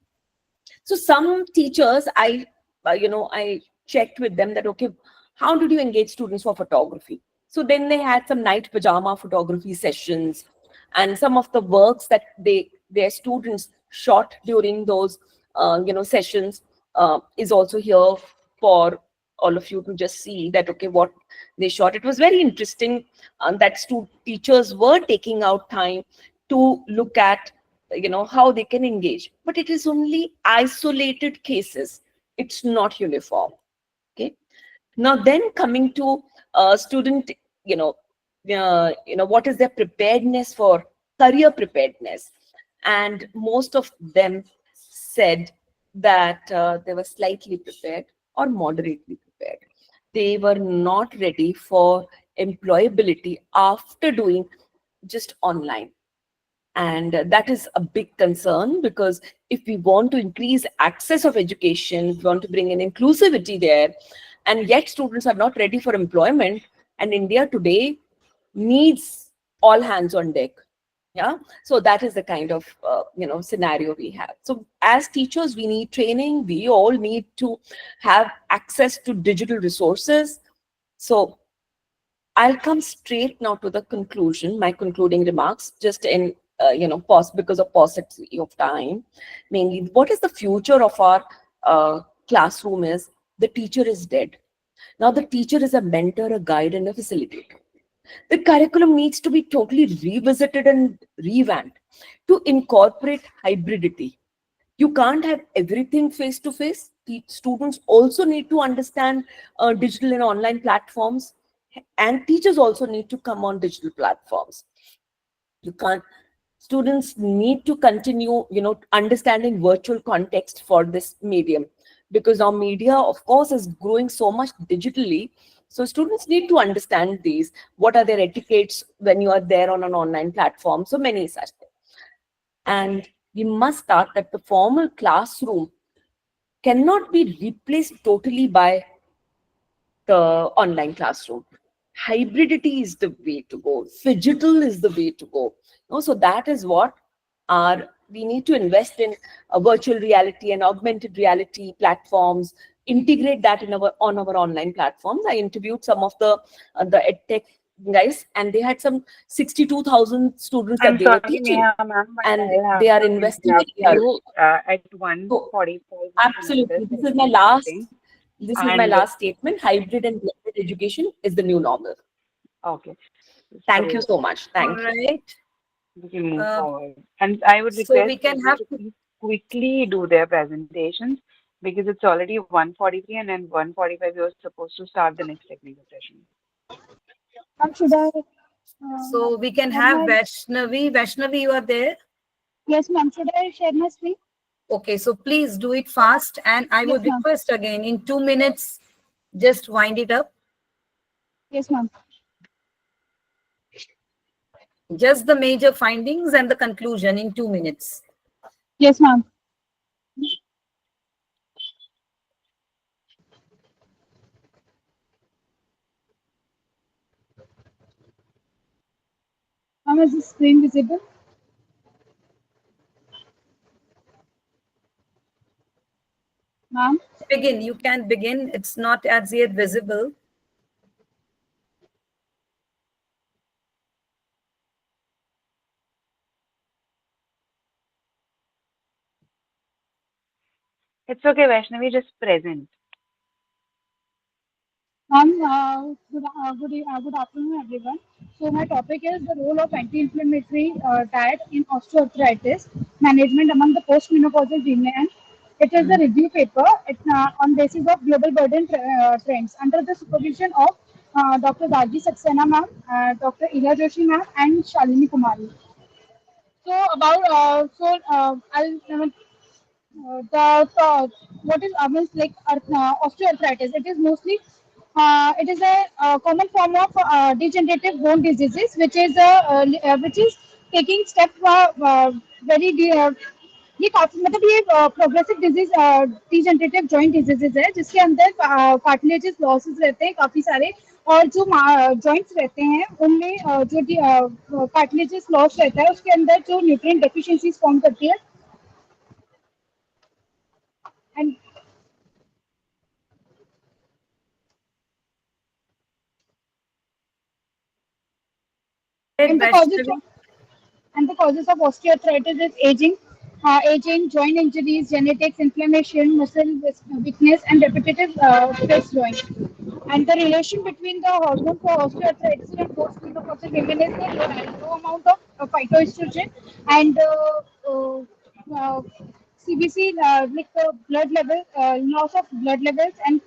So some teachers, I checked with them that okay, how did you engage students for photography? So then they had some night pajama photography sessions, and some of the works that their students shot during those sessions is also here for all of you to just see that okay, what they shot. It was very interesting that teachers were taking out time to look at how they can engage, but it is only isolated cases. It's not uniform. Okay. Now then, coming to student, what is their preparedness for career preparedness, and most of them said that they were slightly prepared or moderately prepared. They were not ready for employability after doing just online. And that is a big concern, because if we want to increase access of education, we want to bring in inclusivity there, and yet students are not ready for employment, and India today needs all hands on deck. Yeah. So that is the kind of scenario we have. So as teachers, we need training. We all need to have access to digital resources. So I'll come straight now to the conclusion, my concluding remarks, just in pause, because of paucity of time. Mainly, what is the future of our classroom is the teacher is dead. Now the teacher is a mentor, a guide, and a facilitator. The curriculum needs to be totally revisited and revamped to incorporate hybridity. You can't have everything face to face. Students also need to understand digital and online platforms, and teachers also need to come on digital platforms. You can't. Students need to continue, understanding virtual context for this medium, because our media, of course, is growing so much digitally. So students need to understand these. What are their etiquettes when you are there on an online platform? So many such things. And we must start that the formal classroom cannot be replaced totally by the online classroom. Hybridity is the way to go. Phygital is the way to go. So that is what we need to invest in virtual reality and augmented reality platforms, integrate that in on our online platforms. I interviewed some of the edtech guys, and they had some 62,000 students that I'm they were sorry, teaching, Neha, ma'am, but and I'll have they are to investing interrupt very thoroughly. you at So 1:45. absolutely, Another this is session my is last. starting. This is my And last statement. Hybrid and blended education is the new normal. okay, Thank you so so much. All Thank you. right. we can move Uh, forward. And I would so request we can people have to please quickly do their presentations, because it's already 1:43, and then 1:45 you're supposed to start the next technical session. Ma'am, should I so we can share have my? Vaishnavi. Vaishnavi, you are there. Yes, ma'am. Should I share my screen? Okay, so please do it fast, and I Yes, would ma'am. request again in 2 minutes, just wind it up. Yes, ma'am. Just the major findings and the conclusion in 2 minutes. Yes, ma'am. Ma'am, is the screen visible? Ma'am? Begin. You can begin. It's not as yet visible. It's okay, Vaishnavi, just present. Ma'am, good afternoon, everyone. So my topic is the role of anti-inflammatory diet in osteoarthritis management among the postmenopausal women. It is a review paper. It's on basis of global burden trends under the supervision of Dr. Raji Saxena ma'am, Dr. Ila Joshi ma'am, and Shalini Kumari. So what is means like osteoarthritis. It is mostly it is a common form of degenerative bone diseases, which is taking step very ये काफी मतलब ये progressive disease degenerative joint diseases है जिसके अंदर cartilages losses रहते हैं काफी सारे और जो जॉइंट्स रहते हैं उनमें जो कार्टिलेजेस लॉस रहता है उसके अंदर जो न्यूट्रिएंट डेफिशिएंसीज फॉर्म करती है and and the causes of, and the causes of osteoarthritis is aging, joint injuries, genetics, inflammation, muscle weakness, and repetitive stress joint. And the relation between the hormone for osteoarthritis and postmenopausal women is the low amount of phytoestrogen and CBC, like the blood level, loss of blood levels and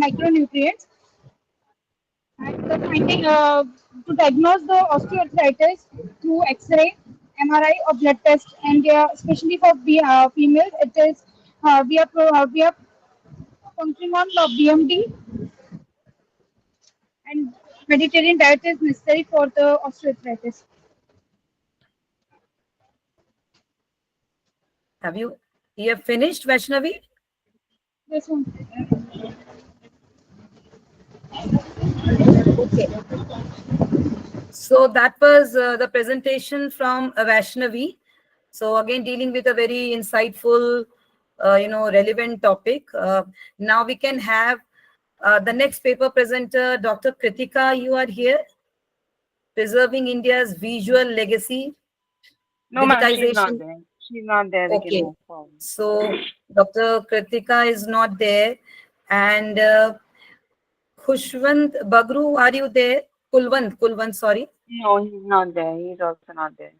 micronutrients. And the finding to diagnose the osteoarthritis through X-ray, MRI, or blood test, and especially for females, it is we are functioning on the BMD, and Mediterranean diet is necessary for the osteoarthritis. You have finished, Vaishnavi? This one. Okay. So that was the presentation from Vaishnavi. So again, dealing with a very insightful, relevant topic. Now we can have the next paper presenter, Dr. Kritika. You are here. Preserving India's visual legacy. No, ma'am, she's not Digitization. there. She's not there. We can Okay. move forward. So Dr. Kritika is not there. And Khushwant Bagru, are you there? Kulwant, sorry. No, he's not there. He's also not there.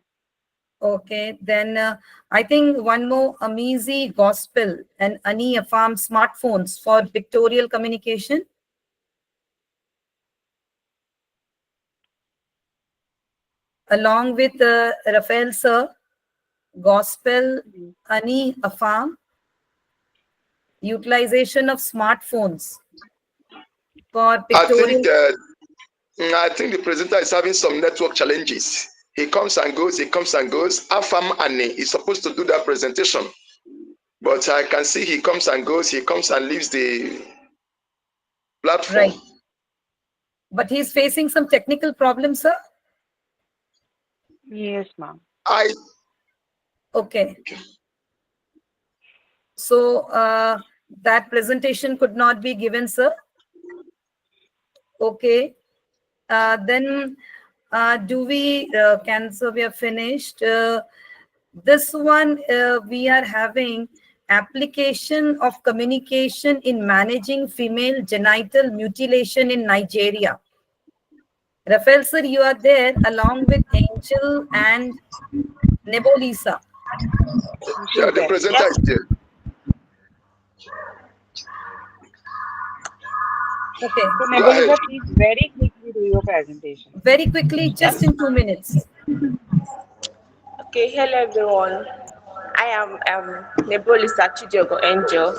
Okay, then I think one more, Amizi Gospel and Ani Farm smartphones for pictorial communication. Along with Raphael sir, Gospel, Ani Farm, utilization of smartphones for pictorial. I think the presenter is having some network challenges. He comes and goes, Afam Ani is supposed to do that presentation. But I can see he comes and goes, he comes and leaves the platform. Right. But he's facing some technical problems, sir? Yes, ma'am. Okay. So that presentation could not be given, sir. Okay. Then do we so we are finished. This one we are having application of communication in managing female genital mutilation in Nigeria. Raphael sir, you are there along with Angel and Nebolisa. Yeah, the presenter is there. Okay. So Nebolisa, please very quickly do your presentation. Very quickly, just in 2 minutes. Okay, hello everyone. I am Nebolisa Chidiogo Angel,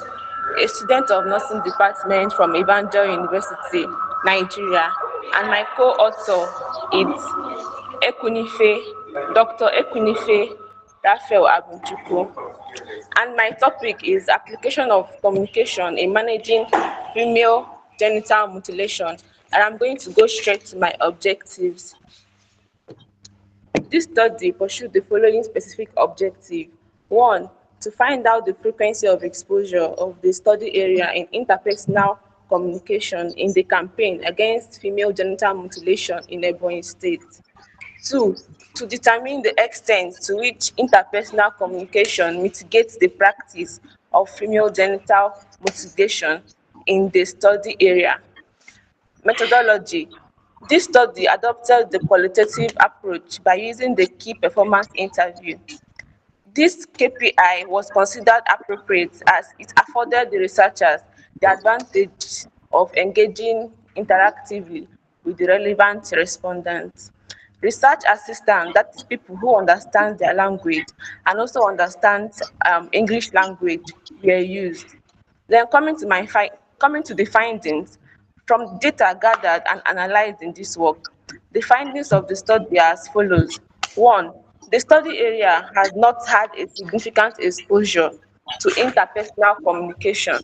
a student of nursing department from Evangel University, Nigeria, and my co-author is Ekwunife, Dr. Ekwunife Raphael Abunchukwu. And my topic is application of communication in managing female genital mutilation. And I'm going to go straight to my objectives. This study pursued the following specific objective. One, to find out the frequency of exposure of the study area in interpersonal communication in the campaign against female genital mutilation in Ebonyi State. Two, to determine the extent to which interpersonal communication mitigates the practice of female genital mutilation in the study area. Methodology. This study adopted the qualitative approach by using the key performance interview. This KPI was considered appropriate as it afforded the researchers the advantage of engaging interactively with the relevant respondents. Research assistants, that is people who understand their language and also understand English language, were used. Then coming to the findings, from data gathered and analyzed in this work, the findings of the study are as follows. One, the study area has not had a significant exposure to interpersonal communication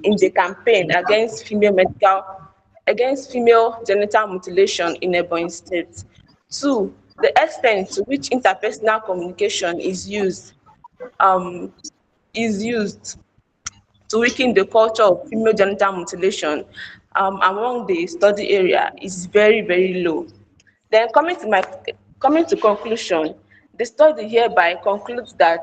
in the campaign against female genital mutilation in Ebonyi State. Two, the extent to which interpersonal communication um, is used to weaken the culture of female genital mutilation among the study area is very, very low. Then coming to conclusion, the study hereby concludes that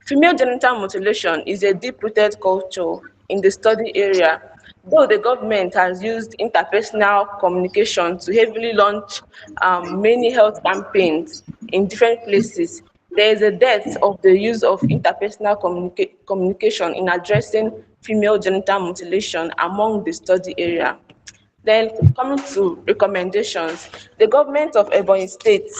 female genital mutilation is a deep-rooted culture in the study area. Though the government has used interpersonal communication to heavily launch many health campaigns in different places, there is a dearth of the use of interpersonal communication in addressing female genital mutilation among the study area. Then coming to recommendations, the government of Ebonyi State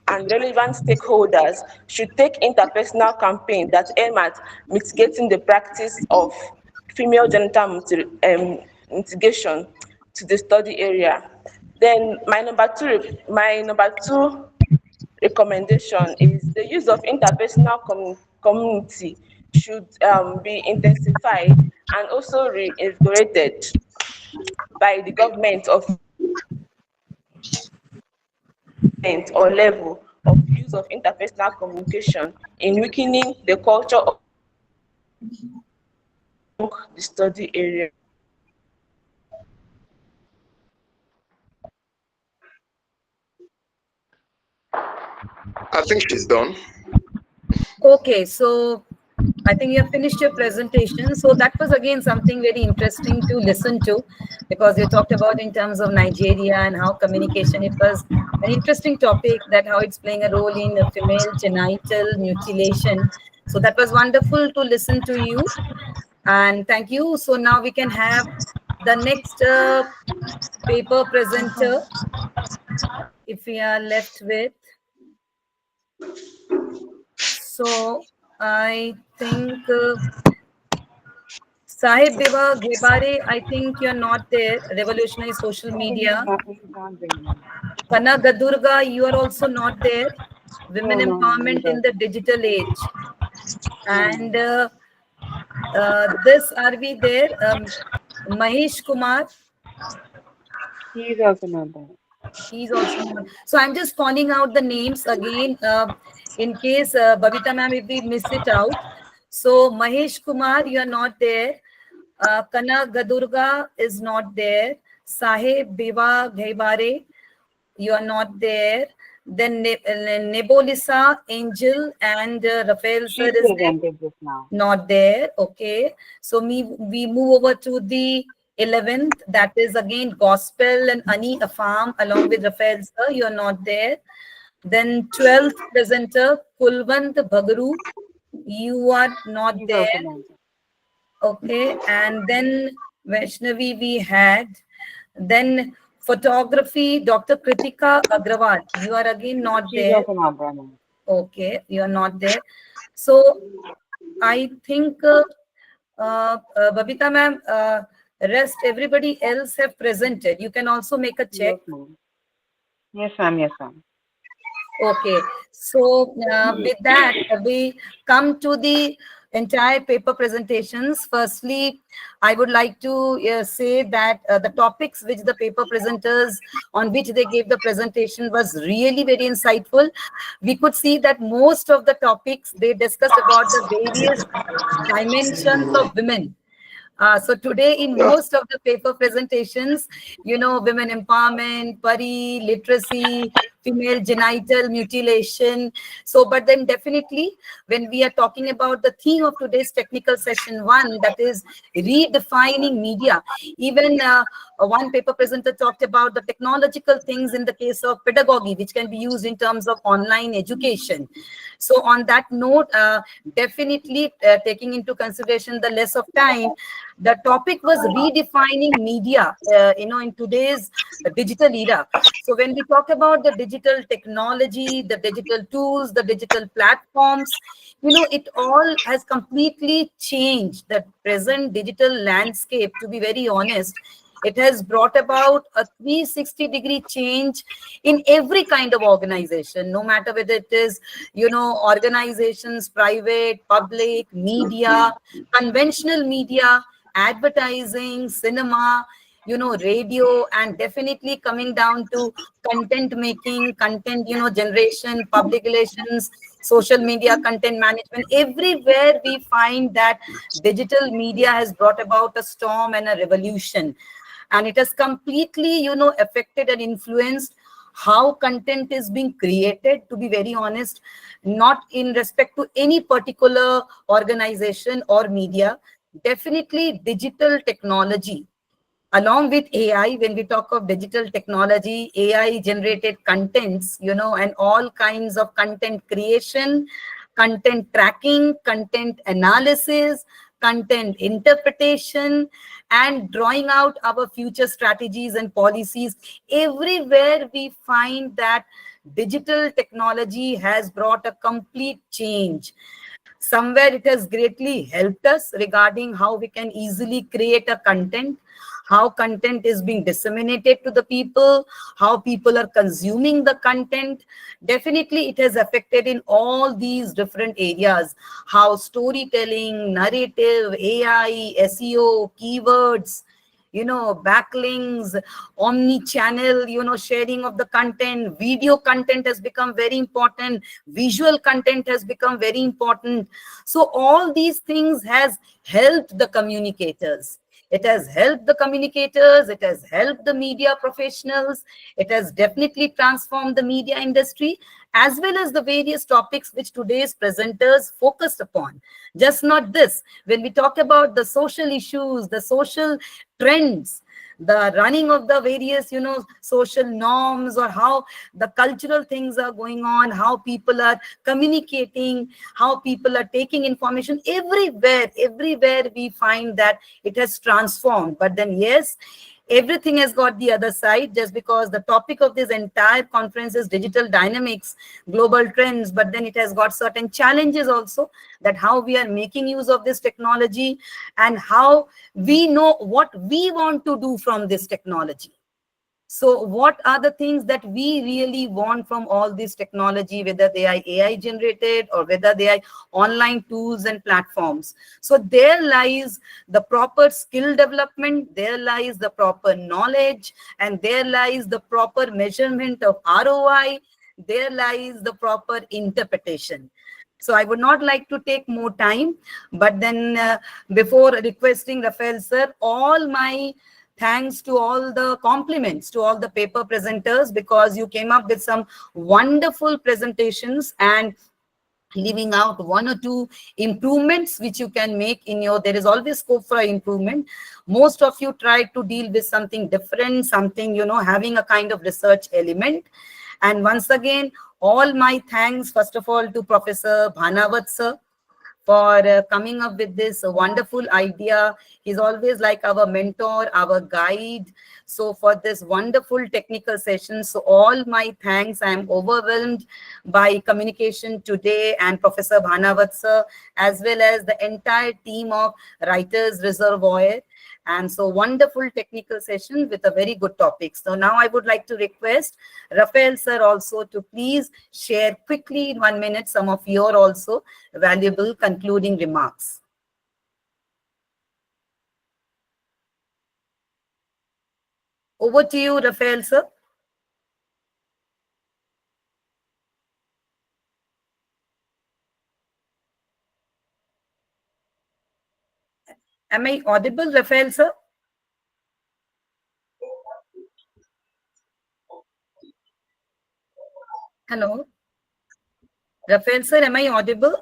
and relevant stakeholders should take interpersonal campaigns that aim at mitigating the practice of female genital mutilation to the study area. Then my number two recommendation is the use of interpersonal community should be intensified and also reinvigorated by the government of or level of use of interpersonal communication in weakening the culture of the study area. I think she's done. Okay, so I think you have finished your presentation. So that was again something very interesting to listen to, because you talked about in terms of Nigeria and how communication, it was an interesting topic, that how it's playing a role in female genital mutilation. So that was wonderful to listen to you. And thank you. So now we can have the next paper presenter, if we are left with. So I think Sahib Deva Ghebare, I think you're not there. Revolutionary Social Media. Kana Gadurga, you are also not there. Women Empowerment in the Digital Age. And this, are we there? Mahesh Kumar. He is also not there. He's also not. So I'm just calling out the names again in case Babita ma'am, if we miss it out. So Mahesh Kumar, you are not there. Kana Gadurga is not there. Sahib Biva Ghaibare, you are not there. Then Nebolisa, Angel, and Raphael sir is presented just now. not there. Okay. So we move over to the 11th. That is again Gospel and Ani Afam along with Raphael sir. You are not there. Then 12th presenter Kulwant Bhagru. You are not there. Okay. And then Vaishnavi we had. Then photography, Dr. Kritika Agrawal. You are again not there. Okay, you are not there. So I think Babita ma'am, rest everybody else have presented. You can also make a check. Yes, ma'am. Yes, ma'am. Okay, so with that we come to the entire paper presentations. Firstly, I would like to say that the topics which the paper presenters on which they gave the presentation was really very insightful. We could see that most of the topics they discussed about the various dimensions of women. So today in most of the paper presentations, women empowerment, pari, literacy, female genital mutilation. So, but then definitely when we are talking about the theme of today's technical session one, that is redefining media. Even one paper presenter talked about the technological things in the case of pedagogy, which can be used in terms of online education. So on that note, definitely taking into consideration the less of time, the topic was redefining media, in today's digital era. So when we talk about the digital technology, the digital tools, the digital platforms, it all has completely changed the present digital landscape, to be very honest. It has brought about a 360-degree change in every kind of organization, no matter whether it is, organizations, private, public, media, conventional media, advertising, cinema, radio, and definitely coming down to content making, content, generation, public relations, social media, content management. Everywhere we find that digital media has brought about a storm and a revolution. And it has completely, affected and influenced how content is being created, to be very honest, not in respect to any particular organization or media. Definitely digital technology, along with AI. When we talk of digital technology, AI generated contents, and all kinds of content creation, content tracking, content analysis, content interpretation, and drawing out our future strategies and policies. Everywhere we find that digital technology has brought a complete change. Somewhere it has greatly helped us regarding how we can easily create a content, how content is being disseminated to the people, how people are consuming the content. Definitely it has affected in all these different areas, how storytelling, narrative, AI, SEO, keywords, backlinks, omni-channel, sharing of the content, video content has become very important, visual content has become very important. So all these things has helped the communicators. It has helped the communicators, it has helped the media professionals, it has definitely transformed the media industry, as well as the various topics which today's presenters focused upon. Just not this, when we talk about the social issues, the social trends, the running of the various, social norms, or how the cultural things are going on, how people are communicating, how people are taking information, everywhere we find that it has transformed. But then, yes, everything has got the other side. Just because the topic of this entire conference is digital dynamics, global trends, but then it has got certain challenges also, that how we are making use of this technology and how we know what we want to do from this technology. So what are the things that we really want from all this technology, whether they are AI generated or whether they are online tools and platforms? So there lies the proper skill development, there lies the proper knowledge, and there lies the proper measurement of ROI, there lies the proper interpretation. So I would not like to take more time, but then before requesting Raphael sir, all my thanks to all the compliments to all the paper presenters, because you came up with some wonderful presentations and leaving out one or two improvements which you can make in your, there is always scope for improvement. Most of you try to deal with something different, something, having a kind of research element. And once again, all my thanks, first of all, to Professor Bhanavat sir, for coming up with this wonderful idea. He's always like our mentor, our guide. So for this wonderful technical session, so all my thanks. I am overwhelmed by communication today, and Professor Bhanavat sir, as well as the entire team of Writers Reservoir. And so wonderful technical session with a very good topic. So now I would like to request Raphael sir also to please share quickly in 1 minute some of your also valuable concluding remarks. Over to you, Raphael sir. Am I audible, Raphael sir? Hello. Raphael sir, am I audible?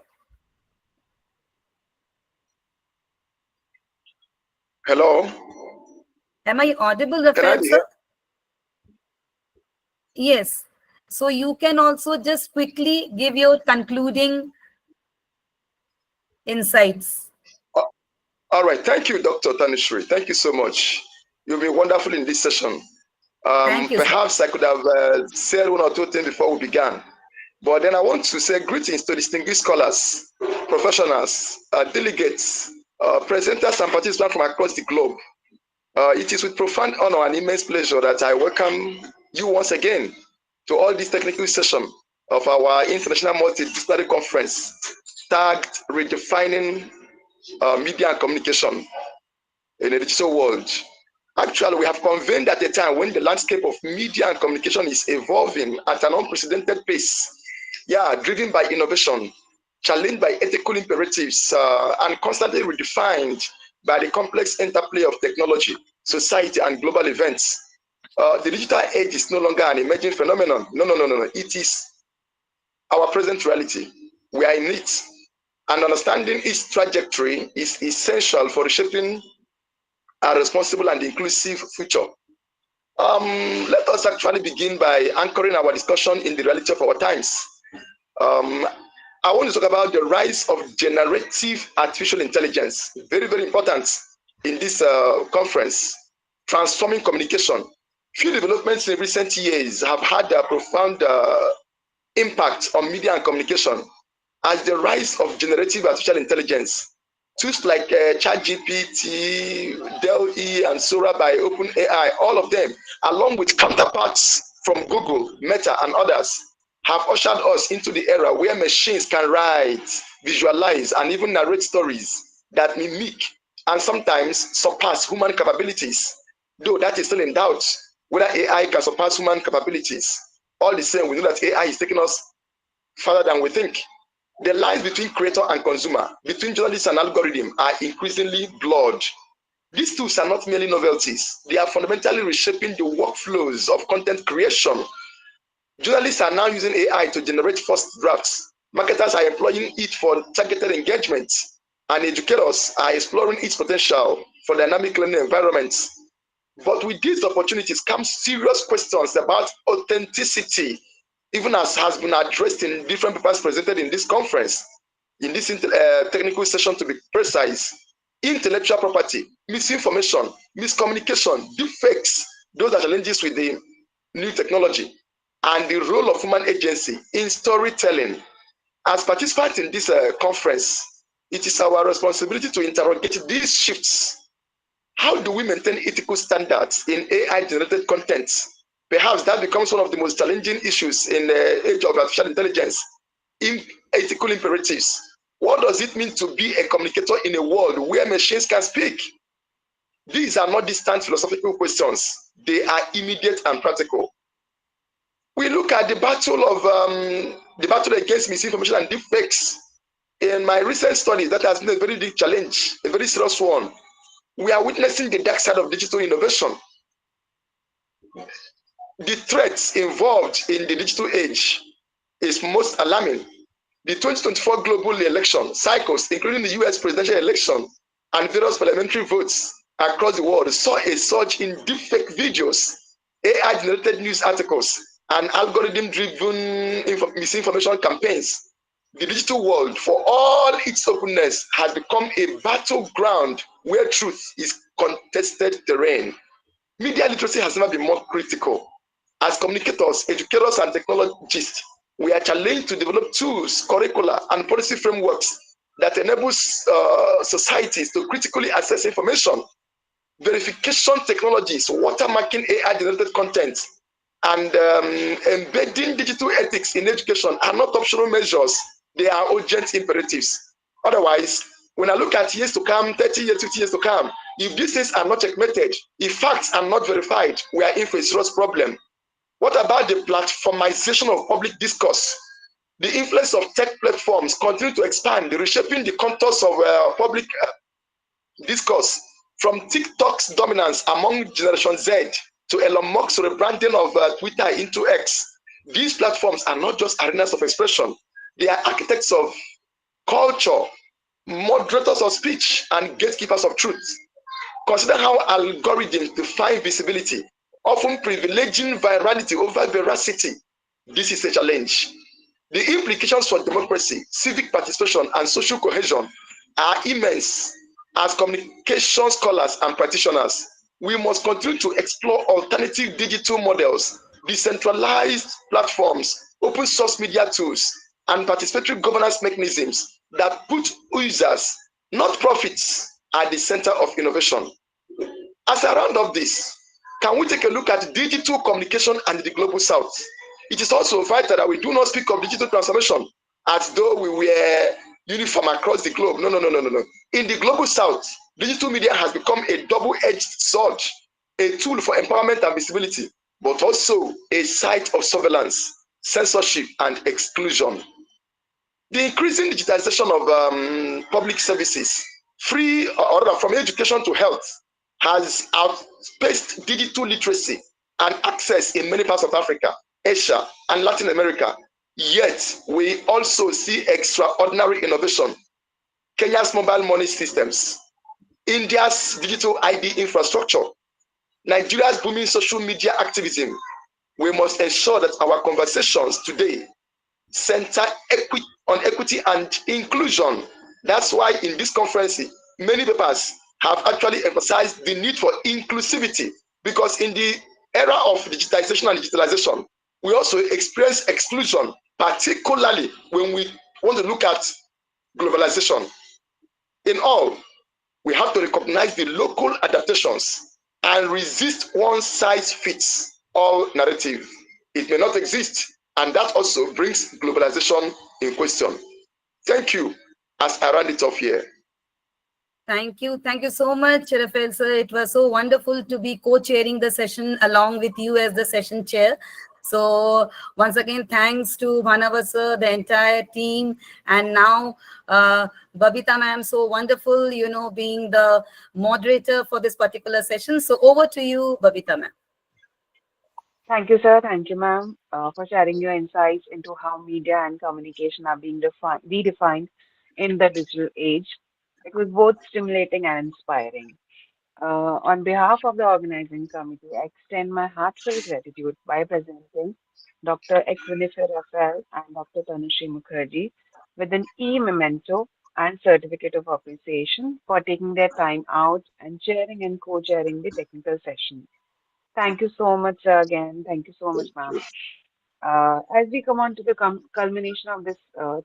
Hello. Am I audible, Raphael sir? Yes. So you can also just quickly give your concluding insights. All right. Thank you, Dr. Tanushri. Thank you so much. You've been wonderful in this session. Thank you, Perhaps sir. I could have said one or two things before we began. But then I want to say greetings to distinguished scholars, professionals, delegates, presenters, and participants from across the globe. It is with profound honor and immense pleasure that I welcome you once again to all this technical session of our International Multidisciplinary Conference tagged Redefining Media and Communication in a Digital World. Actually, we have convened at a time when the landscape of media and communication is evolving at an unprecedented pace. Yeah, driven by innovation, challenged by ethical imperatives, and constantly redefined by the complex interplay of technology, society, and global events. The digital age is no longer an emerging phenomenon. No. It is our present reality. We are in it. And understanding its trajectory is essential for reshaping a responsible and inclusive future. Let us actually begin by anchoring our discussion in the reality of our times. I want to talk about the rise of generative artificial intelligence. Very, very important in this conference. Transforming communication. Few developments in recent years have had a profound impact on media and communication as the rise of generative artificial intelligence. Tools like ChatGPT, Dell-E, and Sora by OpenAI, all of them, along with counterparts from Google, Meta, and others, have ushered us into the era where machines can write, visualize, and even narrate stories that mimic and sometimes surpass human capabilities. Though that is still in doubt whether AI can surpass human capabilities. All the same, we know that AI is taking us further than we think. The lines between creator and consumer, between journalist and algorithm, are increasingly blurred. These tools are not merely novelties. They are fundamentally reshaping the workflows of content creation. Journalists are now using AI to generate first drafts. Marketers are employing it for targeted engagement. And educators are exploring its potential for dynamic learning environments. But with these opportunities come serious questions about authenticity, even as has been addressed in different papers presented in this conference, in this technical session to be precise. Intellectual property, misinformation, miscommunication, defects, those are challenges with the new technology, and the role of human agency in storytelling. As participants in this conference, it is our responsibility to interrogate these shifts. How do we maintain ethical standards in AI-generated content? Perhaps that becomes one of the most challenging issues in the age of artificial intelligence. In ethical imperatives. What does it mean to be a communicator in a world where machines can speak? These are not distant philosophical questions. They are immediate and practical. We look at the battle against misinformation and deepfakes. In my recent studies, that has been a very big challenge, a very serious one. We are witnessing the dark side of digital innovation. The threats involved in the digital age is most alarming. The 2024 global election cycles, including the US presidential election and various parliamentary votes across the world, saw a surge in deepfake videos, AI-generated news articles, and algorithm-driven misinformation campaigns. The digital world, for all its openness, has become a battleground where truth is contested terrain. Media literacy has never been more critical. As communicators, educators, and technologists, we are challenged to develop tools, curricula, and policy frameworks that enable societies to critically assess information verification technologies, watermarking AI-generated content, and embedding digital ethics in education are not optional measures. They are urgent imperatives. Otherwise, when I look at years to come, 30 years, 50 years to come, if these things are not checkmated, if facts are not verified, we are in for a serious problem. What about the platformization of public discourse? The influence of tech platforms continue to expand, reshaping the contours of public discourse, from TikTok's dominance among Generation Z to Elon Musk's rebranding of Twitter into X. These platforms are not just arenas of expression, they are architects of culture, moderators of speech, and gatekeepers of truth. Consider how algorithms define visibility, often privileging virality over veracity. This is a challenge. The implications for democracy, civic participation, and social cohesion are immense. As communication scholars and practitioners, we must continue to explore alternative digital models, decentralized platforms, open source media tools, and participatory governance mechanisms that put users, not profits, at the center of innovation. As I round up this, can we take a look at digital communication and the global south? It is also vital that we do not speak of digital transformation as though we were uniform across the globe. No. In the global south, digital media has become a double-edged sword, a tool for empowerment and visibility, but also a site of surveillance, censorship, and exclusion. The increasing digitization of public services, free or rather from education to health, has outpaced digital literacy and access in many parts of Africa, Asia, and Latin America. Yet, we also see extraordinary innovation. Kenya's mobile money systems, India's digital ID infrastructure, Nigeria's booming social media activism. We must ensure that our conversations today center on equity and inclusion. That's why in this conference, many papers have actually emphasized the need for inclusivity, because in the era of digitization and digitalization, we also experience exclusion, particularly when we want to look at globalization. In all, we have to recognize the local adaptations and resist one size fits all narrative. It may not exist, and that also brings globalization in question. Thank you as I round it off here. Thank you. Thank you so much, Raphael sir. It was so wonderful to be co-chairing the session along with you as the session chair. So once again, thanks to Bhanava sir, the entire team, and now Babita ma'am, so wonderful, being the moderator for this particular session. So over to you, Babita ma'am. Thank you, sir. Thank you, ma'am, for sharing your insights into how media and communication are being redefined in the digital age. It was both stimulating and inspiring. On behalf of the organizing committee, I extend my heartfelt gratitude by presenting Dr. Ekwunife Raphael and Dr. Tanushri Mukherjee with an e-memento and certificate of appreciation for taking their time out and chairing and co-chairing the technical session. Thank you so much, sir, again. Thank you so much, ma'am. As we come on to the culmination of this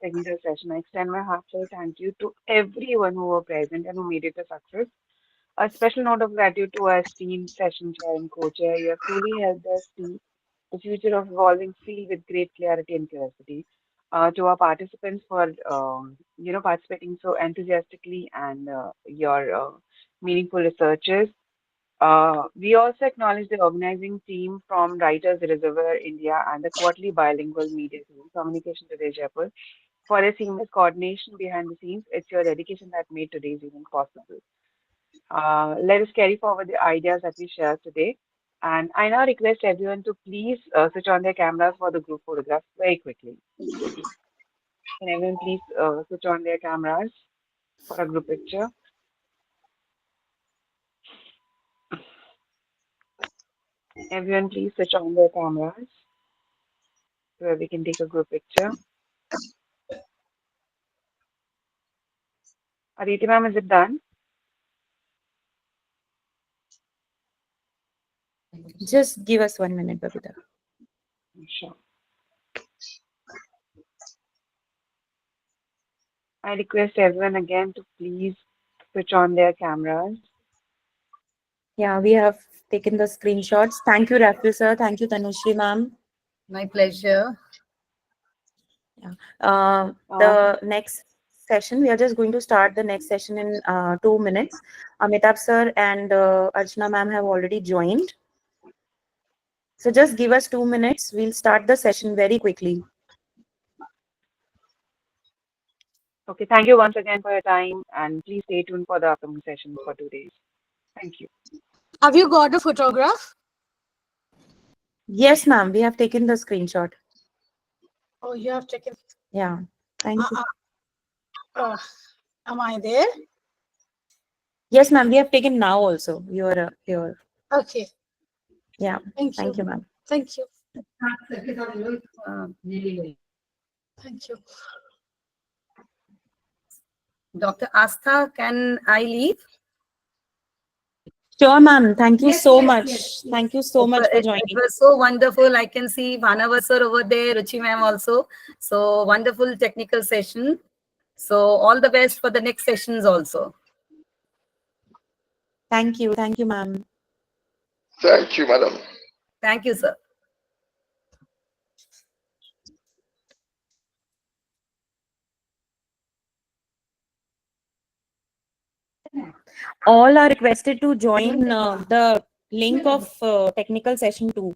technical session, I extend my heartfelt thank you to everyone who were present and who made it a success. A special note of gratitude to our esteemed session chair and co-chair. You have truly helped us see the future of evolving field with great clarity and curiosity. To our participants for participating so enthusiastically and your meaningful researches. We also acknowledge the organizing team from Writers Reservoir India and the quarterly bilingual media team, Communication Today Jaipur, for a seamless coordination behind the scenes. It's your dedication that made today's event possible. Let us carry forward the ideas that we shared today. And I now request everyone to please switch on their cameras for the group photograph very quickly. Can everyone please switch on their cameras for a group picture? Everyone please switch on their cameras so we can take a group picture. Aditi ma'am, is it done? Just give us 1 minute, Babita. Sure. I request everyone again to please switch on their cameras. Yeah, we have taken the screenshots. Thank you, Raphael sir. Thank you, Tanushri ma'am. My pleasure. Yeah. The next session, we are just going to start the next session in 2 minutes. Amitabh sir and Archana ma'am have already joined. So just give us 2 minutes. We'll start the session very quickly. Okay, thank you once again for your time, and please stay tuned for the upcoming sessions for 2 days. Thank you. Have you got a photograph? Yes, ma'am. We have taken the screenshot. Oh, you have taken. Yeah. Thank you. Am I there? Yes, ma'am. We have taken now also. You're here. Okay. Yeah. Thank you. Thank you, ma'am. Thank you. Thank you. Dr. Astha, can I leave? Sure, ma'am. Thank you so much. Thank you so much for It joining. was so wonderful. I can see Vanava sir over there, Ruchi ma'am also. So wonderful technical session. So all the best for the next sessions also. Thank you. Thank you, ma'am. Thank you, madam. Thank you, sir. All are requested to join the link of technical session 2.